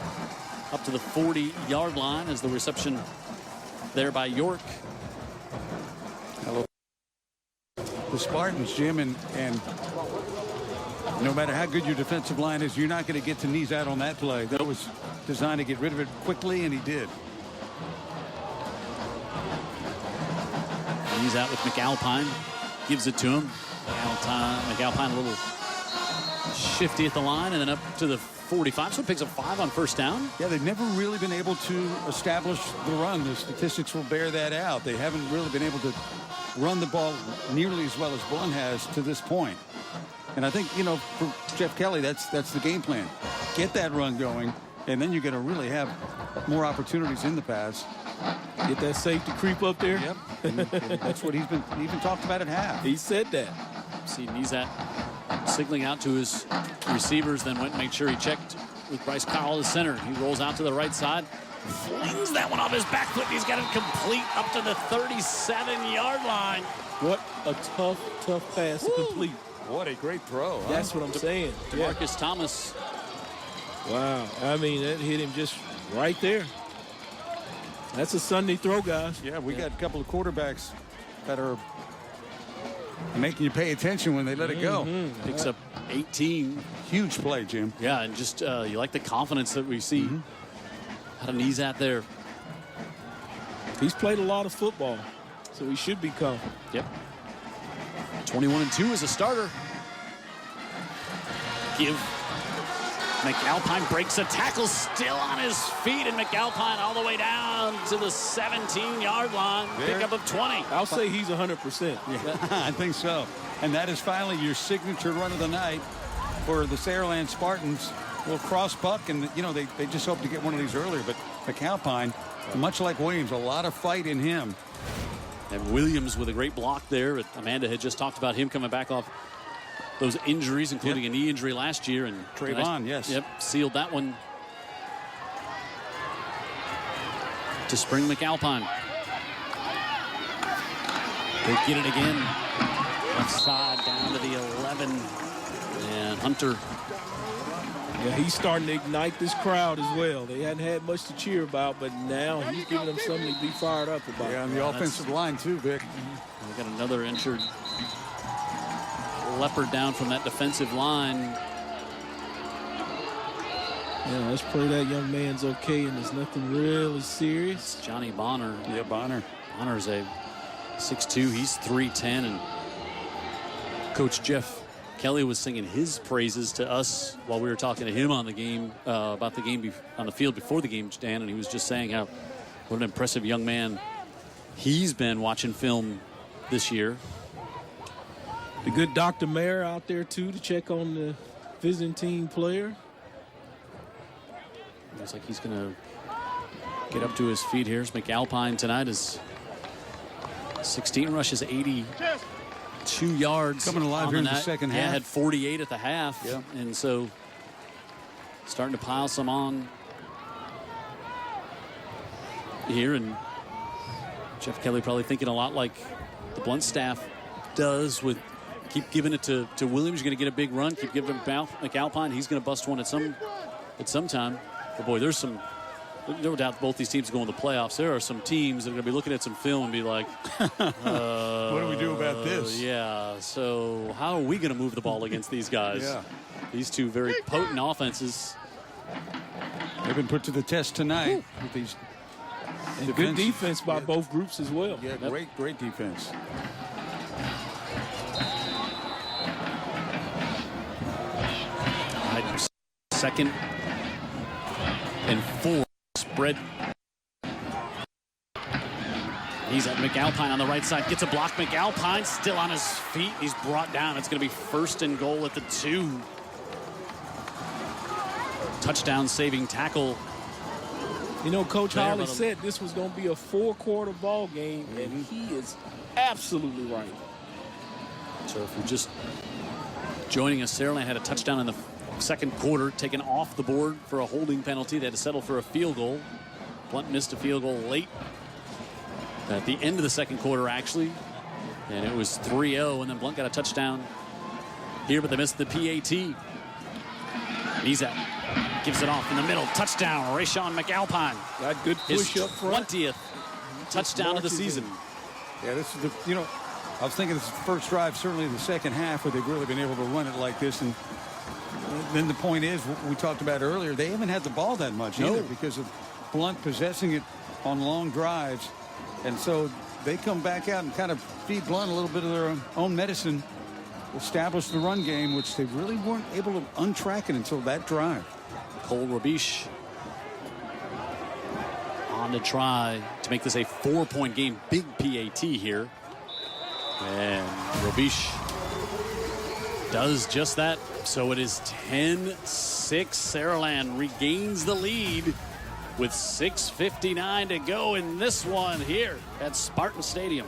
up to the 40-yard line as the reception there by York. Hello. The Spartans, Jim, and no matter how good your defensive line is, you're not going to get to knees out on that play. That was designed to get rid of it quickly, and he did. He's out with McAlpine. Gives it to him. McAlpine a little shifty at the line, and then up to the 45. So it picks up 5 on first down. Yeah, they've never really been able to establish the run. The statistics will bear that out. They haven't really been able to run the ball nearly as well as Blount has to this point. And I think, for Jeff Kelly, that's the game plan. Get that run going, and then you're going to really have more opportunities in the pass. Get that safety creep up there. Yep. And that's what he's even talked about at half. He said that. See Nizat signaling out to his receivers, then went and made sure he checked with Bryce Cowell, the center. He rolls out to the right side, flings that one off his back foot. He's got it complete up to the 37-yard line. What a tough pass to complete. What a great throw. Huh? That's what I'm saying. DeMarcus Thomas. Wow. I mean, that hit him just right there. That's a Sunday throw, guys. Yeah, we got a couple of quarterbacks that are making you pay attention when they let it go. Picks up 18. Huge play, Jim. Yeah, and just you like the confidence that we see out of Nizat there. He's played a lot of football, so he should be confident. Yep. 21-2 as a starter. McAlpine breaks a tackle, still on his feet, and McAlpine all the way down to the 17-yard line. Pickup of 20. I'll say he's 100%. Yeah, I think so. And that is finally your signature run of the night for the Saraland Spartans. Will cross buck, and they just hope to get one of these earlier. But McAlpine, much like Williams, a lot of fight in him. And Williams with a great block there. Amanda had just talked about him coming back off those injuries, including a knee injury last year. And Trayvon, yes. Yep, sealed that one to Spring McAlpine. They get it again. Left side down to the 11. And Hunter. Yeah, he's starting to ignite this crowd as well. They hadn't had much to cheer about, but now he's giving them something to be fired up about. Yeah, on the offensive line too, Vic. We got another injured leopard down from that defensive line. Yeah, let's pray that young man's okay and there's nothing really serious. Johnny Bonner. Yeah, Bonner. Bonner's a 6'2". He's 3'10", and Coach Jeff Kelly was singing his praises to us while we were talking to him on the game, about the game on the field before the game, Dan, and he was just saying what an impressive young man he's been watching film this year. The good Dr. Mayer out there, too, to check on the visiting team player. Looks like he's going to get up to his feet here. McAlpine tonight is 16 rushes, 82 yards. Coming alive here in the second half. Yeah, had 48 at the half. Yeah. And so starting to pile some on here. And Jeff Kelly probably thinking a lot like the Blount staff does with keep giving it to Williams. You're going to get a big run. Keep giving it to McAlpine. He's going to bust one at some time. But boy, there's no doubt both these teams go in the playoffs. There are some teams that are going to be looking at some film and be like, what do we do about this? Yeah, so how are we going to move the ball against these guys? Yeah. These two very potent offenses. They've been put to the test tonight with these. And good defense by both groups as well. Yeah, great defense. Right. 2nd and 4. Spread. He's at McAlpine on the right side. Gets a block. McAlpine still on his feet. He's brought down. It's going to be 1st and goal at the 2. Touchdown saving tackle. You know, Coach Holly said this was going to be a 4-quarter ball game, and he is absolutely right. So if you're just joining us, Saraland had a touchdown in the 2nd quarter, taken off the board for a holding penalty. They had to settle for a field goal. Blount missed a field goal late at the end of the 2nd quarter, actually. And it was 3-0, and then Blount got a touchdown here, but they missed the PAT. He's out. Gives it off in the middle. Touchdown, Rayshawn McAlpine. Got good push up front. 20th touchdown of the season. Yeah, this is the, you know, I was thinking this is the first drive, certainly in the 2nd half, where they've really been able to run it like this. And then the point is, what we talked about earlier, they haven't had the ball that much either because of Blount possessing it on long drives. And so they come back out and kind of feed Blount a little bit of their own medicine, establish the run game, which they really weren't able to untrack it until that drive. Cole Robiche on to try to make this a 4-point game. Big PAT here. And Robiche does just that. So it is 10-6. Saraland regains the lead with 6:59 to go in this one here at Spartan Stadium.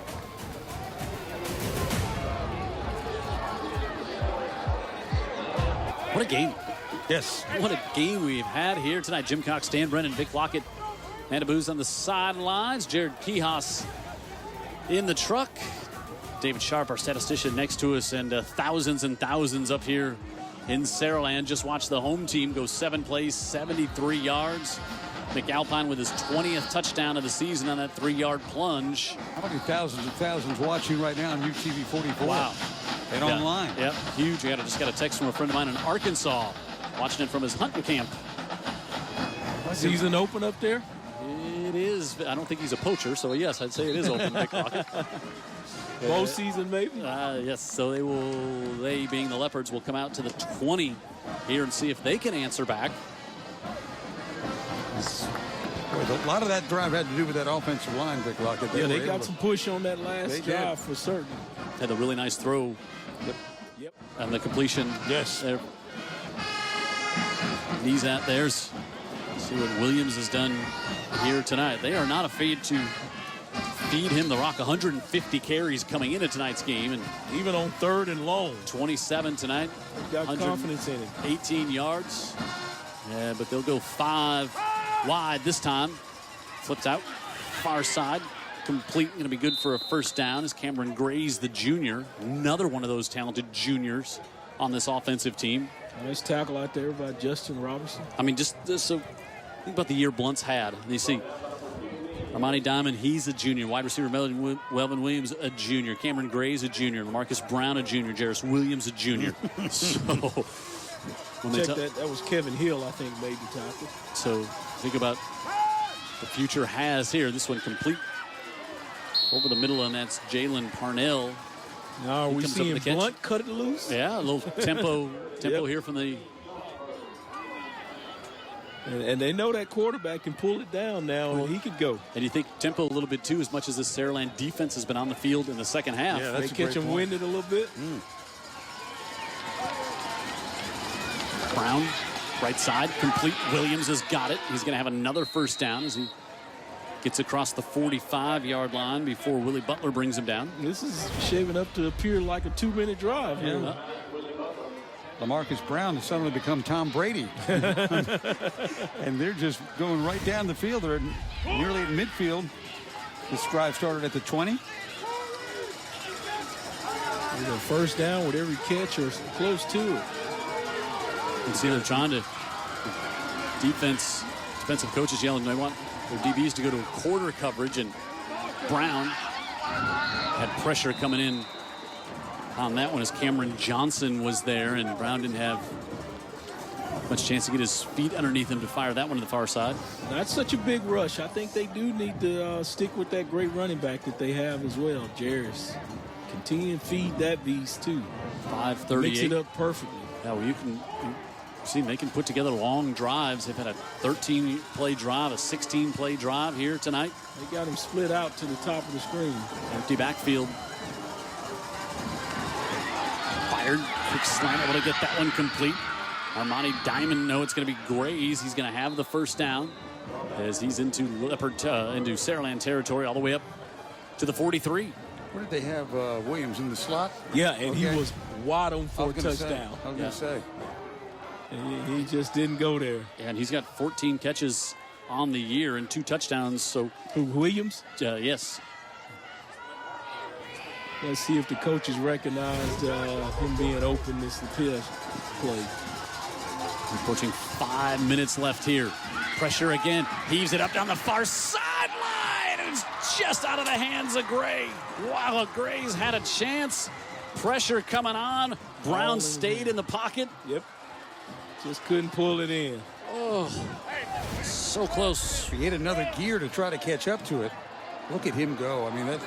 What a game. Yes. What a game we've had here tonight. Jim Cox, Stan Brennan, Vic Lockett, Mandaboos on the sidelines. Jared Kihas in the truck. David Sharp, our statistician, next to us, and thousands and thousands up here in Saraland. Just watch the home team go 7 plays, 73 yards. McAlpine with his 20th touchdown of the season on that 3-yard plunge. How many thousands and thousands watching right now on UTV 44? Wow. And online. Yep, huge. I just got a text from a friend of mine in Arkansas, watching it from his hunting camp. Season open up there? It is. I don't think he's a poacher, so yes, I'd say it is open. Vic Lockett. Bow season, maybe? Yes, so they being the Leopards, will come out to the 20 here and see if they can answer back. A lot of that drive had to do with that offensive line, Vic Lockett. Yeah, they got some push on that last drive for certain. Had a really nice throw. Yep. And the completion. Yes. There. Knees out. There's. See what Williams has done here tonight. They are not afraid to feed him the rock. 150 carries coming into tonight's game, and even on 3rd and long. 27 tonight. Got confidence in him. 18 yards. Yeah, but they'll go 5 wide this time. Flipped out. Far side. Complete. Going to be good for a 1st down as Cameron Gray's the junior. Another one of those talented juniors on this offensive team. Nice tackle out there by Justin Robertson. I mean, just so think about the year Blount's had. And you see Armani Diamond, he's a junior. Wide receiver Melvin Williams, a junior. Cameron Gray's a junior. Marcus Brown, a junior. Jairus Williams, a junior. So when check that was Kevin Hill, I think, made the tackle. So think about the future has here. This one complete over the middle, and that's Jalen Parnell. Now we seeing Blount cut it loose. Yeah, a little tempo here from the. And they know that quarterback can pull it down now, and he could go. And you think tempo a little bit too, as much as this Saraland defense has been on the field in the 2nd half. Yeah, they catch him winded a little bit. Brown, right side, complete. Williams has got it. He's going to have another 1st down as he gets across the 45-yard line before Willie Butler brings him down. This is shaping up to appear like a 2-minute drive here. Yeah. LaMarcus Brown has suddenly become Tom Brady. And they're just going right down the field. They're nearly at midfield. This drive started at the 20. Either 1st down with every catch or close to it. You see they're trying to, defensive coaches yelling, they want their DBs to go to a quarter coverage, and Brown had pressure coming in on that one as Cameron Johnson was there, and Brown didn't have much chance to get his feet underneath him to fire that one to the far side. Not such a big rush. I think they do need to stick with that great running back that they have as well, Jairus. Continue to feed that beast too. 5:38. Mix it up perfectly. Yeah, well, you can See, they can put together long drives. They've had a 13-play drive, a 16-play drive here tonight. They got him split out to the top of the screen. Empty backfield. Fired. Quick slant, able to get that one complete. Armani Diamond, no, it's going to be Grays. He's going to have the first down as he's into into Saraland territory all the way up to the 43. Where did they have Williams in the slot? Yeah, and he was wide on for a touchdown. I was going to say. He just didn't go there. And he's got 14 catches on the year and 2 touchdowns. So who, Williams? Yes. Let's see if the coaches recognized him being open this play. Approaching 5 minutes left here. Pressure again. Heaves it up down the far sideline. It's just out of the hands of Gray. Wow, Gray's had a chance. Pressure coming on. Brown stayed in the pocket. Yep. Just couldn't pull it in. Oh, so close. He hit another gear to try to catch up to it. Look at him go. I mean, that.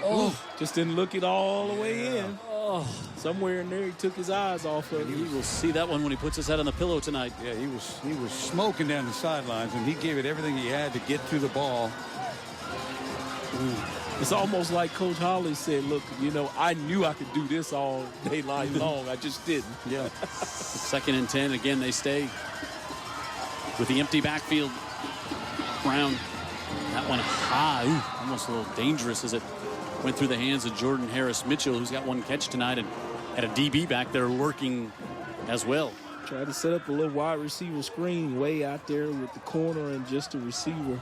Just didn't look it all the way in. Somewhere in there, he took his eyes off of it. He will see that one when he puts his head on the pillow tonight. Yeah, he was smoking down the sidelines, and he gave it everything he had to get to the ball. It's almost like Coach Holly said, look, I knew I could do this all day long. I just didn't. Yeah. 2nd and 10. Again, they stay with the empty backfield. Brown, that one high. Ooh, almost a little dangerous as it went through the hands of Jordan Harris Mitchell, who's got 1 catch tonight and had a DB back there working as well. Tried to set up a little wide receiver screen way out there with the corner and just a receiver.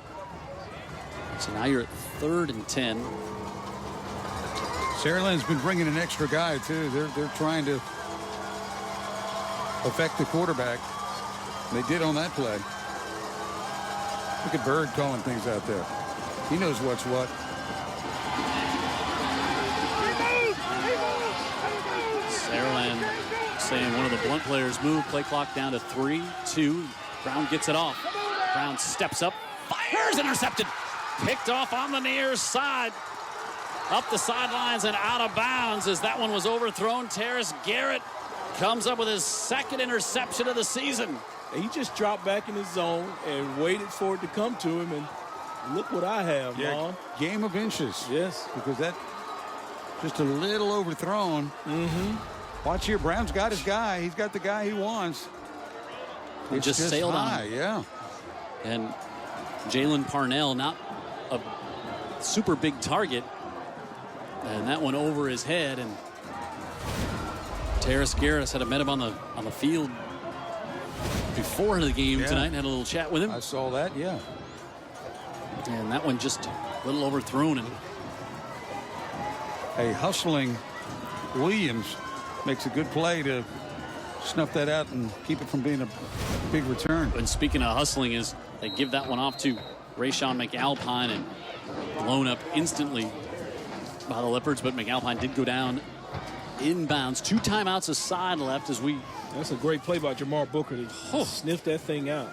So now you're at 3rd and 10. Saraland's been bringing an extra guy, too. They're trying to affect the quarterback. They did on that play. Look at Bird calling things out there. He knows what's what. Saraland saying one of the Blount players move. Play clock down to 3-2. Brown gets it off. Brown steps up, fires, intercepted. Picked off on the near side. Up the sidelines and out of bounds as that one was overthrown. Terrace Garrett comes up with his 2nd interception of the season. He just dropped back in his zone and waited for it to come to him, and look what I have, Mom. Game of inches. Yes. Because that just a little overthrown. Watch here, Brown's got his guy. He's got the guy he wants. It just sailed high, on him. Yeah. And Jalen Parnell, not a super big target. And that one over his head. And Terrace Garrett had met him on the field before the game tonight and had a little chat with him. I saw that, yeah. And that one just a little overthrown. And a hustling Williams makes a good play to snuff that out and keep it from being a big return. And speaking of hustling, is they give that one off to Rayshawn McAlpine and blown up instantly by the Leopards, but McAlpine did go down inbounds. 2 timeouts aside left as we. That's a great play by Jamar Booker to sniff that thing out.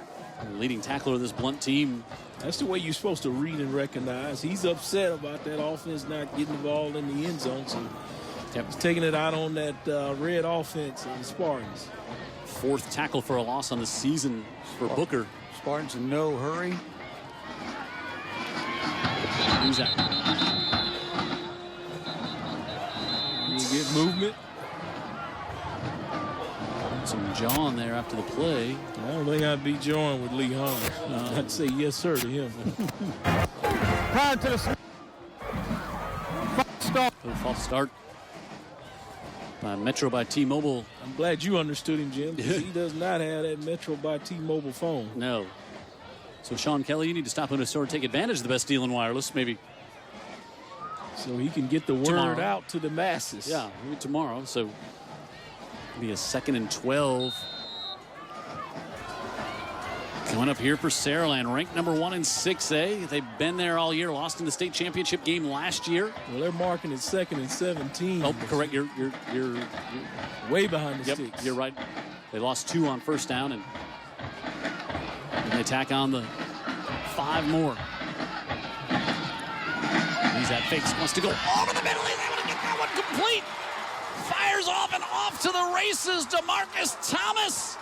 Leading tackler of this Blount team. That's the way you're supposed to read and recognize. He's upset about that offense not getting the ball in the end zone. So he's taking it out on that red offense of the Spartans. 4th tackle for a loss on the season for Booker. Spartans in no hurry. Who's that? You get movement. Some John there after the play. I don't think I'd be joined with Lee Holmes. I'd say yes, sir, to him. Prior to the false start by Metro by T-Mobile. I'm glad you understood him, Jim, because he does not have that Metro by T-Mobile phone. No. So, Sean Kelly, you need to stop in a store and take advantage of the best deal in wireless, maybe. So he can get the word out to the masses. Yeah, maybe tomorrow. So, be a 2nd and 12. Coming up here for Saraland, ranked number 1 in 6A. They've been there all year, lost in the state championship game last year. Well, they're marking it 2nd and 17. Oh, correct. You're way behind the sticks. You're right. They lost 2 on first down, and they tack on the 5 more. He's at fakes, wants to go over the middle. He's able to get that one complete. Fires off and off to the races. DeMarcus Thomas.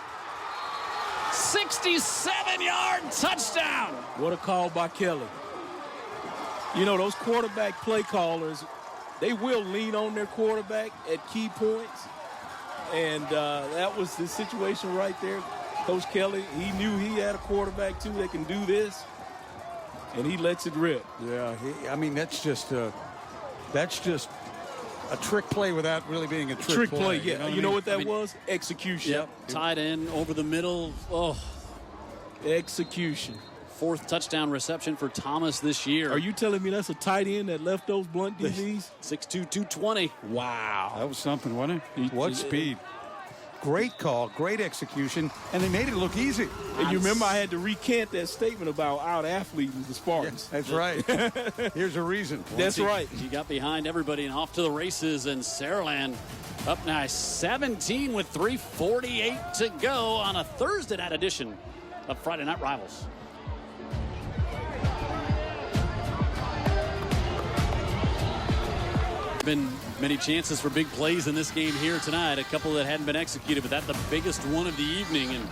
67-yard touchdown. What a call by Kelly. You know, those quarterback play callers, they will lean on their quarterback at key points. And that was the situation right there. Coach Kelly, he knew he had a quarterback, too, that can do this. And he lets it rip. Yeah, I mean, that's just a trick play without really being a trick play. Yeah. You know what that was? Execution. Yep. Tied in over the middle. Oh. Execution. 4th touchdown reception for Thomas this year. Are you telling me that's a tight end that left those Blount DBs? 6'2", 220. Wow. That was something, wasn't it? What speed. Great call, great execution, and they made it look easy. And you remember I had to recant that statement about out-athleting the Spartans. Yeah, that's right. Here's a reason. That's right. He got behind everybody and off to the races, and Saraland up now 17 with 3:48 to go on a Thursday night edition of Friday Night Rivals. Been many chances for big plays in this game here tonight. A couple that hadn't been executed, but that's the biggest one of the evening. And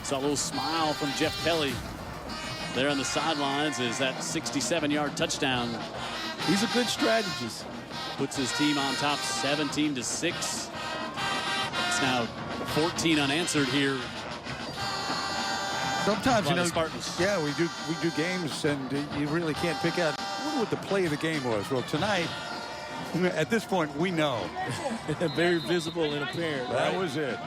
saw a little smile from Jeff Kelly there on the sidelines as that 67-yard touchdown. He's a good strategist. Puts his team on top 17-6. It's now 14 unanswered here. Sometimes, you know, Spartans. Yeah, we do games, and you really can't pick out what the play of the game was. Well, tonight, at this point, we know. Very visible and apparent. That was it.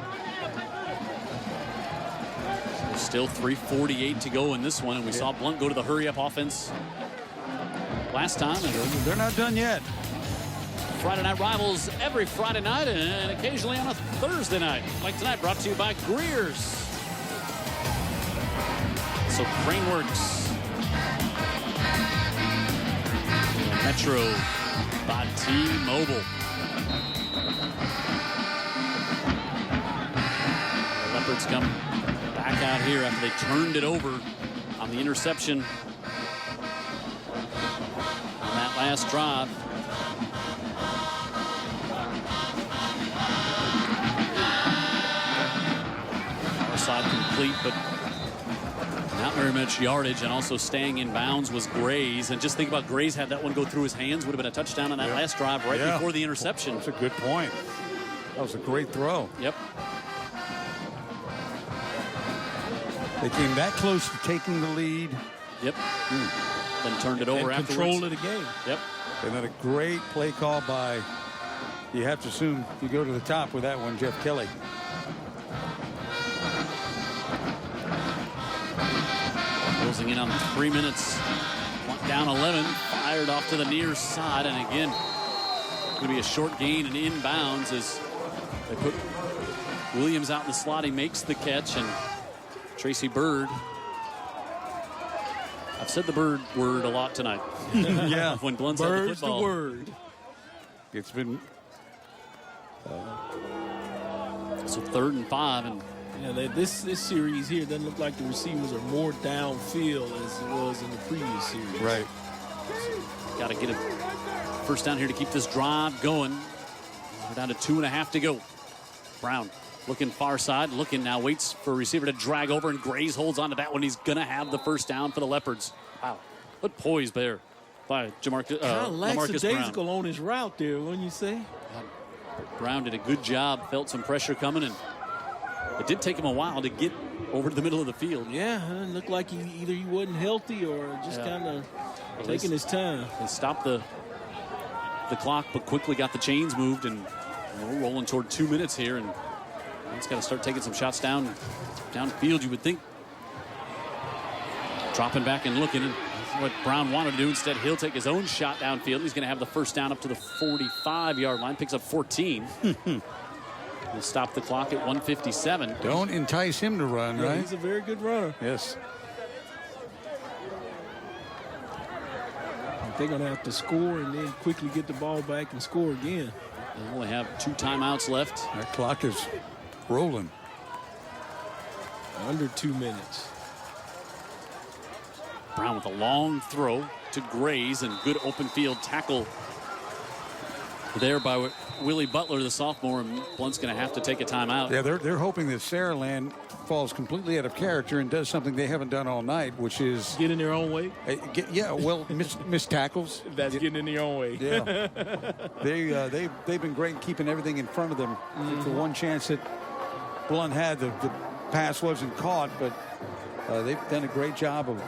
Still 3:48 to go in this one, and we saw Blount go to the hurry-up offense last time. And they're not done yet. Friday Night Rivals every Friday night and occasionally on a Thursday night. Like tonight, brought to you by Greer's. So Craneworks, Metro by T-Mobile. The Leopards come back out here after they turned it over on the interception on that last drive. Far side complete, but not very much yardage, and also staying in bounds was Gray's. And just think about Gray's had that one go through his hands. Would have been a touchdown on that last drive right before the interception. That's a good point. That was a great throw. Yep. They came that close to taking the lead. Yep. Then turned it over and afterwards. Control of the game. Yep. And then a great play call by, you have to assume, you go to the top with that one, Jeff Kelly. Closing in on 3 minutes. Down 11. Fired off to the near side. And again, going to be a short gain and inbounds as they put Williams out in the slot. He makes the catch. And Tracy Bird. I've said the Bird word a lot tonight. Yeah. When Blount's had the Bird's football. the word. It's been... So 3rd and 5. And yeah, this series here doesn't look like the receivers are more downfield as it was in the previous series. Right. got to get a first down here to keep this drive going. We're down to 2.5 to go. Brown looking far side, looking now, waits for a receiver to drag over, and Grays holds on to that one. He's going to have the first down for the Leopards. Wow. What poise there by Lamarcus Brown. Lackadaisical on his route there, wouldn't you say? Brown did a good job, felt some pressure coming, and it did take him a while to get over to the middle of the field. Yeah, it looked like either he wasn't healthy or just kind of taking his time. They stopped the clock, but quickly got the chains moved, and we're rolling toward 2 minutes here, and he's got to start taking some shots downfield, you would think. Dropping back and looking, and that's what Brown wanted to do. Instead, he'll take his own shot downfield. He's going to have the first down up to the 45-yard line, picks up 14. We'll stop the clock at 1:57. Don't entice him to run, right? He's a very good runner. Yes. They're going to have to score and then quickly get the ball back and score again. They only have 2 timeouts left. That clock is rolling. Under 2 minutes. Brown with a long throw to Grays, and good open field tackle there by Willie Butler, the sophomore, and Blount's going to have to take a timeout. Yeah, they're hoping that Saraland falls completely out of character and does something they haven't done all night, which is get in their own way. Miss tackles. That's getting in their own way. Yeah, they've been great keeping everything in front of them. The one chance that Blount had, the pass wasn't caught, but they've done a great job of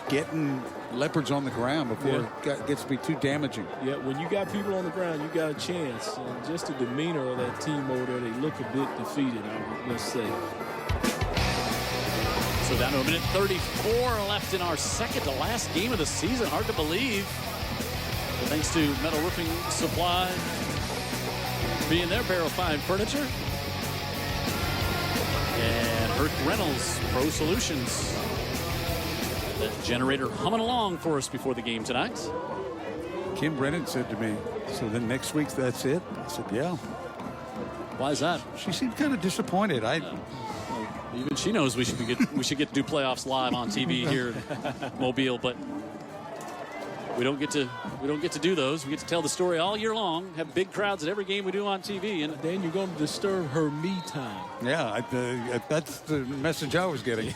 getting Leopards on the ground before it gets to be too damaging. Yeah, when you got people on the ground, you got a chance. And just the demeanor of that team over there, they look a bit defeated, I must say. So down to a minute 34 left in our second to last game of the season. Hard to believe. But thanks to Metal Roofing Supply being their Barrel 5 furniture. And Earth Reynolds Pro Solutions. That generator humming along for us before the game tonight. Kim Brennan said to me, so then next week that's it? I said, yeah. Why is that? She seemed kind of disappointed. Even she knows we should get to do playoffs live on TV here in Mobile, but we don't get to do those. We get to tell the story all year long, have big crowds at every game we do on TV, and then you're going to disturb her me time. Yeah, that's the message I was getting.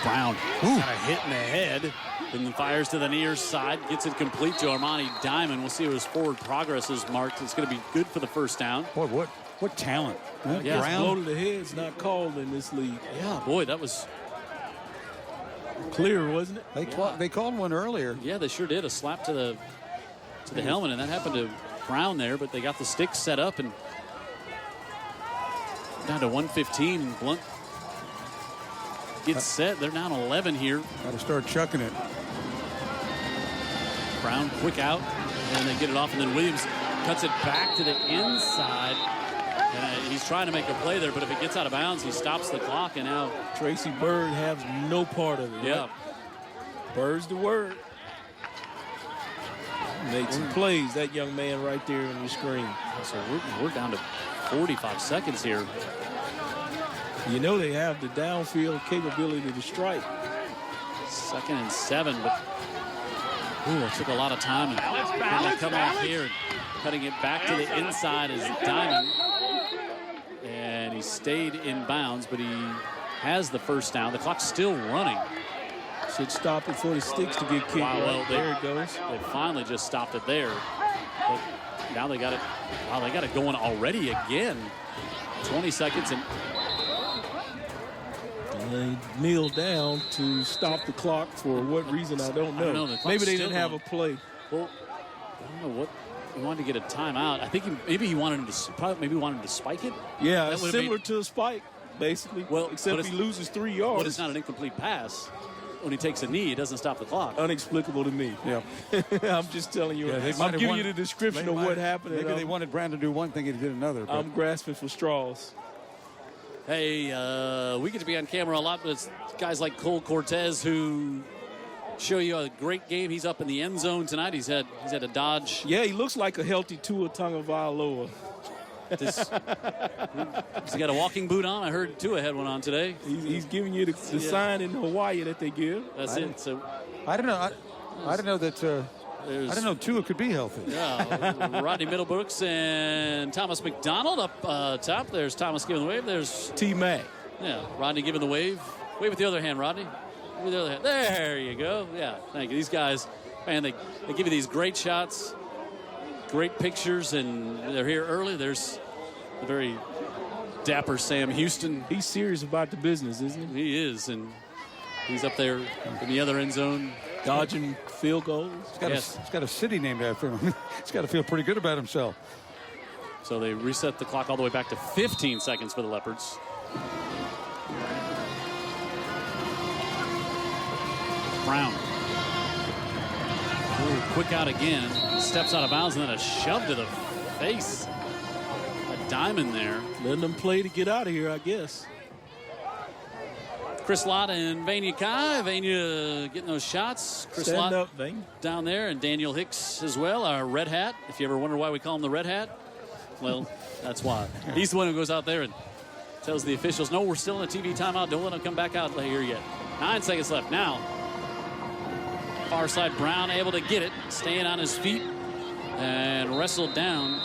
Brown got a hit in the head, and then fires to the near side, gets it complete to Armani Diamond. We'll see what his forward progress is marked. It's going to be good for the first down. Boy, what talent. Yeah, Brown. Blow to the head's not called in this league. Yeah, boy, that was clear, wasn't it? They called one earlier. Yeah, they sure did. A slap to the helmet, and that happened to Brown there, but they got the sticks set up and down to 115, and Blount gets set. They're down 11 here. Got to start chucking it. Brown quick out, and they get it off, and then Williams cuts it back to the inside. And he's trying to make a play there, but if it gets out of bounds, he stops the clock, and now Tracy Bird has no part of it. Yeah. Right? Bird's the word. Makes some plays, that young man right there on your screen. So we're down to 45 seconds here. You know they have the downfield capability to strike. 2nd and 7, but it took a lot of time. And they come off here, and cutting it back to the inside is Diamond. And he stayed in bounds, but he has the first down. The clock's still running. Should stop it for the sticks to get kicked. Wow, well, there it goes. They finally just stopped it there. But now they got it. Wow, they got it going already again. 20 seconds and they kneeled down to stop the clock for what reason, I don't know. Maybe they didn't have a play. Well, I don't know what. He wanted to get a timeout. I think maybe he wanted him to spike it. Yeah, it's similar to a spike, basically. Well, except he loses 3 yards. But it's not an incomplete pass. When he takes a knee, it doesn't stop the clock. Unexplicable to me. Yeah. I'm just telling you. I'm giving you the description of what happened. Maybe they wanted Brown to do one thing and he did another. But I'm grasping for straws. Hey, we get to be on camera a lot, but it's guys like Cole Cortez who show you a great game. He's up in the end zone tonight. He's had a dodge. Yeah, he looks like a healthy Tua Tagovailoa. He's got a walking boot on. I heard Tua had one on today. He's giving you the sign in Hawaii that they give. That's it. So I don't know. I don't know that. I don't know Tua could be healthy. Yeah, Rodney Middlebrooks and Thomas McDonald up top. There's Thomas giving the wave. There's T-Mac. Yeah, Rodney giving the wave. Wave with the other hand, Rodney. With the other hand. There you go. Yeah, thank you. These guys, man, they give you these great shots, great pictures, and they're here early. There's the very dapper Sam Houston. He's serious about the business, isn't he? He is, and he's up there in the other end zone. Dodging field goals. He's got a city named after him. He's got to feel pretty good about himself. So they reset the clock all the way back to 15 seconds for the Leopards. Brown. Ooh, quick out again. Steps out of bounds and then a shove to the face. A diamond there. Letting them play to get out of here, I guess. Chris Lott and Vania Kai. Vania getting those shots. Chris Stand Lott up, Vania. Down there, and Daniel Hicks as well, our red hat. If you ever wonder why we call him the red hat, well, that's why. He's the one who goes out there and tells the officials, no, we're still in a TV timeout. Don't let him come back out here yet. 9 seconds left now. Far side, Brown able to get it, staying on his feet and wrestled down.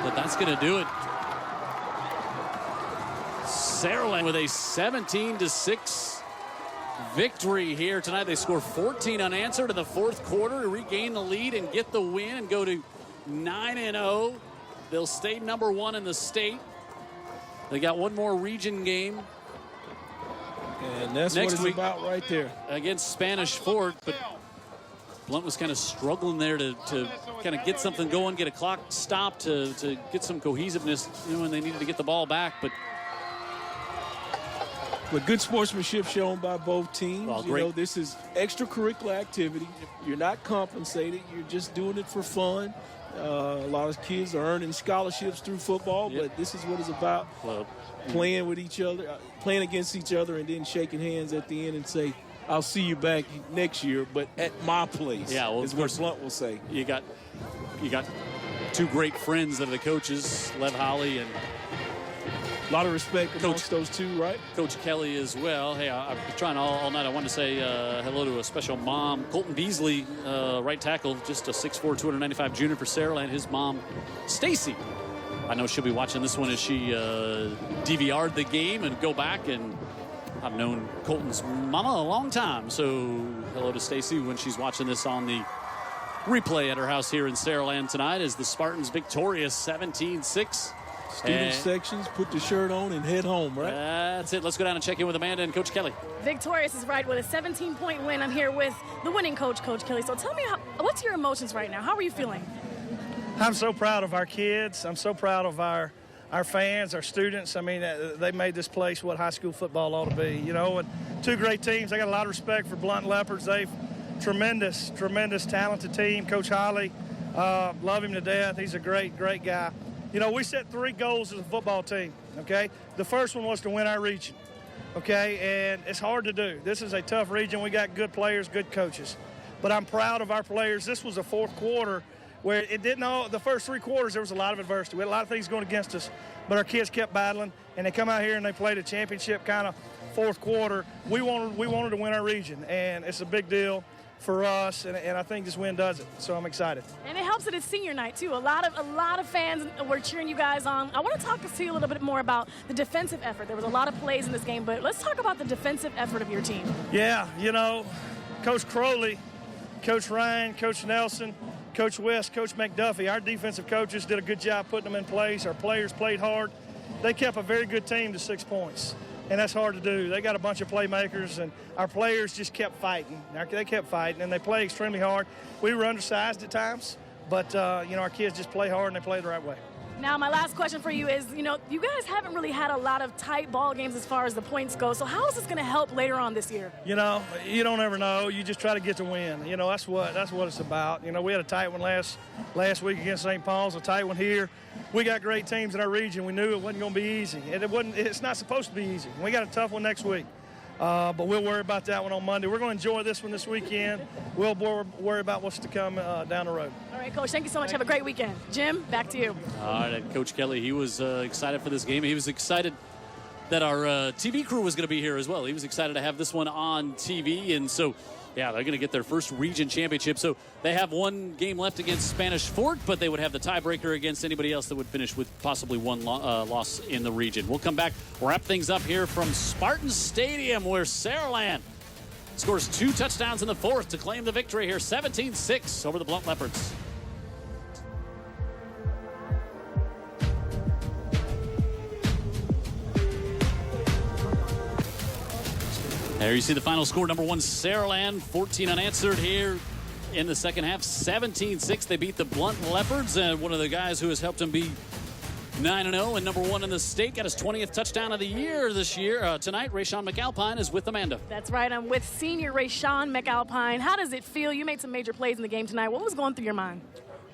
But that's going to do it. Saraland with a 17-6 victory here tonight. They score 14 unanswered in the fourth quarter to regain the lead and get the win and go to 9-0. They'll stay number 1 in the state. They got one more region game. And that's next what it's week about right there. Against Spanish Fort, but Blount was kind of struggling there to kind of get something going, get a clock stopped, to get some cohesiveness, when they needed to get the ball back. But good sportsmanship shown by both teams. Well, you know, this is extracurricular activity. You're not compensated. You're just doing it for fun. A lot of kids are earning scholarships through football, but this is what it's about. Well, playing with each other, playing against each other, and then shaking hands at the end and say, I'll see you back next year, but at my place. Yeah, well, is what Blount will say. You got two great friends of the coaches, Lev Holly and a lot of respect amongst those two, right? Coach Kelly as well. Hey, I've been trying all night. I wanted to say hello to a special mom. Colton Beasley, right tackle, just a 6'4", 295 junior for Saraland. His mom, Stacy. I know she'll be watching this one as she DVR'd the game and go back. And I've known Colton's mama a long time. So hello to Stacy when she's watching this on the replay at her house here in Saraland tonight as the Spartans victorious 17-6. Student sections, put the shirt on and head home, right? That's it. Let's go down and check in with Amanda and Coach Kelly. Victorious is right with a 17-point win. I'm here with the winning coach, Coach Kelly. So tell me, what's your emotions right now? How are you feeling? I'm so proud of our kids. I'm so proud of our fans, our students. I mean, they made this place what high school football ought to be. You know, and two great teams. I got a lot of respect for Blount Leopards. They've tremendous talented team. Coach Holly, love him to death. He's a great guy. You know, we set 3 goals as a football team, okay? The first one was to win our region, okay? And it's hard to do. This is a tough region. We got good players, good coaches. But I'm proud of our players. This was a fourth quarter where it didn't all, the first 3 quarters, there was a lot of adversity. We had a lot of things going against us, but our kids kept battling, and they come out here and they played a championship kind of fourth quarter. We wanted to win our region, and it's a big deal for us, and I think this win does it. So I'm excited. And it helps that it's senior night too. A lot of fans were cheering you guys on. I want to talk to you a little bit more about the defensive effort. There was a lot of plays in this game, but let's talk about the defensive effort of your team. Yeah, you know, Coach Crowley, Coach Ryan, Coach Nelson, Coach West, Coach McDuffie, our defensive coaches did a good job putting them in place. Our players played hard. They kept a very good team to 6 points. And that's hard to do. They got a bunch of playmakers, and our players just kept fighting. They kept fighting, and they play extremely hard. We were undersized at times, but, you know, our kids just play hard, and they play the right way. Now, my last question for you is, you know, you guys haven't really had a lot of tight ball games as far as the points go. So how is this going to help later on this year? You know, you don't ever know. You just try to get to win. You know, that's what it's about. You know, we had a tight one last week against St. Paul's, a tight one here. We got great teams in our region. We knew it wasn't going to be easy. And it's not supposed to be easy. We got a tough one next week. But we'll worry about that one on Monday. We're going to enjoy this one this weekend. We'll worry about what's to come down the road. All right, Coach, thank you so much. Have a great weekend. Jim, back to you. All right, Coach Kelly, he was excited for this game. He was excited that our TV crew was going to be here as well. He was excited to have this one on TV. And so, yeah, they're going to get their first region championship. So they have one game left against Spanish Fort, but they would have the tiebreaker against anybody else that would finish with possibly one loss in the region. We'll come back, wrap things up here from Spartan Stadium, where Saraland scores 2 touchdowns in the fourth to claim the victory here, 17-6 over the Blount Leopards. There you see the final score. Number 1, Saraland, 14 unanswered here in the second half. 17-6. They beat the Blount Leopards. And one of the guys who has helped them be 9-0 and number 1 in the state. Got his 20th touchdown of the year this year. Tonight, Rayshawn McAlpine is with Amanda. That's right. I'm with senior Rayshawn McAlpine. How does it feel? You made some major plays in the game tonight. What was going through your mind?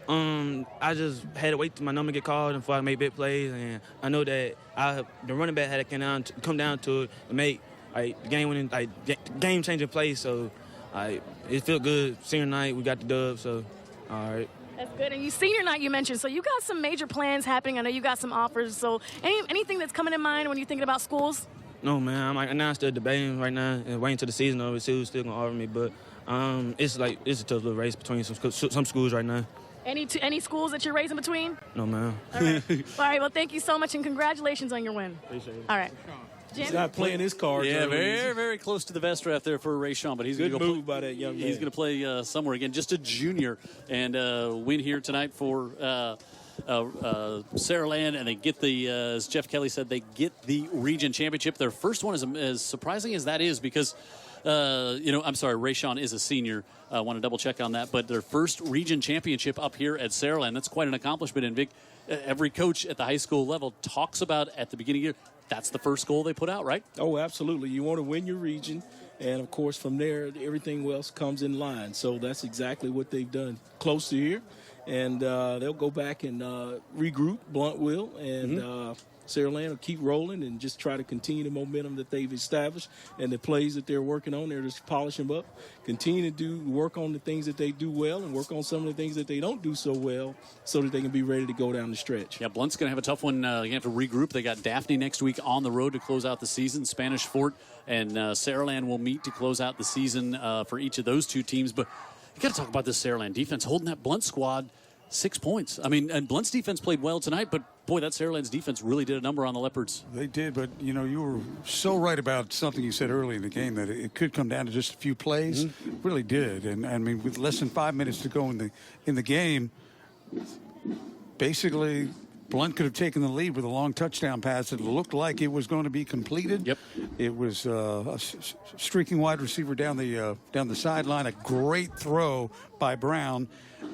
I just had to wait till my number get called before I made big plays. And I know that the running back had to come down to it and make game-winning, game-changing plays. So it felt good. Senior night, we got the dub. So all right. That's good. And senior night you mentioned, so you got some major plans happening. I know you got some offers. So anything that's coming in mind when you're thinking about schools? No, man. I'm still debating right now and waiting till the season over to see who's still going to offer me. But it's a tough little race between some schools right now. Any schools that you're racing between? No, man. All right. All right, well, thank you so much, and congratulations on your win. Appreciate it. All right. Jim? He's not playing his cards. Yeah, early. very, very close to the vest draft there for Rayshawn, but he's going Good to go move by that young man. He's going to play somewhere again, just a junior, and win here tonight for Saraland, and they get the, as Jeff Kelly said, they get the region championship. Their first one is as surprising as that is because, I'm sorry, Rayshawn is a senior. I want to double check on that, but their first region championship up here at Saraland, that's quite an accomplishment. And Vic, every coach at the high school level talks about at the beginning of the year, that's the first goal they put out, right? Oh, absolutely. You want to win your region, and, of course, from there, everything else comes in line. So that's exactly what they've done close to here. And they'll go back and regroup, Blount will, and Saraland will keep rolling and just try to continue the momentum that they've established and the plays that they're working on. They're just polish them up, continue to work on the things that they do well and work on some of the things that they don't do so well so that they can be ready to go down the stretch. Yeah, Blunt's going to have a tough one. They're going to have to regroup. They got Daphne next week on the road to close out the season. Spanish Fort and Saraland will meet to close out the season for each of those two teams. But you got to talk about this Saraland defense holding that Blount squad 6 points. I mean, and Blunt's defense played well tonight, but boy, that Saraland's defense really did a number on the Leopards. They did, but you were so right about something you said early in the game that it could come down to just a few plays. It really did, and I mean, with less than 5 minutes to go in the game, basically Blount could have taken the lead with a long touchdown pass that looked like it was going to be completed. Yep. It was a streaking wide receiver down the sideline, a great throw by Brown.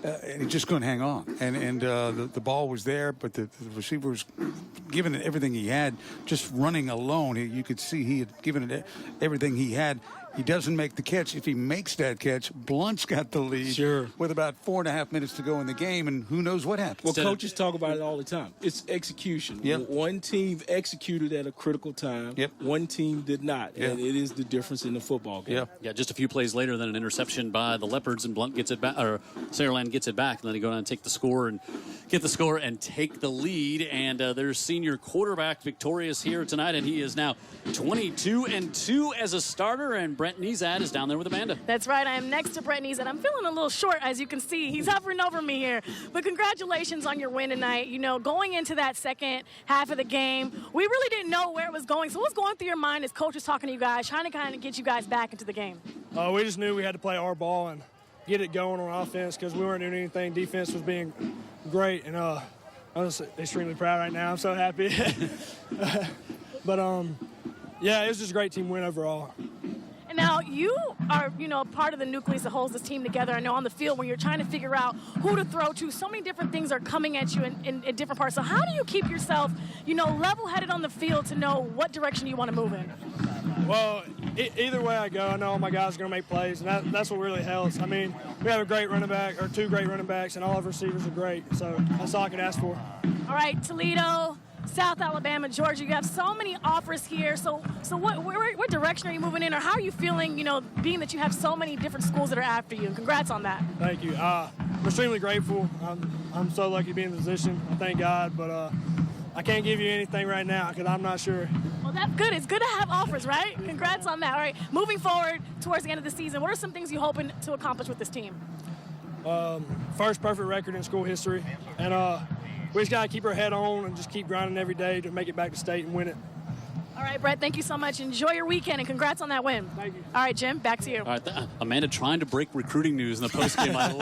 And he just couldn't hang on. And the ball was there, but the receiver was giving it everything he had, just running alone. You could see he had given it everything he had. He doesn't make the catch. If he makes that catch, Blunt's got the lead with about 4.5 minutes to go in the game, and who knows what happens. Well, coaches talk about it all the time. It's execution. Yep. One team executed at a critical time. Yep. One team did not, and it is the difference in the football game. Yeah, just a few plays later than an interception by the Leopards, and Blount gets it back, or Saraland gets it back, and then they go down and take the score and get the score and take the lead. And their senior quarterback victorious here tonight, and he is now 22-2 as a starter. And Brent Nezad is down there with Amanda. That's right. I am next to Brett Nezad. I'm feeling a little short, as you can see. He's hovering over me here. But congratulations on your win tonight. Going into that second half of the game, we really didn't know where it was going. So what's going through your mind as coach is talking to you guys, trying to kind of get you guys back into the game? We just knew we had to play our ball and get it going on offense because we weren't doing anything. Defense was being great, and I'm just extremely proud right now. I'm so happy. But, yeah, it was just a great team win overall. And now you are, part of the nucleus that holds this team together. I know on the field when you're trying to figure out who to throw to, so many different things are coming at you in different parts. So how do you keep yourself, level-headed on the field to know what direction you want to move in? Well, either way I go, I know all my guys are going to make plays, and that's what really helps. I mean, we have a great running back, or two great running backs, and all of our receivers are great. So that's all I can ask for. All right, Toledo, South Alabama, Georgia, you have so many offers here. So what direction are you moving in, or how are you feeling, being that you have so many different schools that are after you? And congrats on that. Thank you. I'm extremely grateful. I'm so lucky to be in the position. I thank God, but I can't give you anything right now because I'm not sure. Well, that's good. It's good to have offers, right? Congrats on that. All right, moving forward towards the end of the season, what are some things you're hoping to accomplish with this team? First perfect record in school history, and we just got to keep our head on and just keep grinding every day to make it back to state and win it. All right, Brett, thank you so much. Enjoy your weekend, and congrats on that win. Thank you. All right, Jim, back to you. All right, Amanda trying to break recruiting news in the postgame. I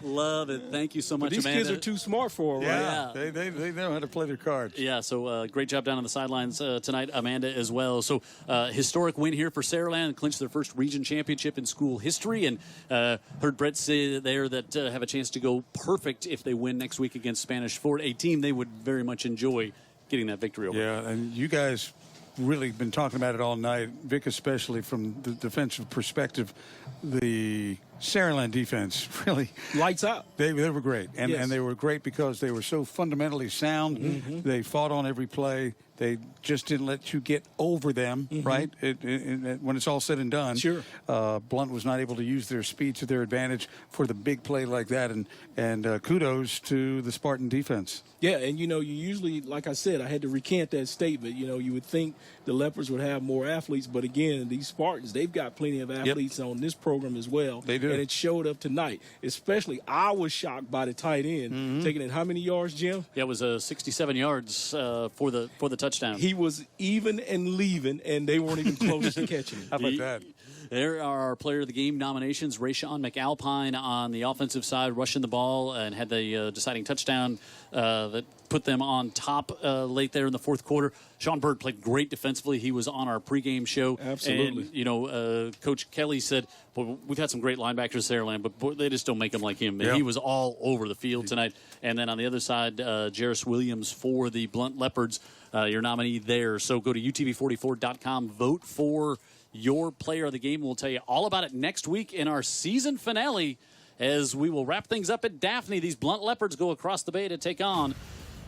love it. Thank you so much, These Amanda. kids are too smart for her, right? Yeah, they know how to play their cards. Yeah, so great job down on the sidelines tonight, Amanda, as well. So historic win here for Saraland, clinched their first region championship in school history, and heard Brett say there that have a chance to go perfect if they win next week against Spanish Fort, a team they would very much enjoy getting that victory over. Yeah, and you guys really been talking about it all night, Vic especially from the defensive perspective. The Saraland defense really lights out. They were great, and Yes. they were great because they were so fundamentally sound. They fought on every play. They just didn't let you get over them, right? When it's all said and done, Sure. Blount was not able to use their speed to their advantage for the big play like that, and kudos to the Spartan defense. Yeah, and you usually, like I said, I had to recant that statement. You would think the Leopards would have more athletes, but again, these Spartans, they've got plenty of athletes on this program as well. They do. And it showed up tonight. Especially, I was shocked by the tight end, taking it how many yards, Jim? Yeah, it was 67 yards for the touchdown. He was even and leaving, and they weren't even close to catching him. How about that? There are our Player of the Game nominations. Rayshon McAlpine on the offensive side, rushing the ball and had the deciding touchdown that put them on top late there in the fourth quarter. Sean Bird played great defensively. He was on our pregame show. Absolutely. And, Coach Kelly said, well, we've had some great linebackers at Saraland, but boy, they just don't make them like him. Yeah. He was all over the field tonight. And then on the other side, Jairus Williams for the Blount Leopards, your nominee there. So go to utv44.com, vote for your player of the game. We'll tell you all about it next week in our season finale as we will wrap things up at Daphne. These Blount Leopards go across the bay to take on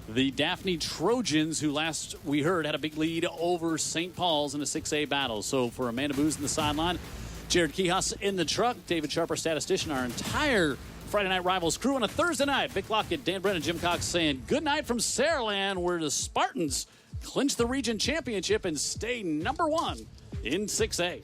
the Daphne Trojans, who last we heard had a big lead over St. Paul's in a 6A battle. So for Amanda Booz in the sideline, Jared Kihas in the truck, David Sharper, statistician, our entire Friday Night Rivals crew on a Thursday night. Vic Lockett, Dan Brennan, Jim Cox saying good night from Saraland, where the Spartans clinch the region championship and stay #1 in 6A.